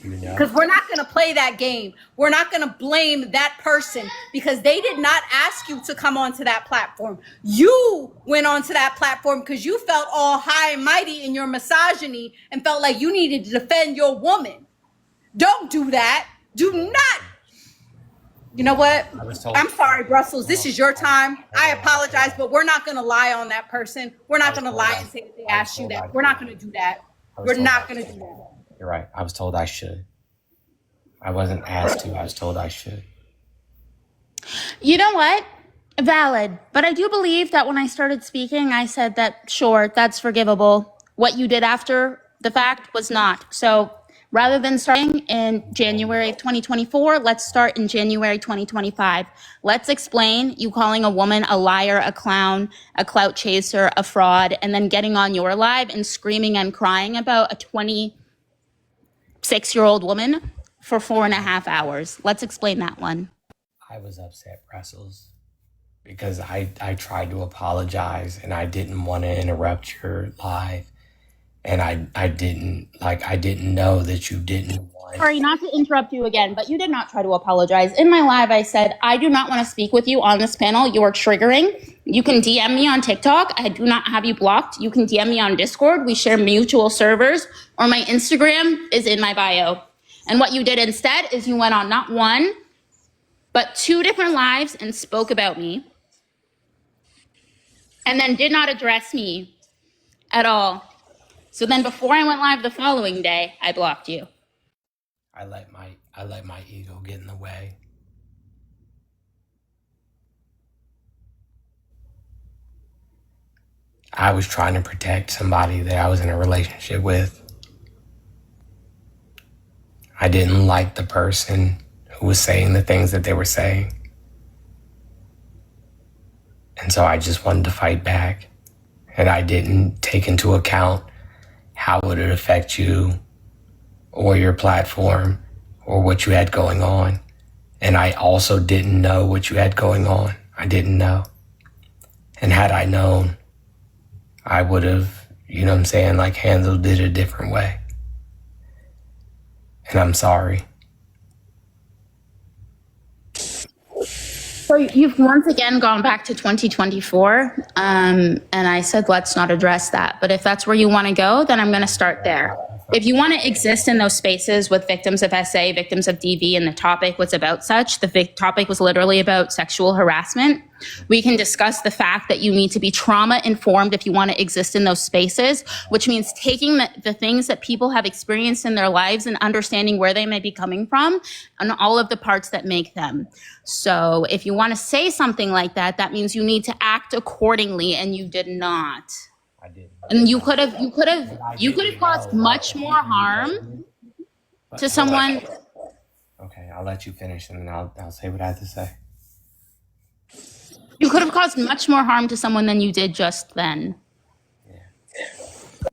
Because we're not going to play that game. We're not going to blame that person because they did not ask you to come onto that platform. You went onto that platform because you felt all high and mighty in your misogyny and felt like you needed to defend your woman. Don't do that. Do not. You know what? I'm sorry, Brussels. This is your time. I apologize, but we're not going to lie on that person. We're not going to lie and say that they asked you that. We're not going to do that. We're not going to do that. You're right. I was told I should. I wasn't asked to. I was told I should. You know what? Valid. But I do believe that when I started speaking, I said that, sure, that's forgivable. What you did after the fact was not. So rather than starting in January of 2024, let's start in January 2025. Let's explain you calling a woman a liar, a clown, a clout chaser, a fraud, and then getting on your live and screaming and crying about a 26-year-old woman for 4.5 hours. Let's explain that one. I was upset, Brussels, because I tried to apologize and I didn't want to interrupt your live. And I didn't know that you didn't want. Sorry, not to interrupt you again, but you did not try to apologize. In my live, I said, I do not want to speak with you on this panel. You are triggering. You can DM me on TikTok. I do not have you blocked. You can DM me on Discord. We share mutual servers, or my Instagram is in my bio. And what you did instead is you went on not one, but 2 different lives and spoke about me, and then did not address me at all. So then before I went live the following day, I blocked you. I let my ego get in the way. I was trying to protect somebody that I was in a relationship with. I didn't like the person who was saying the things that they were saying. And so I just wanted to fight back. And I didn't take into account how would it affect you or your platform or what you had going on. And I also didn't know what you had going on. I didn't know. And had I known, I would have, you know what I'm saying, like handled it a different way. And I'm sorry. So you've once again gone back to 2024, and I said, let's not address that. But if that's where you want to go, then I'm going to start there. If you want to exist in those spaces with victims of SA, victims of DV, and the topic was about such, the topic was literally about sexual harassment, we can discuss the fact that you need to be trauma informed if you want to exist in those spaces, which means taking the things that people have experienced in their lives and understanding where they may be coming from and all of the parts that make them. So if you want to say something like that, that means you need to act accordingly, and you did not. I did. And you could have caused much more harm to someone. Okay, I'll let you finish and then I'll say what I have to say. You could have caused much more harm to someone than you did just then.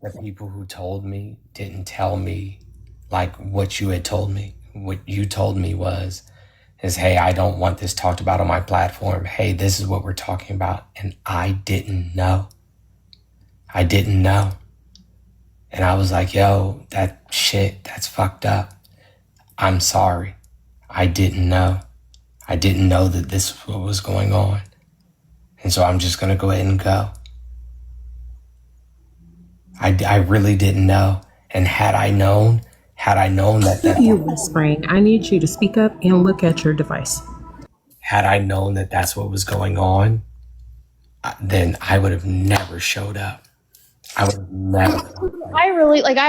The people who told me didn't tell me like what you had told me. What you told me is, hey, I don't want this talked about on my platform. Hey, this is what we're talking about. And I didn't know. I didn't know. And I was like, yo, that's fucked up. I'm sorry. I didn't know. I didn't know that this was what was going on. And so I'm just going to go ahead and go. I really didn't know. And had I known that You whispering. I need you to speak up and look at your device. had I known that that's what was going on, then I would have never showed up. I would have never. I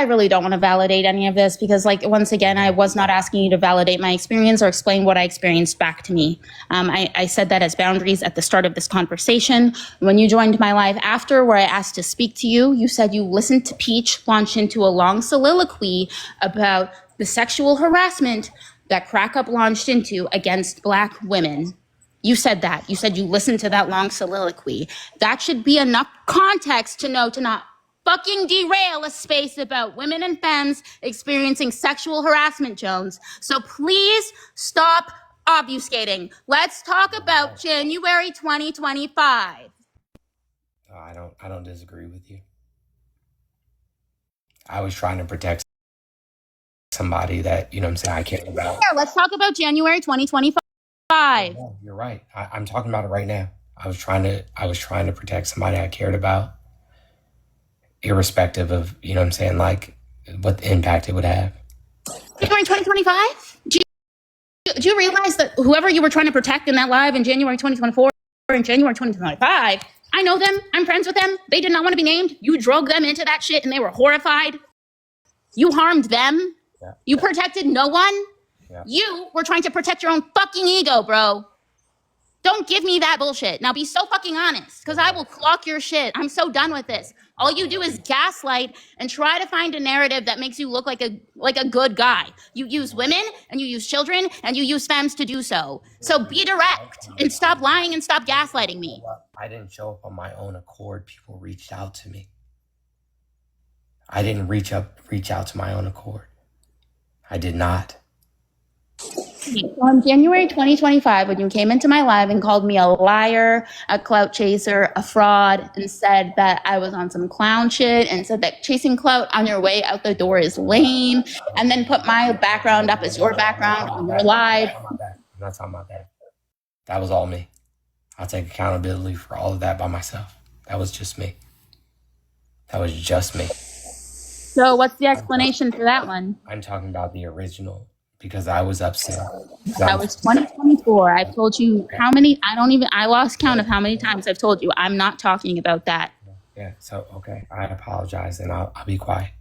really don't want to validate any of this because, like, once again, I was not asking you to validate my experience or explain what I experienced back to me. I said that as boundaries at the start of this conversation. When you joined my live after, where I asked to speak to you, you said you listened to Peach launch into a long soliloquy about the sexual harassment that Crack Up launched into against Black women. You said that. You said you listened to that long soliloquy. That should be enough context to know to not fucking derail a space about women and femmes experiencing sexual harassment, Jones. So please stop obfuscating. Let's talk about January 2025. I don't disagree with you. I was trying to protect somebody that, you know what I'm saying, I care about. Here, let's talk about January 2025. Yeah, you're right. I'm talking about it right now. I was trying to protect somebody I cared about, irrespective of, you know what I'm saying, like what the impact it would have. January 2025? Do you realize that whoever you were trying to protect in that live in January 2024 or in January 2025, I know them, I'm friends with them, they did not want to be named, you drug them into that shit and they were horrified. You harmed them. Yeah. You protected no one. Yeah. You were trying to protect your own fucking ego, bro. Don't give me that bullshit. Now be so fucking honest, because I will clock your shit. I'm so done with this. All you do is gaslight and try to find a narrative that makes you look like a good guy. You use women and you use children and you use femmes to do so. So be direct and stop lying and stop gaslighting me. I didn't show up on my own accord. People reached out to me. I didn't reach out to my own accord. I did not. So in January 2025, when you came into my live and called me a liar, a clout chaser, a fraud, and said that I was on some clown shit, and said that chasing clout on your way out the door is lame, and then put my background up as your background on your live. I'm not talking about that. That was all me. I'll take accountability for all of that by myself. That was just me. That was just me. So what's the explanation for that one? I'm talking about the original because I was upset. That was 2024. I've told you how many, I lost count of how many times I've told you I'm not talking about that. Yeah, so, okay. I apologize and I'll be quiet.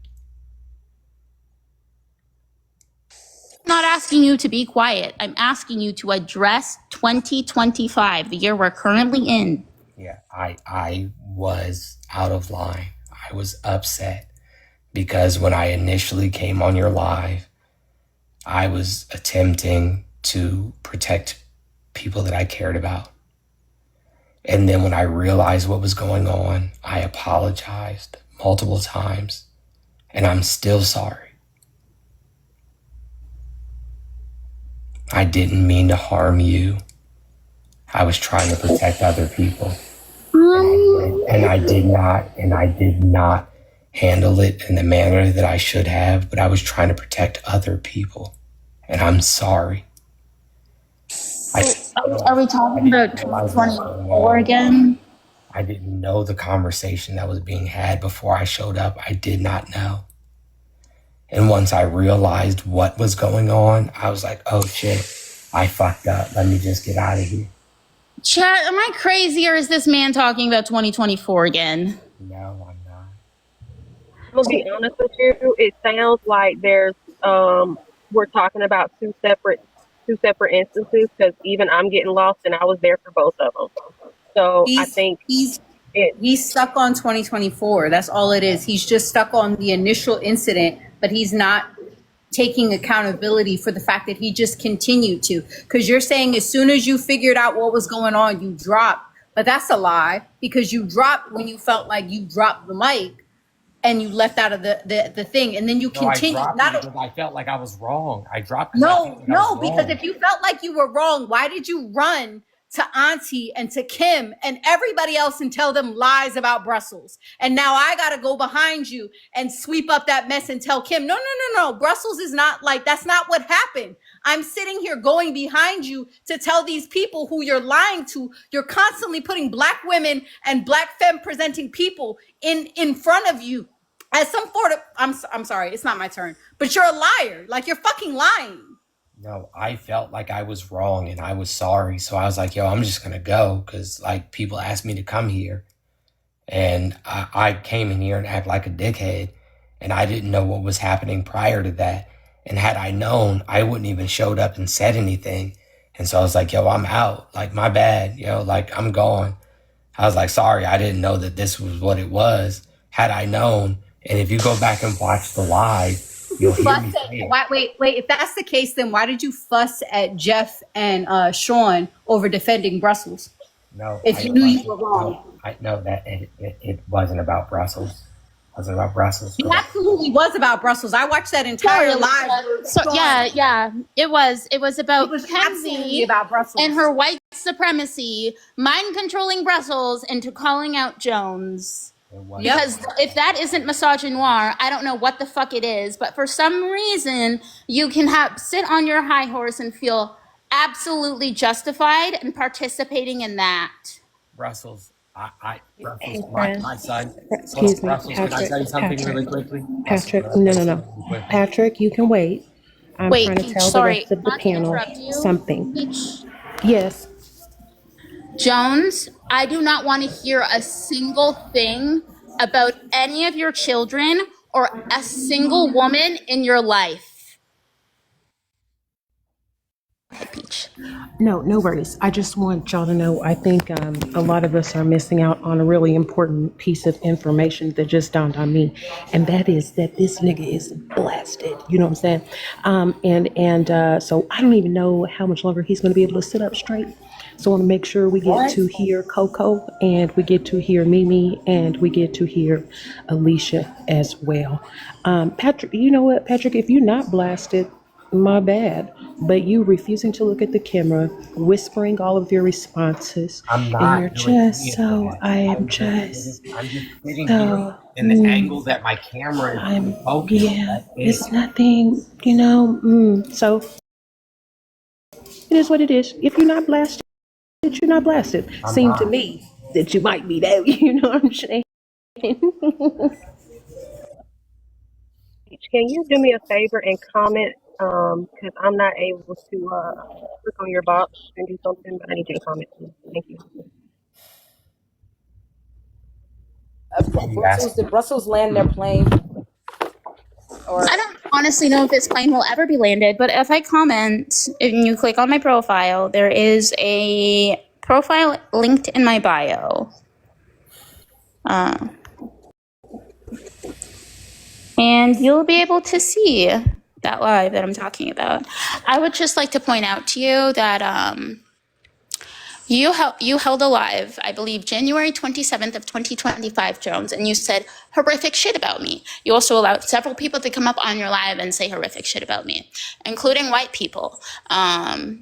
I'm not asking you to be quiet. I'm asking you to address 2025, the year we're currently in. Yeah, I was out of line. I was upset because when I initially came on your live, I was attempting to protect people that I cared about. And then when I realized what was going on, I apologized multiple times, and I'm still sorry. I didn't mean to harm you. I was trying to protect other people. And I did not handle it in the manner that I should have, but I was trying to protect other people. And I'm sorry. Are we talking about 2024 again? I didn't know the conversation that was being had before I showed up. I did not know. And once I realized what was going on, I was like, oh shit, I fucked up. Let me just get out of here. Chat, am I crazy or is this man talking about 2024 again? No, I'm not. I'm gonna be honest with you. It sounds like there's we're talking about two separate instances because even I'm getting lost and I was there for both of them. So I think he's stuck on 2024. That's all it is. He's just stuck on the initial incident, but he's not taking accountability for the fact that he just continued to. Because you're saying as soon as you figured out what was going on, you dropped. But that's a lie because you dropped when you felt like you dropped the mic and you left out of the thing, and then you continued. I felt like I was wrong. I dropped. No, because if you felt like you were wrong, why did you run to Auntie and to Kim and everybody else and tell them lies about Brussels? And now I got to go behind you and sweep up that mess and tell Kim, no. Brussels is not like, that's not what happened. I'm sitting here going behind you to tell these people who you're lying to. You're constantly putting Black women and Black femme presenting people in front of you as some sort of, I'm sorry, it's not my turn, but you're a liar. Like you're fucking lying. No, I felt like I was wrong and I was sorry. So I was like, yo, I'm just going to go because like people asked me to come here. And I came in here and act like a dickhead. And I didn't know what was happening prior to that. And had I known, I wouldn't even showed up and said anything. And so I was like, yo, I'm out. Like, my bad. Yo, like, I'm gone. I was like, sorry, I didn't know that this was what it was. Had I known, and if you go back and watch the live, you'll hear me say it. Wait. If that's the case, then why did you fuss at Jeff and Sean over defending Brussels? No, if you knew you were wrong. I know that it wasn't about Brussels. It wasn't about Brussels. It absolutely was about Brussels. I watched that entire live. So yeah, it was about Kenzie about Brussels and her white supremacy, mind controlling Brussels into calling out Jones. Because if that isn't misogynoir, I don't know what the fuck it is. But for some reason, you can sit on your high horse and feel absolutely justified in participating in that. Brussels, Brussels, my son. Excuse me, Brussels, can I tell you something really quickly? Patrick, no. Patrick, you can wait. I'm trying to tell the rest of the panel something. Yes. Jones, I do not want to hear a single thing about any of your children or a single woman in your life. Peach. No worries. I just want y'all to know, I think a lot of us are missing out on a really important piece of information that just dawned on me. And that is that this nigga is blasted. You know what I'm saying? So I don't even know how much longer he's going to be able to sit up straight. So I want to make sure we get to hear Coco and we get to hear Mimi and we get to hear Alicia as well. Patrick, you know what, Patrick, if you're not blasted, My bad. But you refusing to look at the camera, whispering all of your responses, I'm and not you're doing just any of so, that. I am just I'm just sitting here so, in the angle that my camera is focused. yeah, That's it's it. nothing, so it is what it is. If you're not blasted, you're not blasted. I'm Seemed to not. me that you might be that, you know what I'm saying? Can you do me a favor and comment? Because I'm not able to click on your box and do something, but I need you to comment, please. Thank you. You asked. Did Brussels land their plane? Or I don't honestly know if this plane will ever be landed, but if I comment and you click on my profile, there is a profile linked in my bio. And you'll be able to see that live that I'm talking about. I would just like to point out to you that you held a live, I believe, January 27th of 2025, Jones, and you said horrific shit about me. You also allowed several people to come up on your live and say horrific shit about me, including white people. I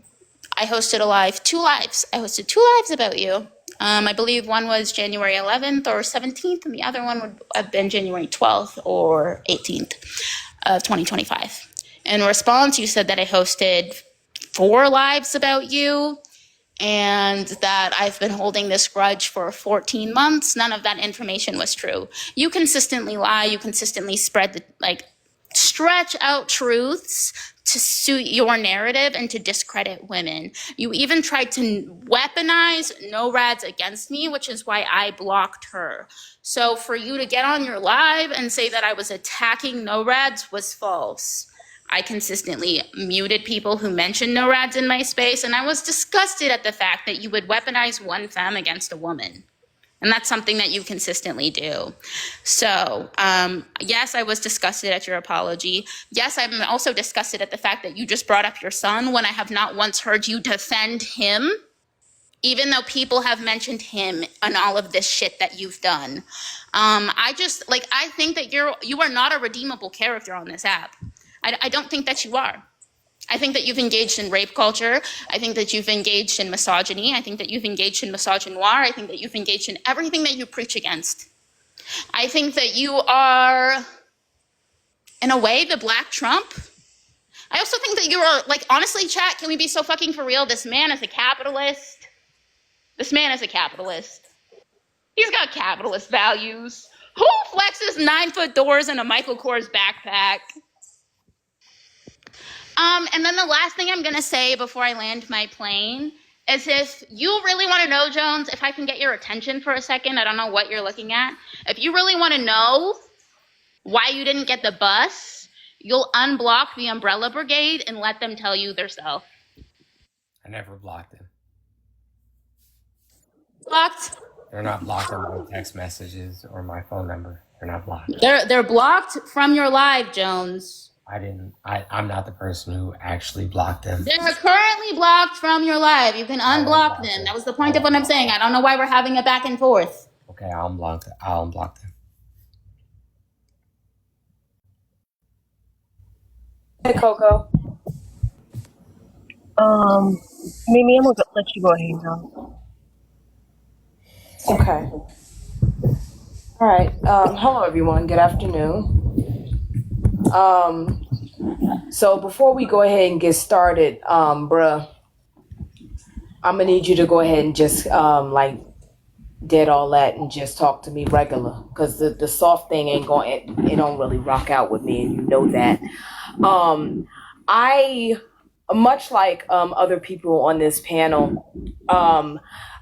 hosted two lives. I hosted two lives about you. I believe one was January 11th or 17th, and the other one would have been January 12th or 18th of 2025. In response, you said that I hosted 4 lives about you and that I've been holding this grudge for 14 months. None of that information was true. You consistently lie. You consistently spread stretch out truths to suit your narrative and to discredit women. You even tried to weaponize NORADs against me, which is why I blocked her. So for you to get on your live and say that I was attacking NORADs was false. I consistently muted people who mentioned NORADs in my space, and I was disgusted at the fact that you would weaponize one femme against a woman. And that's something that you consistently do. So, yes, I was disgusted at your apology. Yes, I'm also disgusted at the fact that you just brought up your son when I have not once heard you defend him, even though people have mentioned him and all of this shit that you've done. I think that you are not a redeemable character on this app. I don't think that you are. I think that you've engaged in rape culture. I think that you've engaged in misogyny. I think that you've engaged in misogynoir. I think that you've engaged in everything that you preach against. I think that you are, in a way, the Black Trump. I also think that you are, honestly, chat, can we be so fucking for real? This man is a capitalist. This man is a capitalist. He's got capitalist values. Who flexes 9-foot doors in a Michael Kors backpack? And then the last thing I'm going to say before I land my plane is if you really want to know, Jones, if I can get your attention for a second, I don't know what you're looking at. If you really want to know why you didn't get the bus, you'll unblock the Umbrella Brigade and let them tell you themselves. I never blocked them. Blocked? They're not blocked on my text messages or my phone number. They're not blocked. They're blocked from your live, Jones. I'm not the person who actually blocked them. They're currently blocked from your live. You can unblock them. That was the point of what I'm saying. I don't know why we're having a back and forth. Okay, I'll unblock them. hey, Coco. Mimi, I'm gonna let you go ahead, now. Okay. All right. Hello, everyone. Good afternoon. So before we go ahead and get started, bruh, I'm gonna need you to go ahead and just dead all that and just talk to me regular, because the soft thing ain't going. It don't really rock out with me, and you know that. I much like other people on this panel.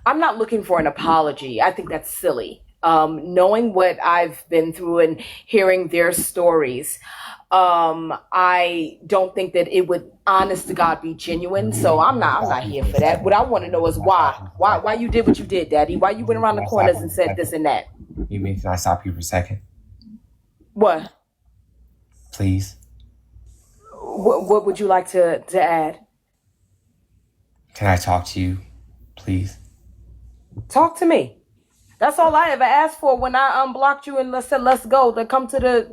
I'm not looking for an apology. I think that's silly. Knowing what I've been through and hearing their stories, I don't think that it would, honest to God, be genuine. So I'm not here for that. What I want to know is why you did what you did, Daddy. Why you went around the corners and said this and that. You mean, can I stop you for a second? What? Please. What would you like to add? Can I talk to you, please? Talk to me. That's all I ever asked for when I unblocked you and said, let's go. To come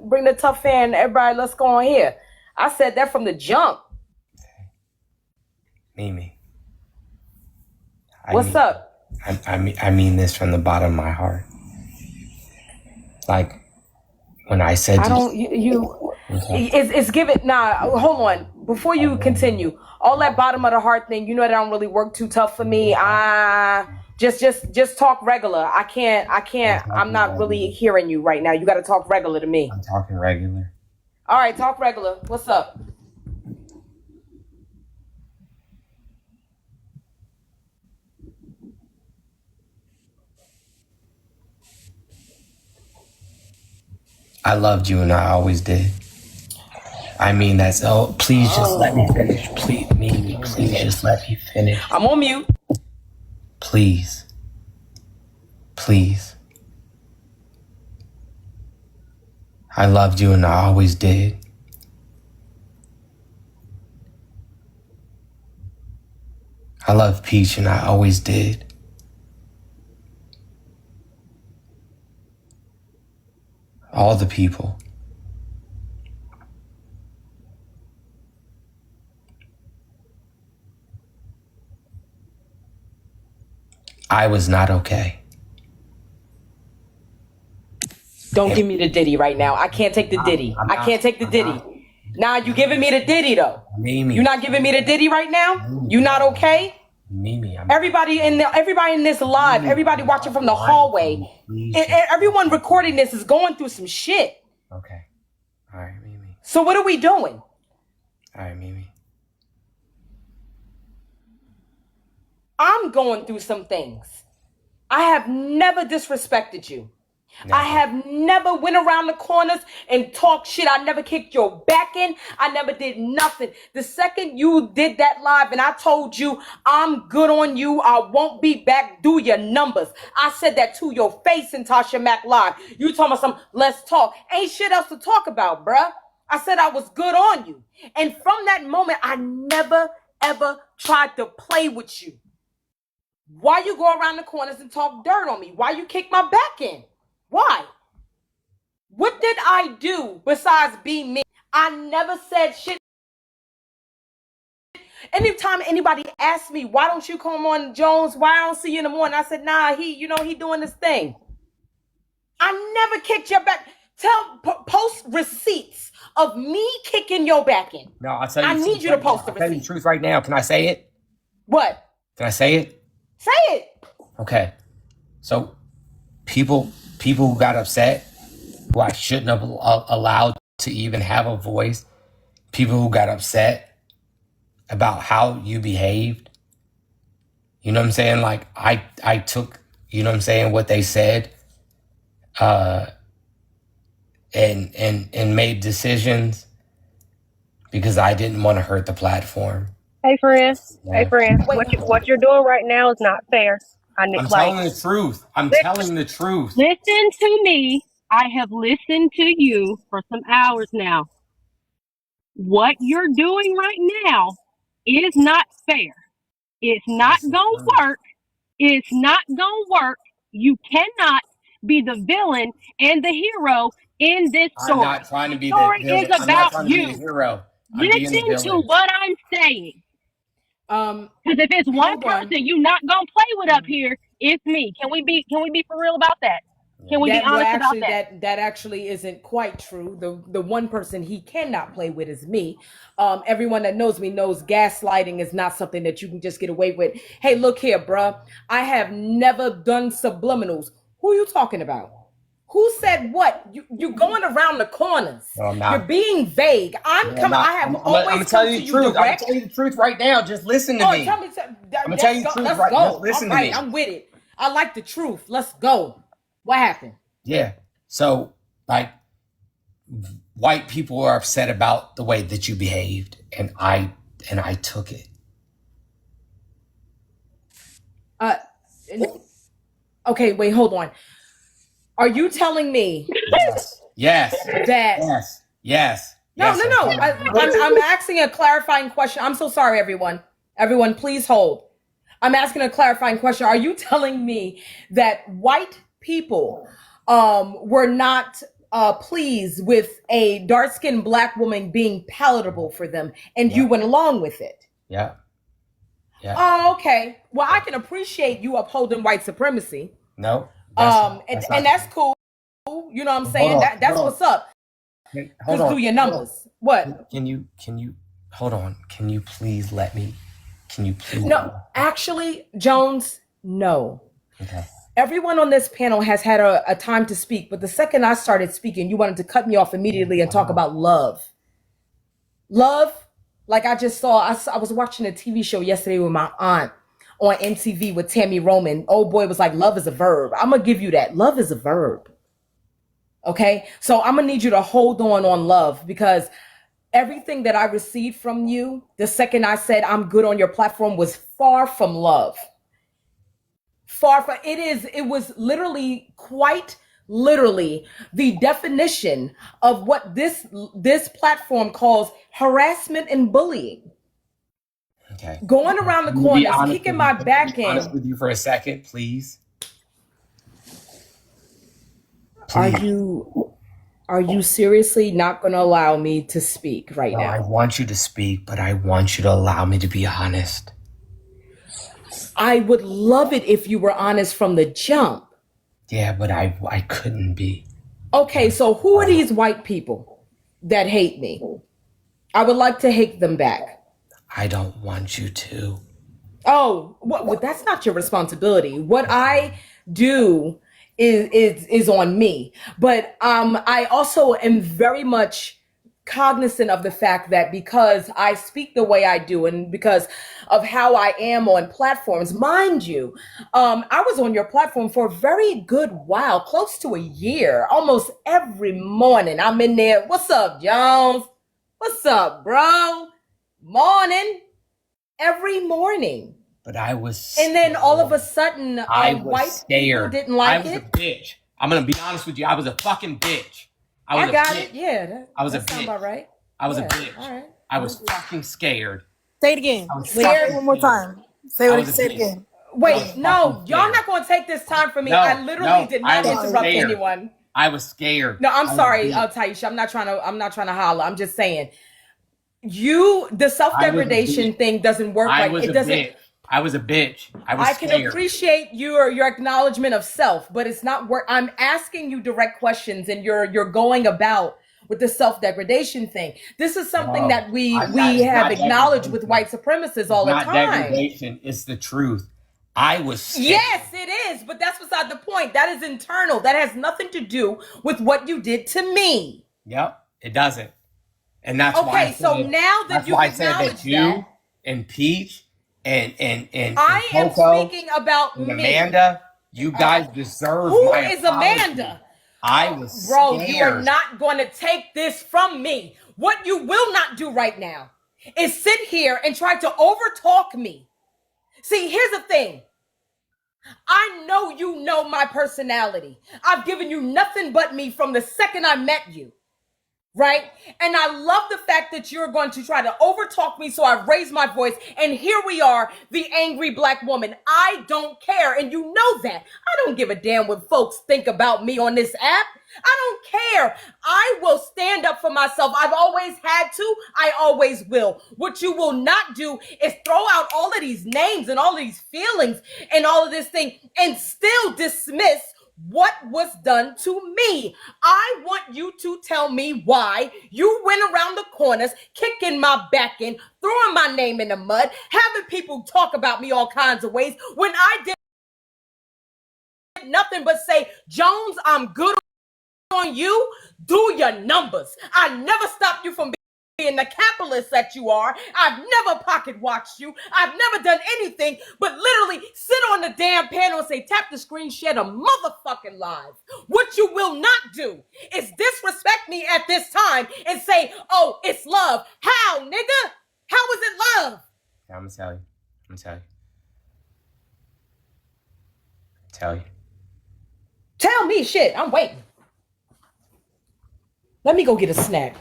bring the tough fan, everybody, let's go on here. I said that from the jump. Mimi. I What's mean, up? I mean this from the bottom of my heart. Like when I said I don't. It's given. Nah, hold on. Before you continue, all that bottom of the heart thing. You know that don't really work too tough for me. Just talk regular. I can't. I'm not really hearing you right now. You got to talk regular to me. I'm talking regular. All right, talk regular. What's up? I loved you and I always did. I mean that's please just let me finish. Please, Mimi, please just let me finish. I'm on mute. Please. Please. I loved you and I always did. I love Peach and I always did. All the people. I was not okay. Don't give me the ditty right now. I can't take the ditty. I can't take the ditty. Nah, you giving me the ditty though. Mimi. You not giving me the ditty right now? You not okay? Mimi, everybody in this live, everybody watching from the hallway, and everyone recording this is going through some shit. Okay. All right, Mimi. So what are we doing? All right, Mimi. I'm going through some things. I have never disrespected you. Never. I have never went around the corners and talked shit. I never kicked your back in. I never did nothing. The second you did that live and I told you I'm good on you, I won't be back, do your numbers. I said that to your face in Tasha Mack live. You told me something, let's talk. Ain't shit else to talk about, bruh. I said I was good on you. And from that moment, I never, ever tried to play with you. Why you go around the corners and talk dirt on me? Why you kick my back in? Why? What did I do besides be me? I never said shit. Anytime anybody asks me, why don't you come on, Jones? Why I don't see you in the morning? I said, nah, he doing this thing. I never kicked your back. Post receipts of me kicking your back in. No, I'll tell you. I need you to post the receipt. I'll tell you the receipt. truth right now. Can I say it? What? Can I say it? Say it. Okay. So people who got upset, who I shouldn't have allowed to even have a voice, people who got upset about how you behaved, you know what I'm saying? Like I took, you know what I'm saying, what they said, and made decisions because I didn't want to hurt the platform. Hey friend, Yeah. hey friend, what you're doing right now is not fair. I'm telling the truth. I'm telling the truth. Listen to me. I have listened to you for some hours now. What you're doing right now is not fair. It's not gonna work. It's not gonna work. You cannot be the villain and the hero in this story. I'm not trying to be the story villain. is I'm not about trying to be you. the hero. I'm being the Listen to villain. what I'm saying. Because if it's one person you not gonna play with up here, it's me. Can we be for real about that? Can we be honest about that? That actually isn't quite true. The one person he cannot play with is me. Everyone that knows me knows gaslighting is not something that you can just get away with. Hey, look here, bruh. I have never done subliminals. Who are you talking about? Who said what? You going around the corners. No, I'm not. You're being vague. I'm I'm telling you the truth. I'm telling you the truth right now. Just listen to me. Tell me. I'm gonna tell you the truth Let's right go. now. Listen All right, to me. I'm with it. I like the truth. Let's go. What happened? Yeah. So, like, white people are upset about the way that you behaved, and I took it. Okay, wait, hold on. Are you telling me Yes. that? Yes. No. I'm asking a clarifying question. I'm so sorry, everyone. Everyone, please hold. I'm asking a clarifying question. Are you telling me that white people were not pleased with a dark-skinned black woman being palatable for them, and you went along with it? Yeah. Yeah. Oh, okay. Well, I can appreciate you upholding white supremacy. No. And that's cool. You know what I'm saying? That's what's up. Hold Just on. do your numbers. What? Can you hold on? Can you please let me? Can you please? No, actually, Jones, no. Okay. Everyone on this panel has had a time to speak, but the second I started speaking, you wanted to cut me off immediately and talk about love. Love, like I just saw, I was watching a TV show yesterday with my aunt on MTV with Tammy Roman. Old boy was like, love is a verb. I'm going to give you that. Love is a verb. Okay? So I'm going to need you to hold on love, because everything that I received from you, the second I said I'm good on your platform, was far from love. Far from it was literally, quite literally, the definition of what this platform calls harassment and bullying. Okay. Going around the corners, kicking my back Honest end. with you for a second, please. Are you seriously not going to allow me to speak right No, I now? want you to speak, but I want you to allow me to be honest. I would love it if you were honest from the jump. Yeah, but I couldn't be. Okay, so who are these white people that hate me? I would like to hate them back. I don't want you to. Oh, well, that's not your responsibility. What I do is on me. But I also am very much cognizant of the fact that because I speak the way I do and because of how I am on platforms, mind you, I was on your platform for a very good while, close to a year, almost every morning. I'm in there. What's up, Jones? What's up, bro? Morning. Every morning. But I was. And then all of a sudden, I was white scared. people didn't like I was it. a bitch. I'm gonna be honest with you. I was a fucking bitch. I got bitch. it. Yeah, I was a that sounds bitch. about right. I was Yeah, a bitch. all right. I was fucking scared. Say it again. I was Say fucking it one more time. Say I it. was a Say it bitch. again. Wait, no, fucking y'all scared. not going to take this time from me. No, I literally did not I was interrupt scared. anyone. I was scared. No, I'm I was sorry, bitch. Taisha. I'm not trying to holler. I'm just saying, the self-degradation thing doesn't work. I Like was it a doesn't. bitch. I was a bitch. I was I can scared. appreciate your acknowledgement of self, but it's not work. I'm asking you direct questions, and you're going about with the self-degradation thing. This is something No, that we I'm not- have it's not acknowledged with degradation. white supremacists all It's the not time. degradation. It's the truth. I was scared. Yes, it is, but that's beside the point. That is internal. That has nothing to do with what you did to me. Yep, it doesn't. And that's why Okay, so now that that's you've why I said acknowledged that you that, and Peach and I am Coco speaking about and me. Amanda, you guys deserve Who my is apology. Amanda? I was Bro, scared. you are not going to take this from me. What you will not do right now is sit here and try to overtalk me. See, here's the thing. I know you know my personality. I've given you nothing but me from the second I met you. Right? And I love the fact that you're going to try to overtalk me, so I raise my voice, and here we are, the angry black woman. I don't care, and you know that. I don't give a damn what folks think about me on this app. I don't care. I will stand up for myself. I've always had to. I always will. What you will not do is throw out all of these names and all of these feelings and all of this thing and still dismiss what was done to me. I want you to tell me why you went around the corners, kicking my back in, throwing my name in the mud, having people talk about me all kinds of ways when I did nothing but say, Jones, I'm good on you. Do your numbers. I never stopped you from being the capitalist that you are. I've never pocket watched you. I've never done anything but literally sit on the damn panel and say, tap the screen, share the motherfucking live. What you will not do is disrespect me at this time and say, oh, it's love. How, nigga? How is it love? I'm gonna tell you. Tell you. Tell me shit. I'm waiting. Let me go get a snack.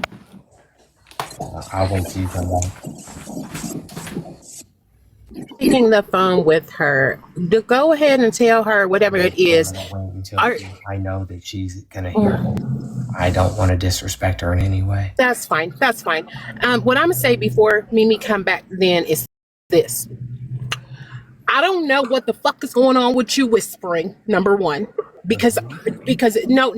I'll wait till you come back. Speaking the phone with her, to go ahead and tell her whatever it is. I'm gonna wait until I know that she's gonna hear it. I don't want to disrespect her in any way. That's fine. That's fine. What I'm gonna say before Mimi come back then is this. I don't know what the fuck is going on with you whispering, number one. Because no,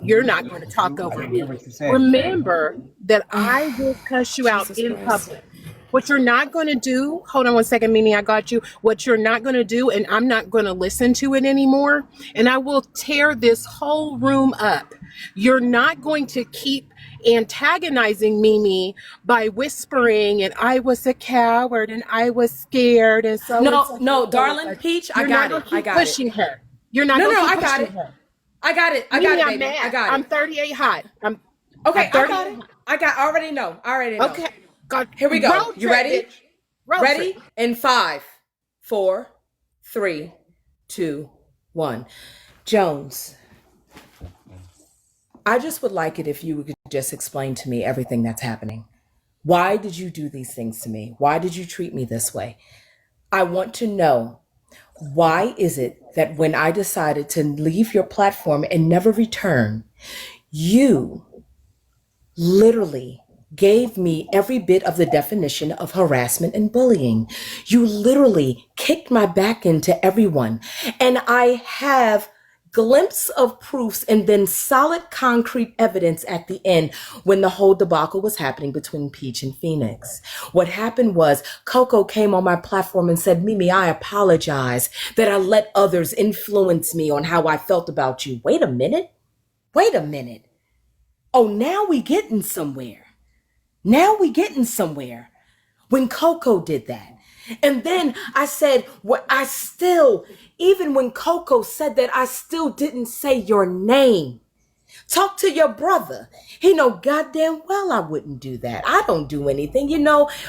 you're not going to talk over me. Remember that I will cuss you out in public. What you're not going to do, hold on one second, Mimi, I got you. What you're not going to do, and I'm not going to listen to it anymore, and I will tear this whole room up. You're not going to keep antagonizing Mimi by whispering, and I was a coward, and I was scared, and so No, darling, Peach, I got it. I got it. Pushing her. You're not No, going to I keep got pushing it. her. I got it, Mimi, baby. I'm mad. I got it. I'm 38 hot. Okay, I'm I got it. I already know. Okay. God, Here we go. road You trip, ready? bitch. Road Ready? trip. In 5, 4, 3, 2, 1. Jones, I just would like it if you could just explain to me everything that's happening. Why did you do these things to me? Why did you treat me this way? I want to know, why is it that when I decided to leave your platform and never return, you literally gave me every bit of the definition of harassment and bullying. You literally kicked my back into everyone. And I have glimpse of proofs and then solid concrete evidence at the end when the whole debacle was happening between Peach and Phoenix. What happened was Coco came on my platform and said, Mimi, I apologize that I let others influence me on how I felt about you. Wait a minute. Oh, now we getting somewhere. When Coco did that. And then I said, even when Coco said that, I still didn't say your name. Talk to your brother. He know goddamn well I wouldn't do that. I don't do anything,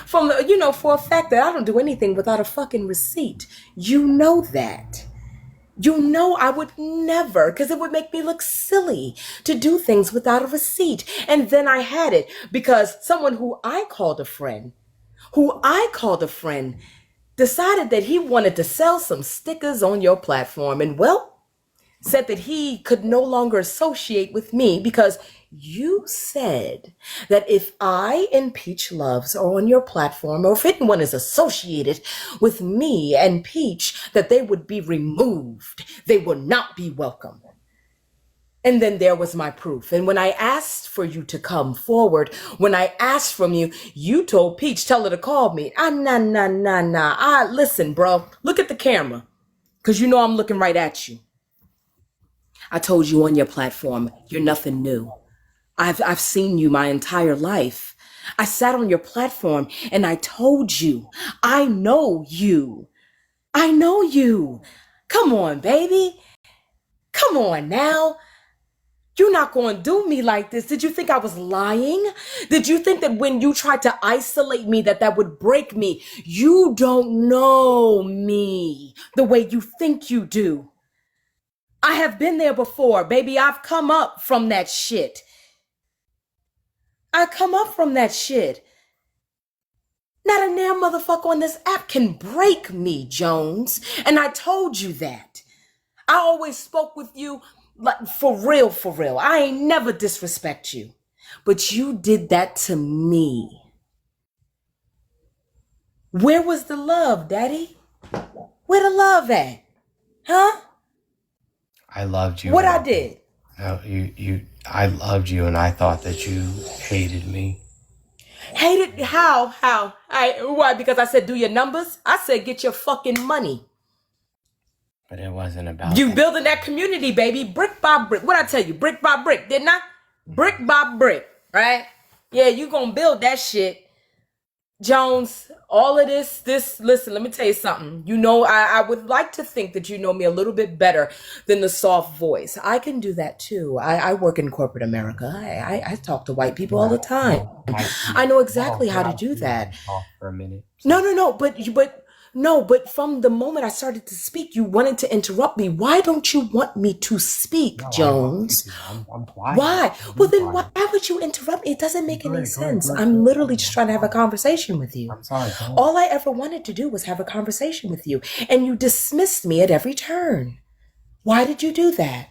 for a fact that I don't do anything without a fucking receipt. You know that. You know I would never, because it would make me look silly to do things without a receipt. And then I had it because someone who I called a friend, decided that he wanted to sell some stickers on your platform and, said that he could no longer associate with me because you said that if I and Peach Loves are on your platform, or if anyone is associated with me and Peach, that they would be removed. They would not be welcome. And then there was my proof. And when I asked for you to come forward, when I asked from you, you told Peach, tell her to call me. Nah. Listen, bro, look at the camera, because you know I'm looking right at you. I told you on your platform, you're nothing new. I've seen you my entire life. I sat on your platform and I told you, I know you. Come on, baby. Come on now. You're not going to do me like this. Did you think I was lying? Did you think that when you tried to isolate me, that would break me? You don't know me the way you think you do. I have been there before, baby. I've come up from that shit. Not a damn motherfucker on this app can break me, Jones. And I told you that. I always spoke with you like for real. I ain't never disrespect you. But you did that to me. Where was the love, Daddy? Where the love at? Huh? I loved you. What I did? I loved you, and I thought that you hated me. Hated? How? Why? Because I said do your numbers? I said get your fucking money. But it wasn't about you that. Building that community, baby, brick by brick. What I tell you, brick by brick, didn't I? Brick by brick, right? Yeah, you gonna build that shit. Jones, all of this, listen, let me tell you something. You know, I would like to think that you know me a little bit better than the soft voice. I can do that too. I work in corporate America. I talk to white people all the time. I know exactly how to do that. For a minute. No, but from the moment I started to speak, you wanted to interrupt me. Why don't you want me to speak, Jones? I'm quiet. Why? Well, then why would you interrupt me? It doesn't make any sense. I'm literally just trying to have a conversation with you. I'm sorry. All I ever wanted to do was have a conversation with you, and you dismissed me at every turn. Why did you do that?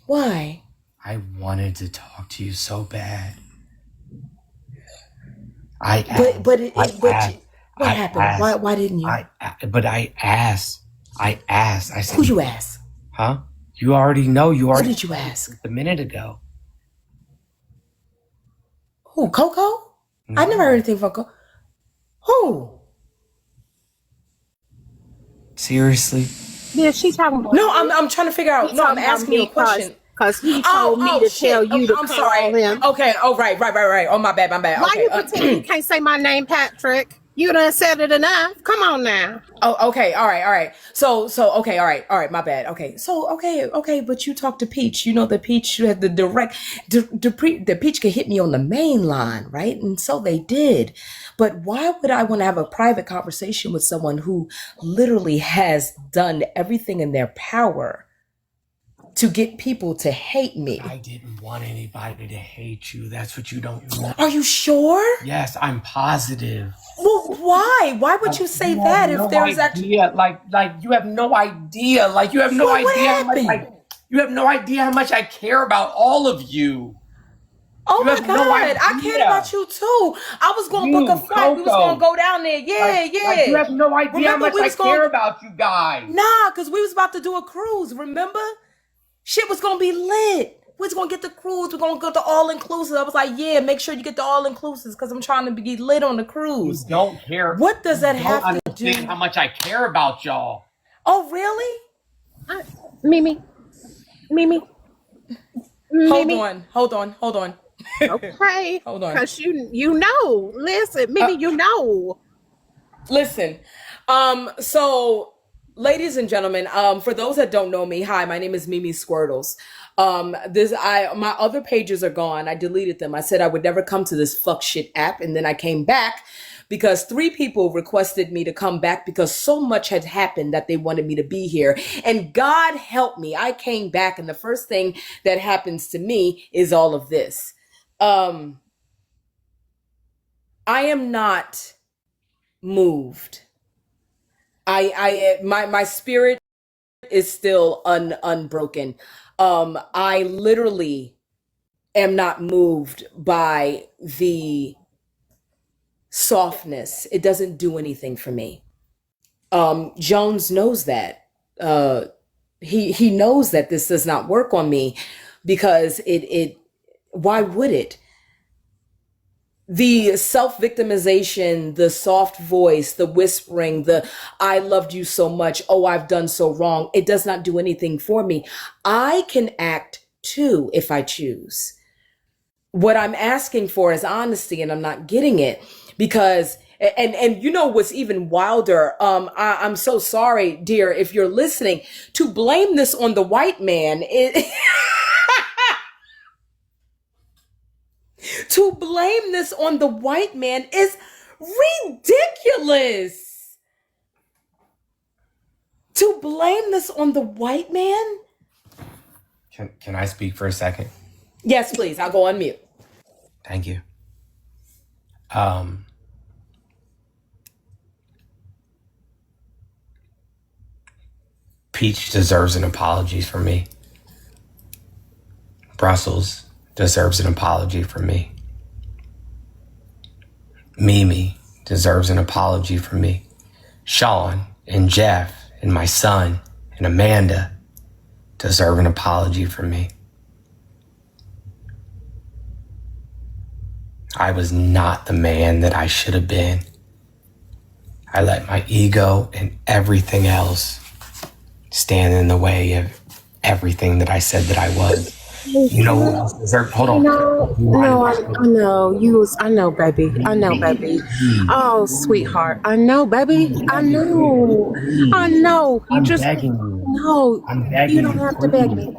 Why? I wanted to talk to you so bad. What I happened? asked. Why didn't you? But I asked. I said, Who you ask? huh? You already know. You Who already did you ask? a minute ago. Who? Coco? I never heard anything from Coco. Who? Seriously? Yeah, she's talking about. No, I'm trying to figure out. No, I'm asking you a question. Because he told me to tell you to I'm call sorry. him. Okay. Oh, right. Oh, my bad. Why Okay. you pretend you can't say my name, Patrick? You done said it enough. Come on now. Oh, okay. All right. So, okay. All right. My bad. Okay. So, okay. But you talked to Peach. You know, the Peach had the direct, the Peach could hit me on the main line, right? And so they did. But why would I want to have a private conversation with someone who literally has done everything in their power to get people to hate me? I didn't want anybody to hate you. That's what you don't know. Are you sure? Yes, I'm positive. Well, why? Why would you say that if there was actually like you have no idea. Like you have no What idea how much happened? you have no idea how much I care about all of you. Oh You my have no God, I idea. cared about you too. I was gonna book a flight. We was Coco. gonna go down there. Yeah. Like, you have no idea Remember, how much we I was gonna- care about you guys. Nah, because we was about to do a cruise, remember? Shit was gonna be lit. We was gonna get the cruise. We're gonna go to all inclusive. I was like, yeah, make sure you get the all inclusives because I'm trying to be lit on the You cruise. don't care. What does that You have don't to do? understand how much I care about y'all. Oh, really? Mimi. Hold on. Okay. Hold on. Because you know. Listen, Mimi, you know. Listen, so ladies and gentlemen, for those that don't know me, hi, my name is Mimi Squirtles. My other pages are gone. I deleted them. I said I would never come to this fuck shit app, and then I came back because 3 people requested me to come back because so much had happened that they wanted me to be here. And God help me, I came back, and the first thing that happens to me is all of this. I am not moved. My spirit is still unbroken. I literally am not moved by the softness. It doesn't do anything for me. Jones knows that. He knows that this does not work on me because it why would it? The self-victimization, the soft voice, the whispering, the I loved you so much, oh, I've done so wrong. It does not do anything for me. I can act too if I choose. What I'm asking for is honesty, and I'm not getting it because and you know what's even wilder? I'm so sorry, dear, if you're listening, to blame this on the white man. To blame this on the white man is ridiculous. To blame this on the white man? Can I speak for a second? Yes, please. I'll go on mute. Thank you. Peach deserves an apology from me. Brussels deserves an apology from me. Mimi deserves an apology from me. Sean and Jeff and my son and Amanda deserve an apology from me. I was not the man that I should have been. I let my ego and everything else stand in the way of everything that I said that I was. You know who else deserves? Hold on. I know, baby. Oh, sweetheart. I know, baby. I know. You I'm just begging you. no. I'm begging You don't have to beg me.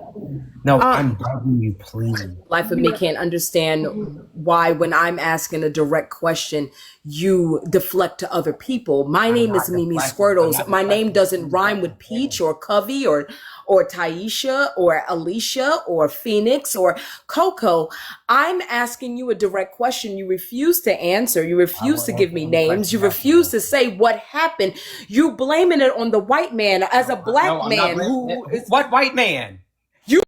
No, I'm begging you, please. Life of me can't understand why when I'm asking a direct question, you deflect to other people. My name is Mimi Squirtles. My name doesn't rhyme with Peach or Covey or Taisha or Alicia or Phoenix or Coco. I'm asking you a direct question. You refuse to answer. You refuse to give me names. You refuse to say what happened. You blaming it on the white man as a black man who is What white man? you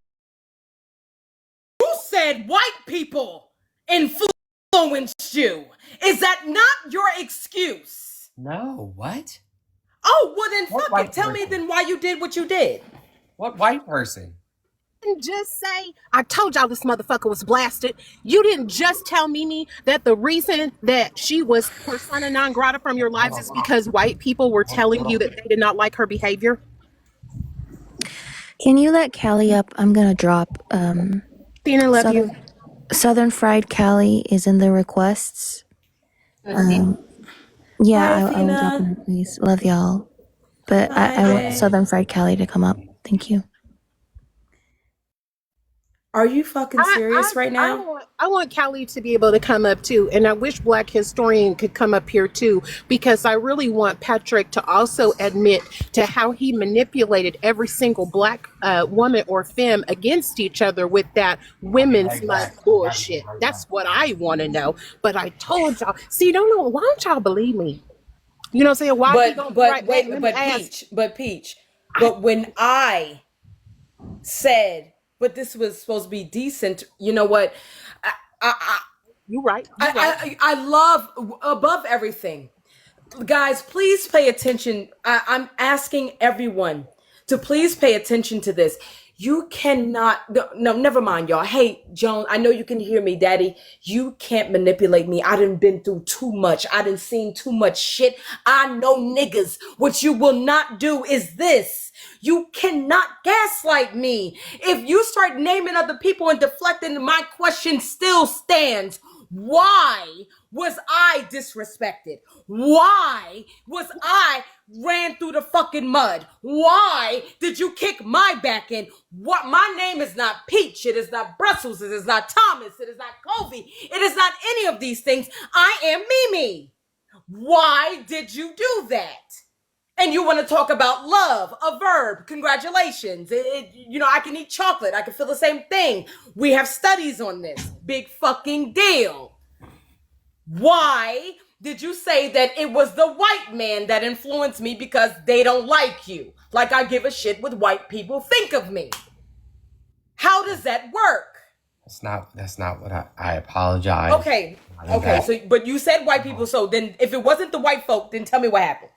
said white people influenced you. Is that not your excuse? No, what? Oh, well then What fuck white it. Tell me person? then why you did what you did. What white person? Didn't just say, I told y'all this motherfucker was blasted. You didn't just tell Mimi that the reason that she was persona non grata from your lives is because white people were telling you that they did not like her behavior. Can you let Callie up? I'm gonna drop. Tina, love you. Southern Fried Callie is in the requests. Yeah, I will drop her, please. Love y'all. But I want Southern Fried Callie to come up. Thank you. Are you fucking serious right now? I want Callie to be able to come up too. And I wish Black Historian could come up here too, because I really want Patrick to also admit to how he manipulated every single Black woman or femme against each other with that women's month bullshit. That's what I want to know. But I told y'all, see, don't know, why don't y'all believe me? You know what I'm saying? Why he gonna But Peach, but when I said, but this was supposed to be decent, you know what? You're right. I love above everything. Guys, please pay attention. I'm asking everyone to please pay attention to this. You cannot, no, never mind, y'all. Hey, Joan, I know you can hear me, Daddy. You can't manipulate me. I done been through too much. I done seen too much shit. I know niggas. What you will not do is this. You cannot gaslight me. If you start naming other people and deflecting, my question still stands. Why was I disrespected? Why was I ran through the fucking mud? Why did you kick my back in? What? My name is not Peach. It is not Brussels. It is not Thomas. It is not Kobe. It is not any of these things. I am Mimi. Why did you do that? And you want to talk about love, a verb, congratulations. I can eat chocolate. I can feel the same thing. We have studies on this. Big fucking deal. Why did you say that it was the white man that influenced me because they don't like you? Like I give a shit what white people think of me. How does that work? That's not what I apologize. Okay. So, but you said white people. So then if it wasn't the white folk, then tell me what happened.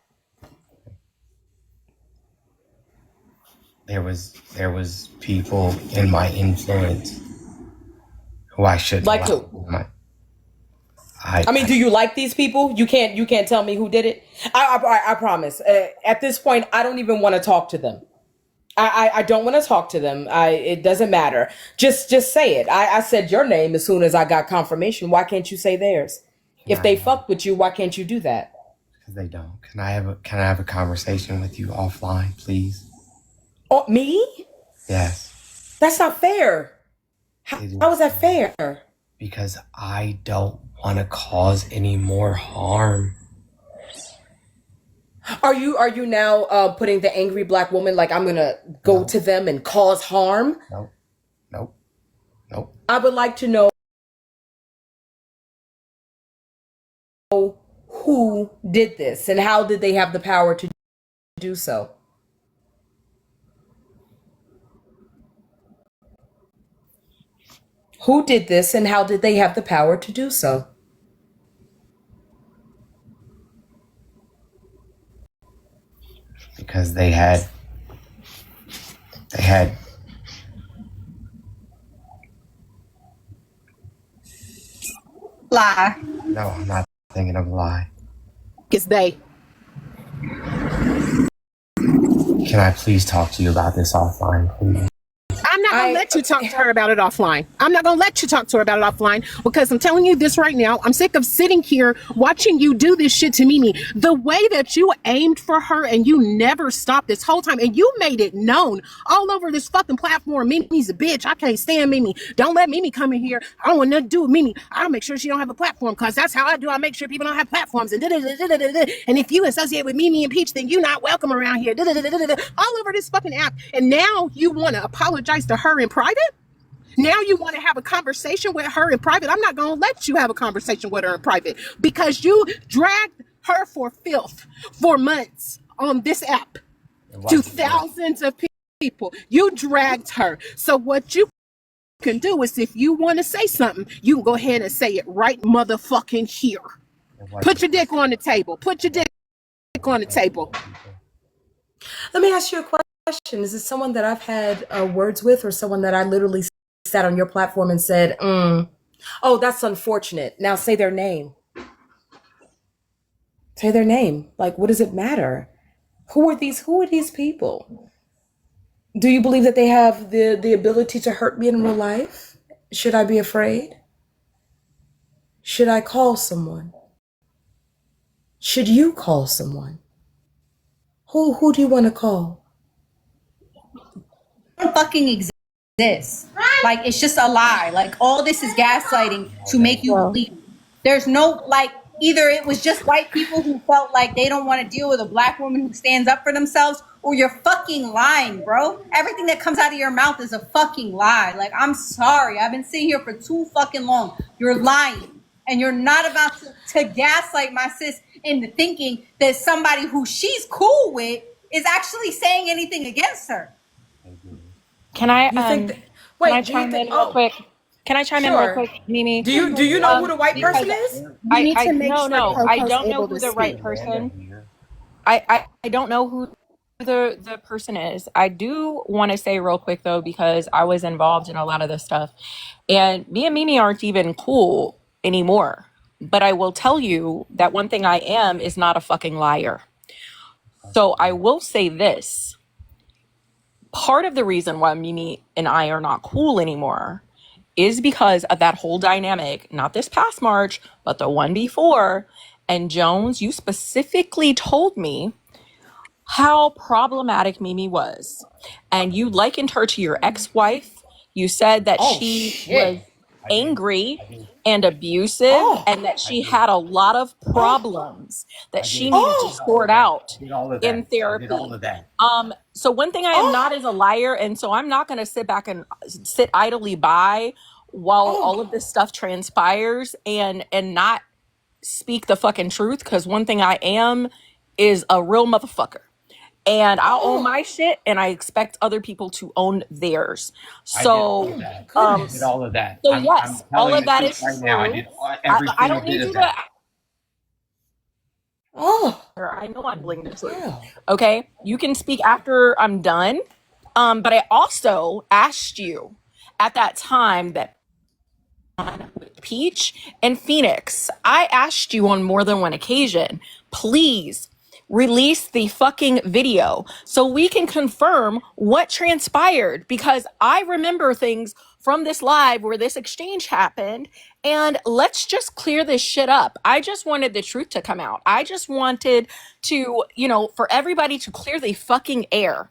There was people in my influence who I shouldn't like. Who? I mean, do you like these people? You can't tell me who did it. I promise. At this point, I don't even want to talk to them. I don't want to talk to them. It doesn't matter. Just say it. I said your name as soon as I got confirmation. Why can't you say theirs? If they fucked with you, why can't you do that? Because they don't. Can I have a conversation with you offline, please? Oh, me? Yes. That's not fair. How is that fair? Because I don't want to cause any more harm. Are you now putting the angry Black woman like I'm gonna go to them and cause harm? Nope. I would like to know who did this and how did they have the power to do so? Who did this and how did they have the power to do so? Because they had Lie. No, I'm not thinking of a lie. It's they. Can I please talk to you about this offline, please? I'm not going to let you talk to her about it offline. I'm not going to let you talk to her about it offline because I'm telling you this right now. I'm sick of sitting here watching you do this shit to Mimi. The way that you aimed for her and you never stopped this whole time and you made it known all over this fucking platform. Mimi's a bitch. I can't stand Mimi. Don't let Mimi come in here. I don't want nothing to do with Mimi. I'll make sure she don't have a platform because that's how I do. I make sure people don't have platforms and and if you associate with Mimi and Peach, then you're not welcome around here. All over this fucking app. And now you want to apologize to her in private? Now you want to have a conversation with her in private? I'm not going to let you have a conversation with her in private because you dragged her for filth for months on this app to thousands of people. You dragged her. So what you can do is if you want to say something, you can go ahead and say it right motherfucking here. Put your dick on the table. Put your dick fuck on the table. Let me ask you a question. Is it someone that I've had words with, or someone that I literally sat on your platform and said, oh, that's unfortunate. Now say their name. Say their name. Like, what does it matter? Who are these people? Do you believe that they have the ability to hurt me in real life? Should I be afraid? Should I call someone? Should you call someone? Who do you want to call? Don't fucking exist. Like, it's just a lie. Like, all this is gaslighting to make you believe. There's no, like, either it was just white people who felt like they don't want to deal with a black woman who stands up for themselves, or you're fucking lying, bro. Everything that comes out of your mouth is a fucking lie. Like, I'm sorry. I've been sitting here for too fucking long. You're lying. And you're not about to gaslight my sis into thinking that somebody who she's cool with is actually saying anything against her. Can I Wait, can I chime in real quick? Can I chime in real quick, Mimi? Do you know who the white person is? I don't know who the right person. I don't know who the person is. I do want to say real quick though, because I was involved in a lot of this stuff, and me and Mimi aren't even cool anymore. But I will tell you that one thing I am is not a fucking liar. So I will say this. Part of the reason why Mimi and I are not cool anymore is because of that whole dynamic, not this past March, but the one before. And Jones, you specifically told me how problematic Mimi was. And you likened her to your ex-wife. You said that she was angry and abusive, and that she had a lot of problems that she needed to sort out in therapy. So one thing I am not is a liar, and so I'm not going to sit back and sit idly by while all of this stuff transpires and not speak the fucking truth, because one thing I am is a real motherfucker. And I own my shit, and I expect other people to own theirs. So, I did all of that. So yes, all of that is true. Now, I did everything I don't need you to. Oh, I know I'm bling the truth. Okay, you can speak after I'm done. But I also asked you at that time that with Peach and Phoenix, I asked you on more than one occasion, please release the fucking video so we can confirm what transpired, because I remember things from this live where this exchange happened, and let's just clear this shit up. I just wanted the truth to come out. I just wanted to, for everybody to clear the fucking air.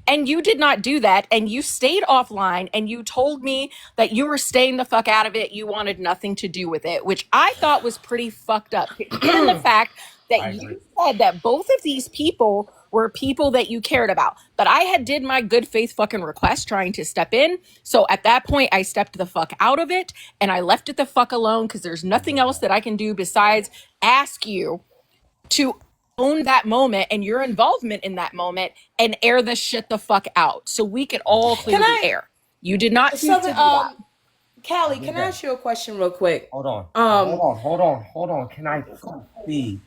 And you did not do that, and you stayed offline, and you told me that you were staying the fuck out of it. You wanted nothing to do with it, which I thought was pretty fucked up. Given the fact that you said that both of these people were people that you cared about. But I had did my good faith fucking request trying to step in. So at that point, I stepped the fuck out of it, and I left it the fuck alone, because there's nothing else that I can do besides ask you to own that moment and your involvement in that moment and air the shit the fuck out so we could all clear the air. You did not choose to do that. Callie, can I ask you a question real quick? Hold on. Can I please?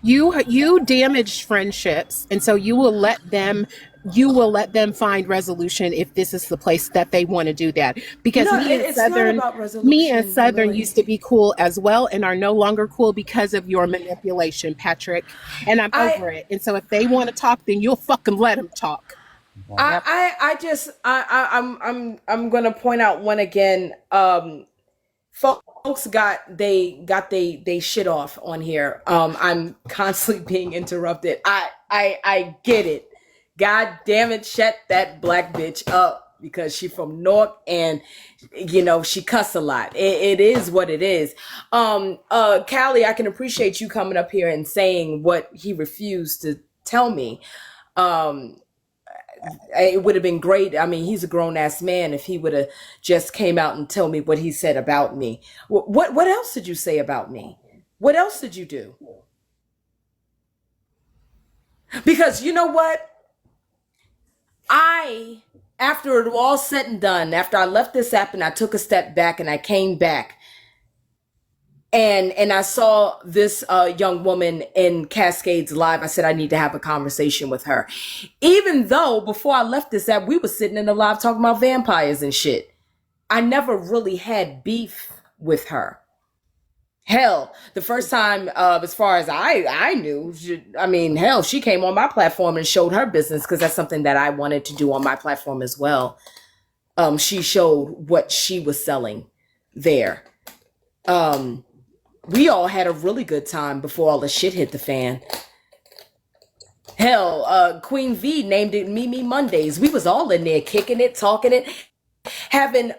You damaged friendships, and so you will let them find resolution if this is the place that they want to do that. Because me and Southern used to be cool as well, and are no longer cool because of your manipulation, Patrick. And I'm over it. And so if they want to talk, then you'll fucking let them talk. I'm gonna point out one again. Folks got they shit off on here. I'm constantly being interrupted. I get it. God damn it, shut that black bitch up, because she from Newark and she cuss a lot. It is what it is. Callie, I can appreciate you coming up here and saying what he refused to tell me. It would have been great. I mean, he's a grown ass man. If he would have just came out and tell me what he said about me. What else did you say about me? What else did you do? Because you know what? After it all said and done, after I left this app and I took a step back and I came back, and I saw this young woman in Cascades Live. I said I need to have a conversation with her, even though before I left this app, we were sitting in the live talking about vampires and shit. I never really had beef with her. Hell, the first time, as far as I knew, hell, she came on my platform and showed her business because that's something that I wanted to do on my platform as well. She showed what she was selling there. We all had a really good time before all the shit hit the fan. Hell, Queen V named it Mimi Mondays. We was all in there kicking it, talking it, having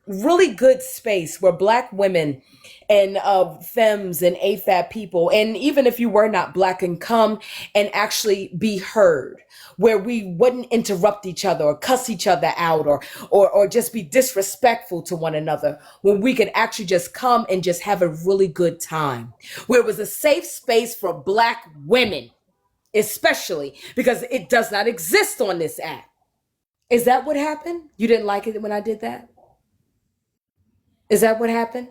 really good space where Black women and femmes and AFAB people, and even if you were not Black, can come and actually be heard, where we wouldn't interrupt each other or cuss each other out or just be disrespectful to one another, when we could actually just come and just have a really good time, where it was a safe space for Black women, especially because it does not exist on this app. Is that what happened? You didn't like it when I did that? Is that what happened?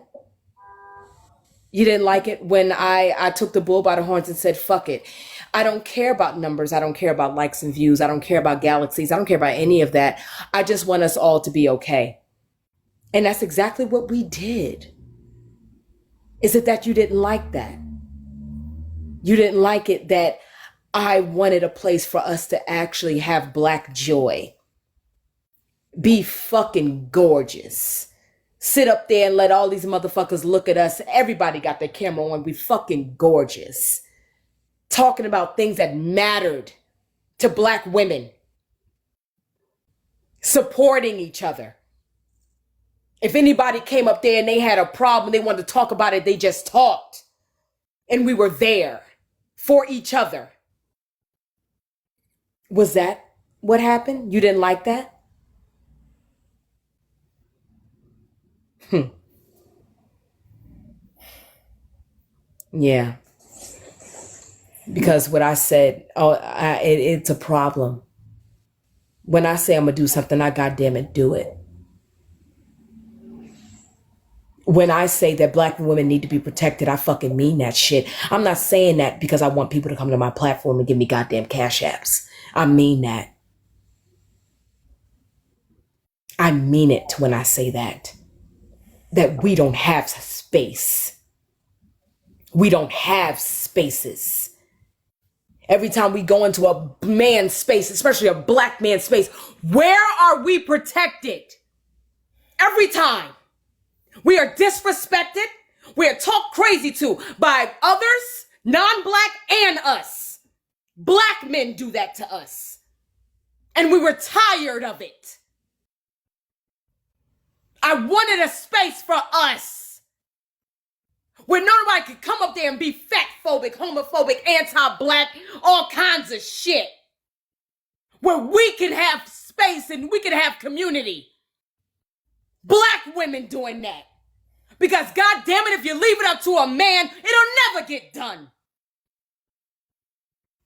You didn't like it when I took the bull by the horns and said, fuck it. I don't care about numbers. I don't care about likes and views. I don't care about galaxies. I don't care about any of that. I just want us all to be okay. And that's exactly what we did. Is it that you didn't like that? You didn't like it that I wanted a place for us to actually have Black joy. Be fucking gorgeous. Sit up there and let all these motherfuckers look at us. Everybody got their camera on. We fucking gorgeous. Talking about things that mattered to Black women. Supporting each other. If anybody came up there and they had a problem, they wanted to talk about it, they just talked. And we were there for each other. Was that what happened? You didn't like that? Yeah. Because what I said, it's a problem. When I say I'm going to do something, I goddamn it do it. When I say that Black women need to be protected, I fucking mean that shit. I'm not saying that because I want people to come to my platform and give me goddamn cash apps. I mean that. I mean it when I say that. That we don't have space. We don't have spaces. Every time we go into a man's space, especially a Black man's space, where are we protected? Every time. We are disrespected. We are talked crazy to by others, non-Black and us. Black men do that to us. And we were tired of it. I wanted a space for us where nobody could come up there and be fat-phobic, homophobic, anti-Black, all kinds of shit. Where we can have space and we can have community. Black women doing that. Because God damn it, if you leave it up to a man, it'll never get done.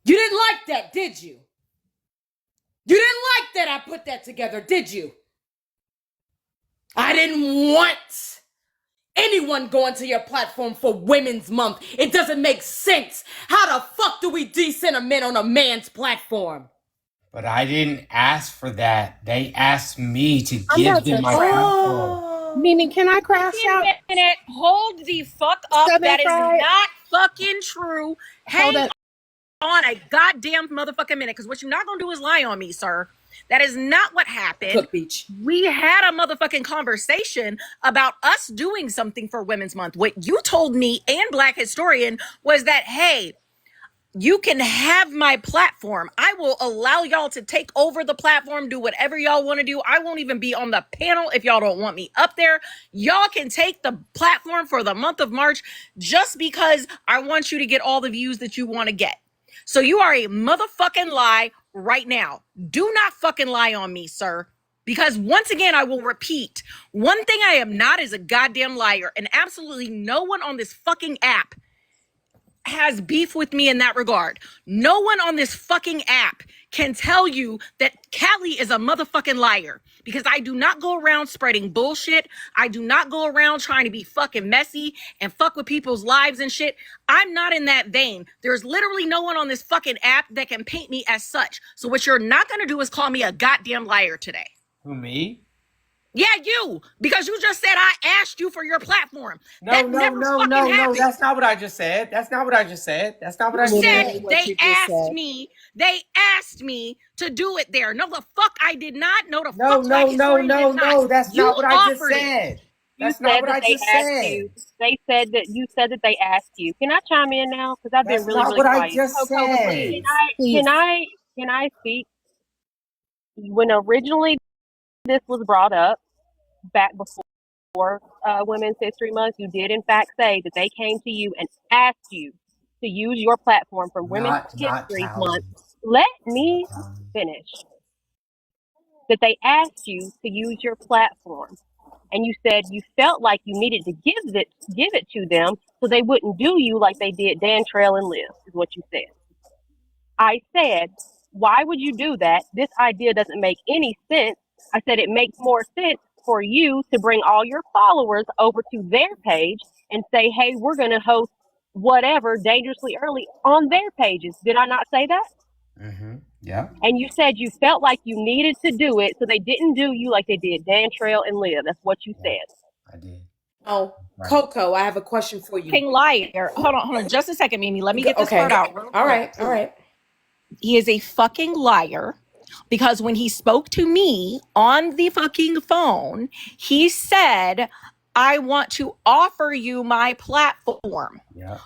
You didn't like that, did you? You didn't like that I put that together, did you? I didn't want anyone going to your platform for Women's Month. It doesn't make sense. How the fuck do we decenter men on a man's platform? But I didn't ask for that. They asked me to give them my platform. Meaning, can I crash out? Minute, hold the fuck up. Southern That is Fried. not fucking true. Hang on a goddamn motherfucking minute, because what you're not gonna do is lie on me, sir. That is not what happened. Cook Beach. We had a motherfucking conversation about us doing something for Women's Month. What you told me and Black Historian was that, hey, you can have my platform. I will allow y'all to take over the platform, do whatever y'all want to do. I won't even be on the panel if y'all don't want me up there. Y'all can take the platform for the month of March just because I want you to get all the views that you want to get. So you are a motherfucking lie right now. Do not fucking lie on me, sir. Because once again, I will repeat, one thing I am not is a goddamn liar, and absolutely no one on this fucking app has beef with me in that regard. No one on this fucking app can tell you that Callie is a motherfucking liar, because I do not go around spreading bullshit. I do not go around trying to be fucking messy and fuck with people's lives and shit. I'm not in that vein. There's literally no one on this fucking app that can paint me as such. So what you're not gonna do is call me a goddamn liar today. Who, me? Yeah, you, because you just said I asked you for your platform. No, That no, never no, fucking no, no. happened. That's not what I just said. That's not what I just said. That's not what I You said. said they asked me to do it there. No, the fuck I did not. No, the No, fuck no, my no, historian no, did not. no. That's You not what I just offered it. said. You That's not said what that I they just asked said. you. They said that you said that they asked you. Can I chime in now? Because I've been That's really, not really what I quiet. just Coco, said. can I speak? When originally this was brought up back before Women's History Month, you did in fact say that they came to you and asked you to use your platform for Women's Not History Callie. Month. Let me finish. That they asked you to use your platform, and you said you felt like you needed to give it to them so they wouldn't do you like they did Dan Trail and Liv, is what you said. I said, why would you do that? This idea doesn't make any sense. I said it makes more sense for you to bring all your followers over to their page and say, hey, we're going to host whatever dangerously early on their pages. Did I not say that? Mm-hmm. Yeah. And you said you felt like you needed to do it so they didn't do you like they did Dan Trail and Liv. That's what you said. I did. Oh, Right. Coco, I have a question for you. Fucking liar. Hold on just a second, Mimi. Let me get this Okay. part out real quick. All right. He is a fucking liar, because when he spoke to me on the fucking phone, he said, I want to offer you my platform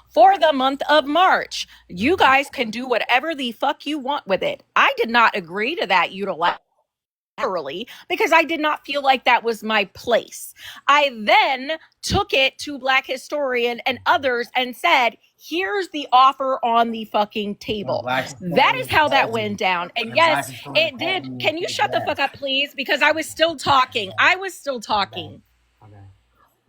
for the month of March. You guys can do whatever the fuck you want with it. I did not agree to that unilaterally because I did not feel like that was my place. I then took it to Black Historian and others and said, here's the offer on the fucking table. That is how that went down. And yes, it did. Can you shut the fuck up, please? Because I was still talking.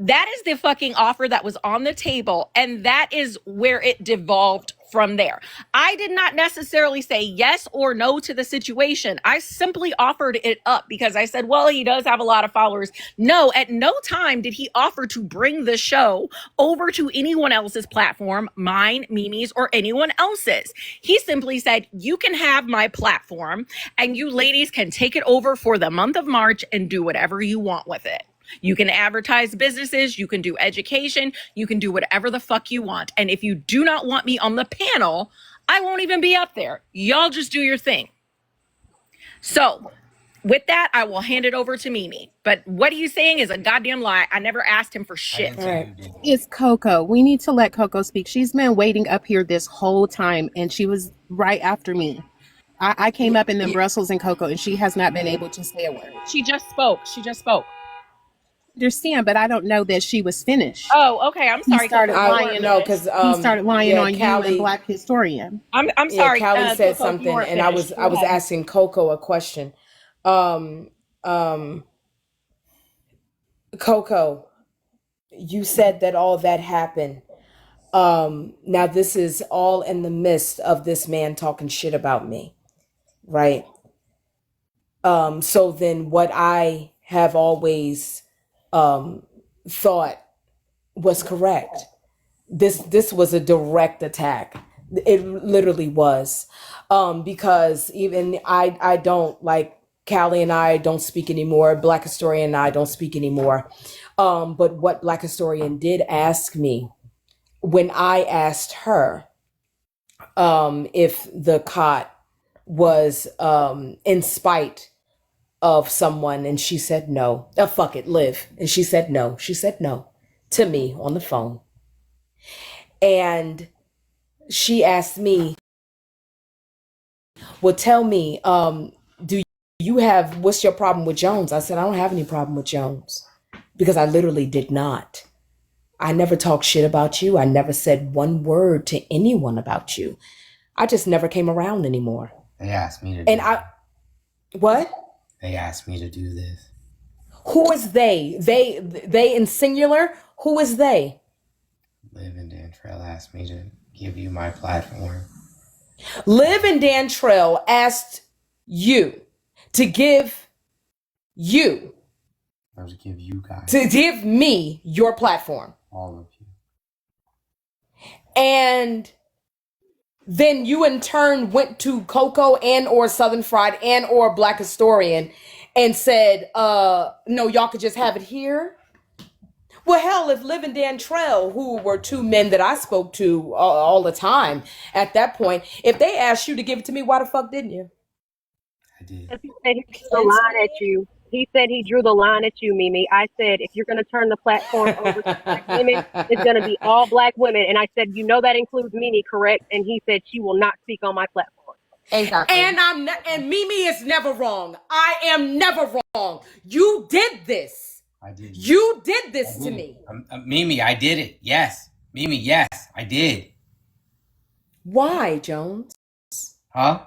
That is the fucking offer that was on the table, and that is where it devolved from there. I did not necessarily say yes or no to the situation. I simply offered it up because I said, well, he does have a lot of followers. No, at no time did he offer to bring the show over to anyone else's platform, mine, Mimi's, or anyone else's. He simply said, you can have my platform and you ladies can take it over for the month of March and do whatever you want with it. You can advertise businesses, you can do education, you can do whatever the fuck you want. And if you do not want me on the panel, I won't even be up there. Y'all just do your thing. So with that, I will hand it over to Mimi. But what he's saying is a goddamn lie. I never asked him for shit. It's Coco. We need to let Coco speak. She's been waiting up here this whole time, and she was right after me. I came up in the Brussels and Coco, and she has not been able to say a word. She just spoke. Understand, but I don't know that she was finished. Oh, okay. I'm sorry. He started lying. He started lying on you and Black Historian. I'm sorry. Callie said Coco, something, and I was asking Coco a question. Coco, you said that all that happened. Now this is all in the midst of this man talking shit about me, right? So then what I have always thought was correct. This was a direct attack. It literally was. Because even I don't, like, Callie and I don't speak anymore. Black Historian and I don't speak anymore. But what Black Historian did ask me when I asked her if the cot was in spite of someone, and she said no. Fuck it, Liv. And she said no. She said no to me on the phone. And she asked me, well, tell me, do you have, what's your problem with Jones? I said, I don't have any problem with Jones, because I literally did not. I never talked shit about you. I never said one word to anyone about you. I just never came around anymore. They asked me to do what? They asked me to do this. Who is they? They in singular? Who is they? Liv and Dan Trail asked me to give you my platform. Liv and Dantrell asked you to give you, I was to give you guys, to give me your platform. all of you. And then you in turn went to Coco and or Southern Fried and or Black Historian and said, no, y'all could just have it here. Well, hell, if Liv and Dantrell, who were two men that I spoke to all the time at that point, if they asked you to give it to me, why the fuck didn't you? I did. He said he drew the line at you. He said he drew the line at you, Mimi. I said, if you're going to turn the platform over to black women, it's going to be all black women. And I said, you know that includes Mimi, correct? And he said she will not speak on my platform. Exactly. And Mimi is never wrong. I am never wrong. You did this. I did. You did this to me. Mimi, I did it. Yes. Mimi, yes, I did. Why, Jones? Huh?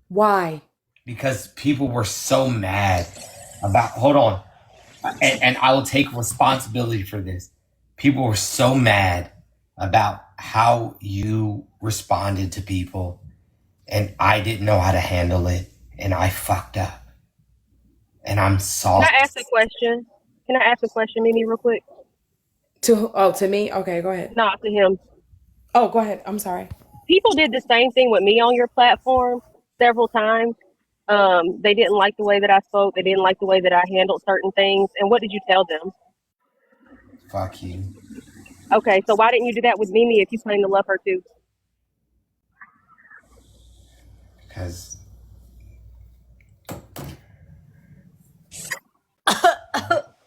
Why? Because people were so mad about, hold on. And I will take responsibility for this. People were so mad about how you responded to people, and I didn't know how to handle it, and I fucked up. And I'm sorry. Can I ask a question? Can I ask a question, Mimi, real quick? To me? Okay, go ahead. No, to him. Oh, go ahead. I'm sorry. People did the same thing with me on your platform several times. They didn't like the way that I spoke. They didn't like the way that I handled certain things. And what did you tell them? Fuck you. Okay, so why didn't you do that with Mimi if you claim to love her too? Because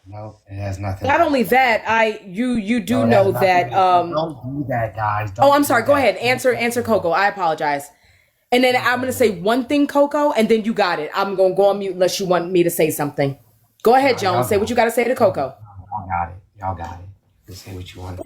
no, it has nothing. Not only that, you do know that don't do that, guys. Don't I'm sorry. Go ahead. Answer Coco. I apologize. And then I'm gonna say one thing, Coco, and then you got it. I'm gonna go on mute unless you want me to say something. Go ahead, Jones. Say what you gotta say to Coco. Y'all got it. Y'all got it. Just say what you want.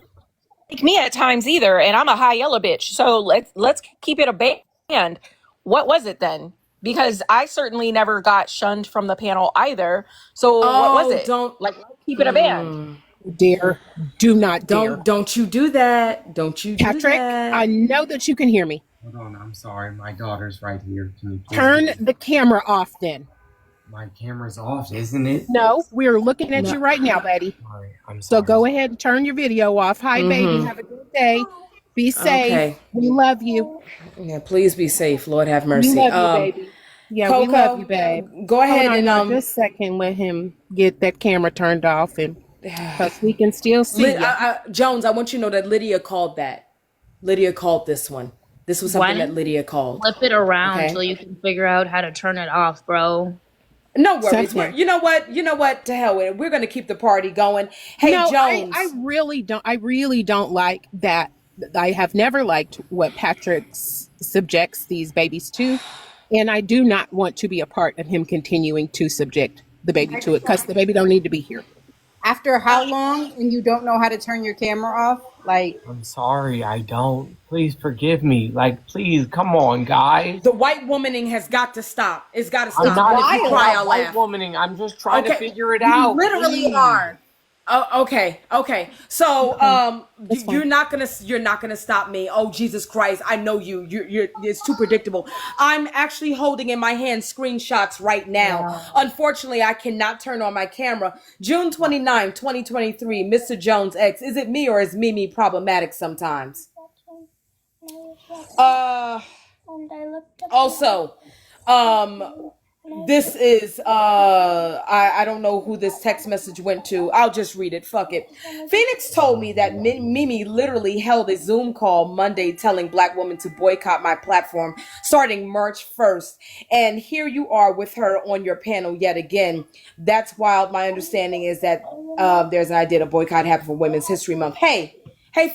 Like me at times either, and I'm a high yellow bitch. So let's keep it a band. What was it then? Because I certainly never got shunned from the panel either. So what was it? Don't let's keep it a band. Dare. Do not dare. Don't you do that. Don't you do Patrick, that. I know that you can hear me. Hold on. I'm sorry. My daughter's right here. Can you please Turn the camera off then. My camera's off, isn't it? No, we're looking at you right now, Betty. Sorry. I'm So sorry. go ahead and turn your video off. Hi, baby. Have a good day. Be safe. Okay. We love you. Yeah, please be safe. Lord have mercy. We love you, baby. Yeah, Coco, we love you, babe. Go ahead Hold on, and just a second. Let him get that camera turned off, and because we can still see you. Jones, I want you to know that Lydia called that. Lydia called this one. This was something that Lydia called. Flip it around Okay. so you can figure out how to turn it off, bro. No worries. Second. You know what? To hell with it. We're gonna keep the party going. Hey, No, Jones. I really don't like that. I have never liked what Patrick subjects these babies to, and I do not want to be a part of him continuing to subject the baby to it because the baby don't need to be here. After how long and you don't know how to turn your camera off? Like, I'm sorry. I don't. Please forgive me. Like, please, come on, guys. The white womaning has got to stop. It's got to stop. I'm not If you cry, I'll white laugh. womaning. I'm just trying to Okay. figure it out. literally please. are. Oh, okay. So, you're not gonna stop me. Oh, Jesus Christ! I know you. You're. It's too predictable. I'm actually holding in my hand screenshots right now. Unfortunately, I cannot turn on my camera. June 29, 2023. Mr. Jones X. Is it me or is Mimi problematic sometimes? Also, this is I don't know who this text message went to. I'll just read it. Fuck it. Phoenix told me that Mimi literally held a Zoom call Monday telling black women to boycott my platform starting March 1st. And here you are with her on your panel yet again. That's wild. My understanding is that there's an idea to boycott happen for Women's History Month. Hey,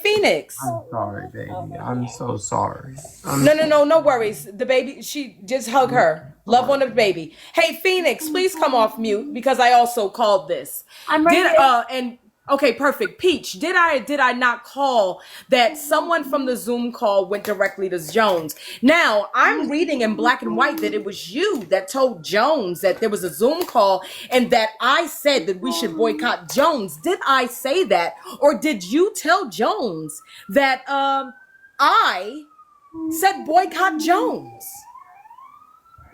Phoenix. I'm sorry, baby. I'm so sorry. No worries. The baby, she just hug her. Love on the baby. Hey, Phoenix, please come off mute because I also called this. I'm right And okay, perfect. Peach, did I not call that someone from the Zoom call went directly to Jones? Now, I'm reading in black and white that it was you that told Jones that there was a Zoom call and that I said that we should boycott Jones. Did I say that? Or did you tell Jones that I said boycott Jones.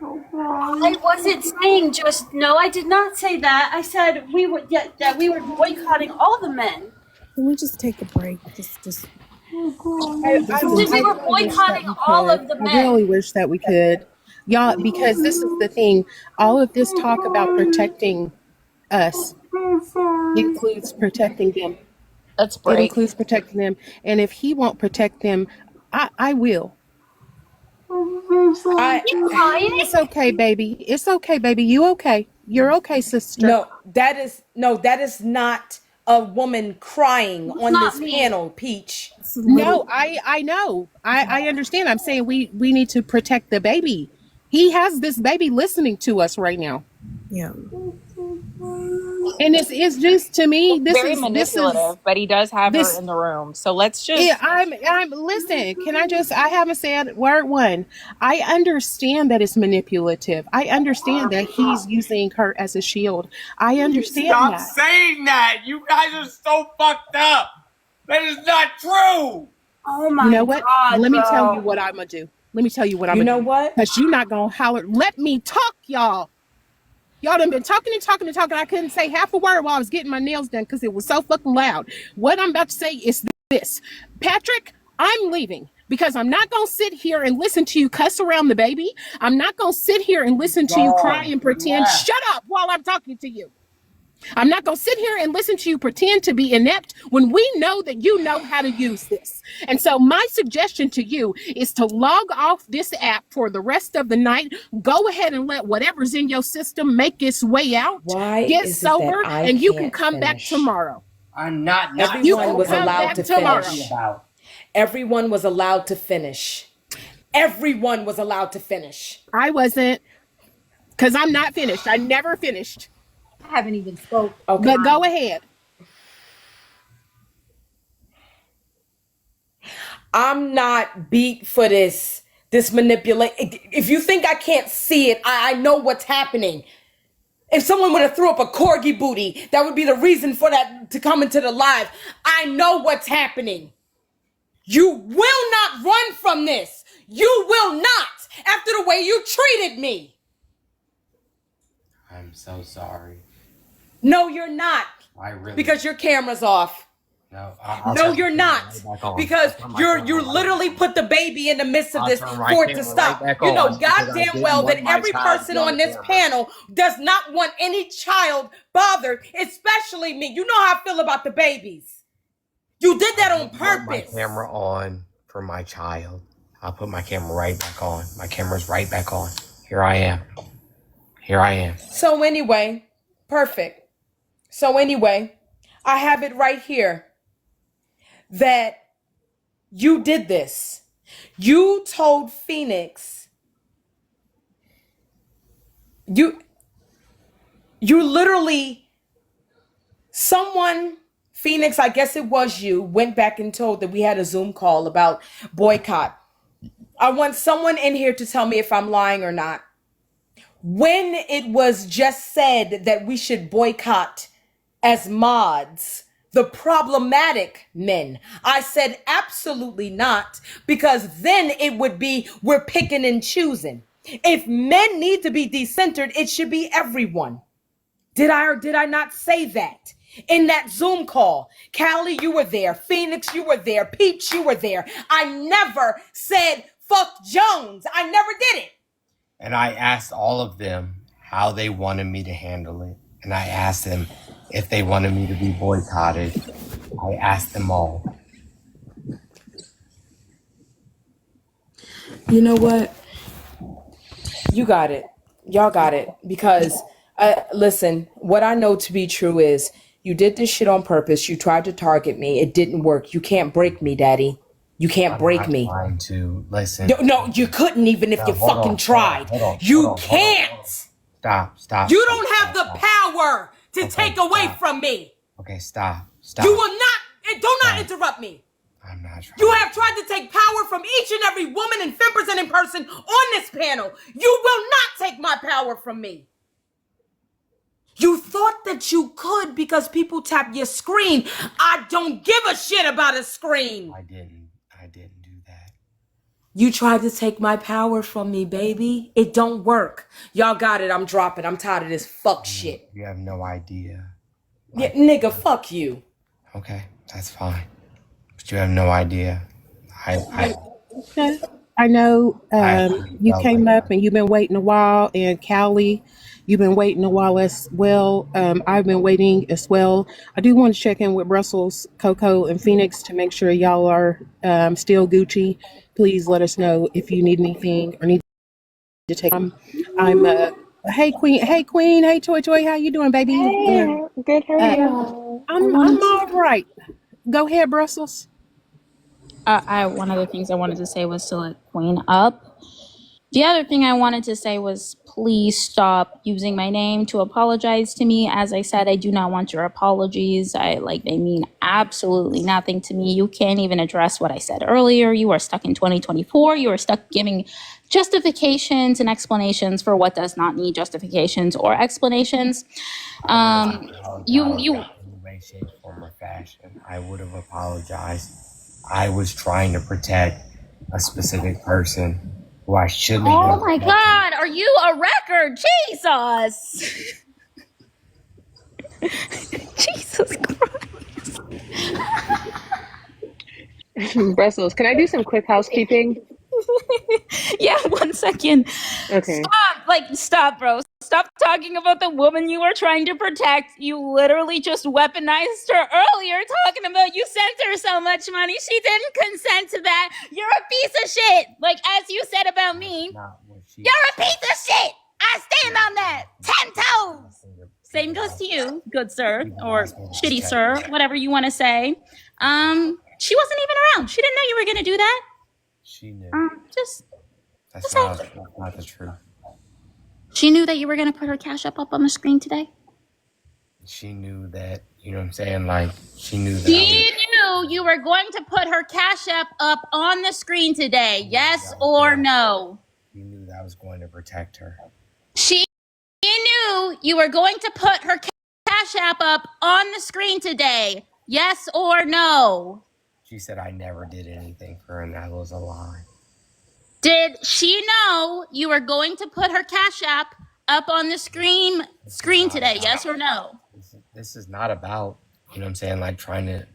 I wasn't saying just no. I did not say that. I said that we were boycotting all the men. Can we just take a break? Just We were boycotting all of the I men. really wish that we could. Y'all, because this is the thing. All of this talk about protecting us includes protecting them. Let's It break. includes protecting them. And if he won't protect them, I will. It's okay, baby. It's okay, baby. You okay? You're okay, sister. No, that is not a woman crying on not this me. panel, Peach. No, I know. I understand. I'm saying we need to protect the baby. He has this baby listening to us right now. yeah. And it's just, to me, this Very is manipulative, but he does have this- her in the room. So let's just. yeah, I'm listen, I haven't said word one. I understand that it's manipulative. I understand that he's using her as a shield. I understand Stop that. saying that. You guys are so fucked up. That is not true. Oh my You know what? God, Let me tell bro. you what I'm gonna do. Let me tell you what I'm You gonna know do. what? Because you're not gonna holler. Let me talk, y'all. Y'all done been talking and talking and talking. I couldn't say half a word while I was getting my nails done because it was so fucking loud. What I'm about to say is this. Patrick, I'm leaving because I'm not going to sit here and listen to you cuss around the baby. I'm not going to sit here and listen to you cry and pretend. Shut up while I'm talking to you. I'm not going to sit here and listen to you pretend to be inept when we know that you know how to use this. And so my suggestion to you is to log off this app for the rest of the night. Go ahead and let whatever's in your system make its way out. Why Get is it that sober, I and you can can't come back finish? tomorrow. I'm not. You Everyone can was come allowed back to tomorrow. finish. Everyone was allowed to finish. Everyone was allowed to finish. I wasn't, because I'm not finished. I never finished. I haven't even spoke. Okay. But go ahead. I'm not beat for this manipulate. If you think I can't see it, I know what's happening. If someone would have threw up a corgi booty, that would be the reason for that to come into the live. I know what's happening. You will not run from this. You will not, after the way you treated me. I'm so sorry. No, you're not. I really Because your camera's off. no. I'll No, turn you're my not. camera right back on. Because I'll turn my you camera right literally back put the baby in the midst of I'll this turn for my it camera to right stop. back You know on because I goddamn didn't well want that my every child to person be on on the this camera. panel does not want any child bothered, especially me. You know how I feel about the babies. You did that on I want my purpose. camera on for my child. I'll put my camera right back on. My camera's right back on. Here I am. Here I am. So anyway, perfect. So anyway, I have it right here that you did this. You told Phoenix, you literally, someone, Phoenix, I guess it was you, went back and told that we had a Zoom call about boycott. I want someone in here to tell me if I'm lying or not. When it was just said that we should boycott as mods the problematic men, I said absolutely not, because then it would be we're picking and choosing. If men need to be decentered, it should be everyone. Did I or did I not say that? In that Zoom call, Callie, you were there. Phoenix, you were there. Peach, you were there. I never said fuck Jones. I never did it. And I asked all of them how they wanted me to handle it. And I asked them if they wanted me to be boycotted. I asked them all. You know what? You got it. Y'all got it. Because, listen, what I know to be true is you did this shit on purpose. You tried to target me. It didn't work. You can't break me, Daddy. You can't break me. I'm trying to listen. No, you couldn't even if No, you hold fucking on, tried. hold on, You hold on, hold on, can't. hold on. Stop. You don't have the power to take away stop. from me. Okay, stop. You will not. Do not interrupt me. I'm not trying. You have tried to take power from each and every woman and representing person on this panel. You will not take my power from me. You thought that you could because people tap your screen. I don't give a shit about a screen. I didn't do that. You tried to take my power from me, baby. It don't work. Y'all got it. I'm dropping. I'm tired of this fuck shit. You have no idea. Yeah, nigga, fuck you. Okay, that's fine. But you have no idea. I Okay. I know you felt came like up and you've been waiting a while, and Callie, you've been waiting a while as well. I've been waiting as well. I do want to check in with Brussels, Coco, and Phoenix to make sure y'all are still Gucci. Please let us know if you need anything or need to take. I'm hey Queen, hey Toy Toy, how you doing, baby? Hey, good. How are you? I'm all right. Go ahead, Brussels. One of the things I wanted to say was to let Queen up. The other thing I wanted to say was please stop using my name to apologize to me. As I said, I do not want your apologies. They mean absolutely nothing to me. You can't even address what I said earlier. You are stuck in 2024. You are stuck giving justifications and explanations for what does not need justifications or explanations. You in any way, shape, form, or fashion. I would have apologized. I was trying to protect a specific person who I shouldn't have Oh been my protecting. God, are you a record? Jesus. Jesus Christ. Brussels, can I do some quick housekeeping? Yeah, 1 second. Okay. Stop, bro. Stop talking about the woman you were trying to protect. You literally just weaponized her earlier, talking about you sent her so much money. She didn't consent to that. You're a piece of shit. Like, as you said about me, you're a piece of shit. I stand on that. 10 toes. Same goes to you, good sir, or shitty sir, whatever you want to say. She wasn't even around. She didn't know you were going to do that. She knew. That's not the truth. She knew that you were going to put her cash up on the screen today. She knew that, you know what I'm saying? Like, she knew that. She knew you were going to put her cash app up on the screen today. Yes or no? You knew that I was going to protect her. She knew you were going to put her cash app up on the screen today. Yes or no? She said I never did anything for her, and that was a lie. Did she know you were going to put her cash app up on the screen today? Yes or no? This is not about, you know what I'm saying, like trying to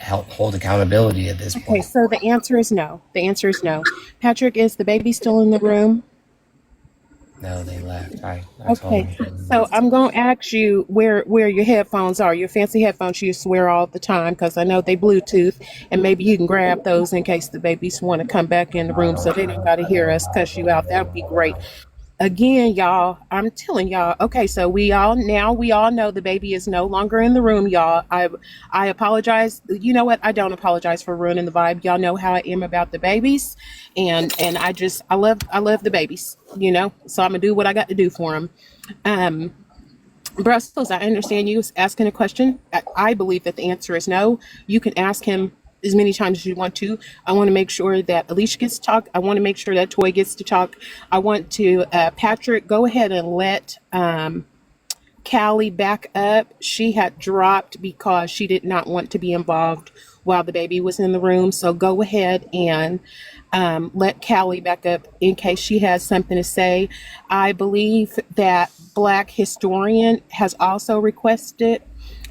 help hold accountability at this Okay, point. so the answer is no. The answer is no. Patrick, is the baby still in the room? No, they left. I Okay, told them. so I'm going to ask you where your headphones are, your fancy headphones you swear all the time, because I know they Bluetooth, and maybe you can grab those in case the babies want to come back in the room so they don't got to hear us cuss you out. That would be great. Again, y'all, I'm telling y'all. Okay, so we all know the baby is no longer in the room, y'all. I apologize. You know what? I don't apologize for ruining the vibe. Y'all know how I am about the babies, and I love the babies. You know, so I'm gonna do what I got to do for them. Brussels, I understand you asking a question. I believe that the answer is no. You can ask him as many times as you want to. I want to make sure that Alicia gets to talk. I want to make sure that Toy gets to talk. I want to, Patrick, go ahead and let Callie back up. She had dropped because she did not want to be involved while the baby was in the room. So go ahead and let Callie back up in case she has something to say. I believe that Black Historian has also requested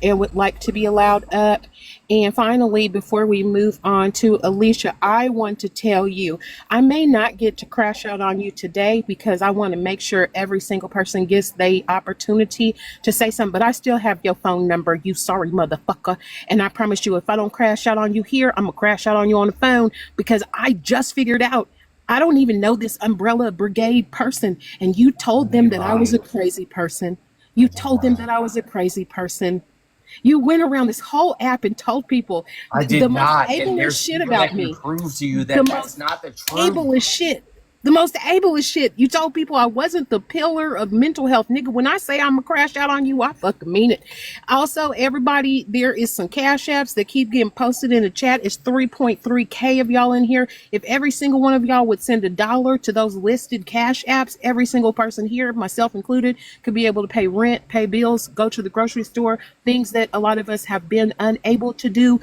and would like to be allowed up. And finally, before we move on to Alicia, I want to tell you, I may not get to crash out on you today because I want to make sure every single person gets the opportunity to say something, but I still have your phone number, you sorry motherfucker. And I promise you, if I don't crash out on you here, I'm gonna crash out on you on the phone, because I just figured out I don't even know this Umbrella Brigade person. And you told them that I was a crazy person. You told them that I was a crazy person. You went around this whole app and told people I did the not. most And ableist there's shit people about that can me. prove to you The that that's most not the truth. ableist shit. The most ableist shit. You told people I wasn't the pillar of mental health. Nigga, when I say I'm gonna crash out on you, I fucking mean it. Also, everybody, there is some cash apps that keep getting posted in the chat. It's 3.3K of y'all in here. If every single one of y'all would send $1 to those listed cash apps, every single person here, myself included, could be able to pay rent, pay bills, go to the grocery store, things that a lot of us have been unable to do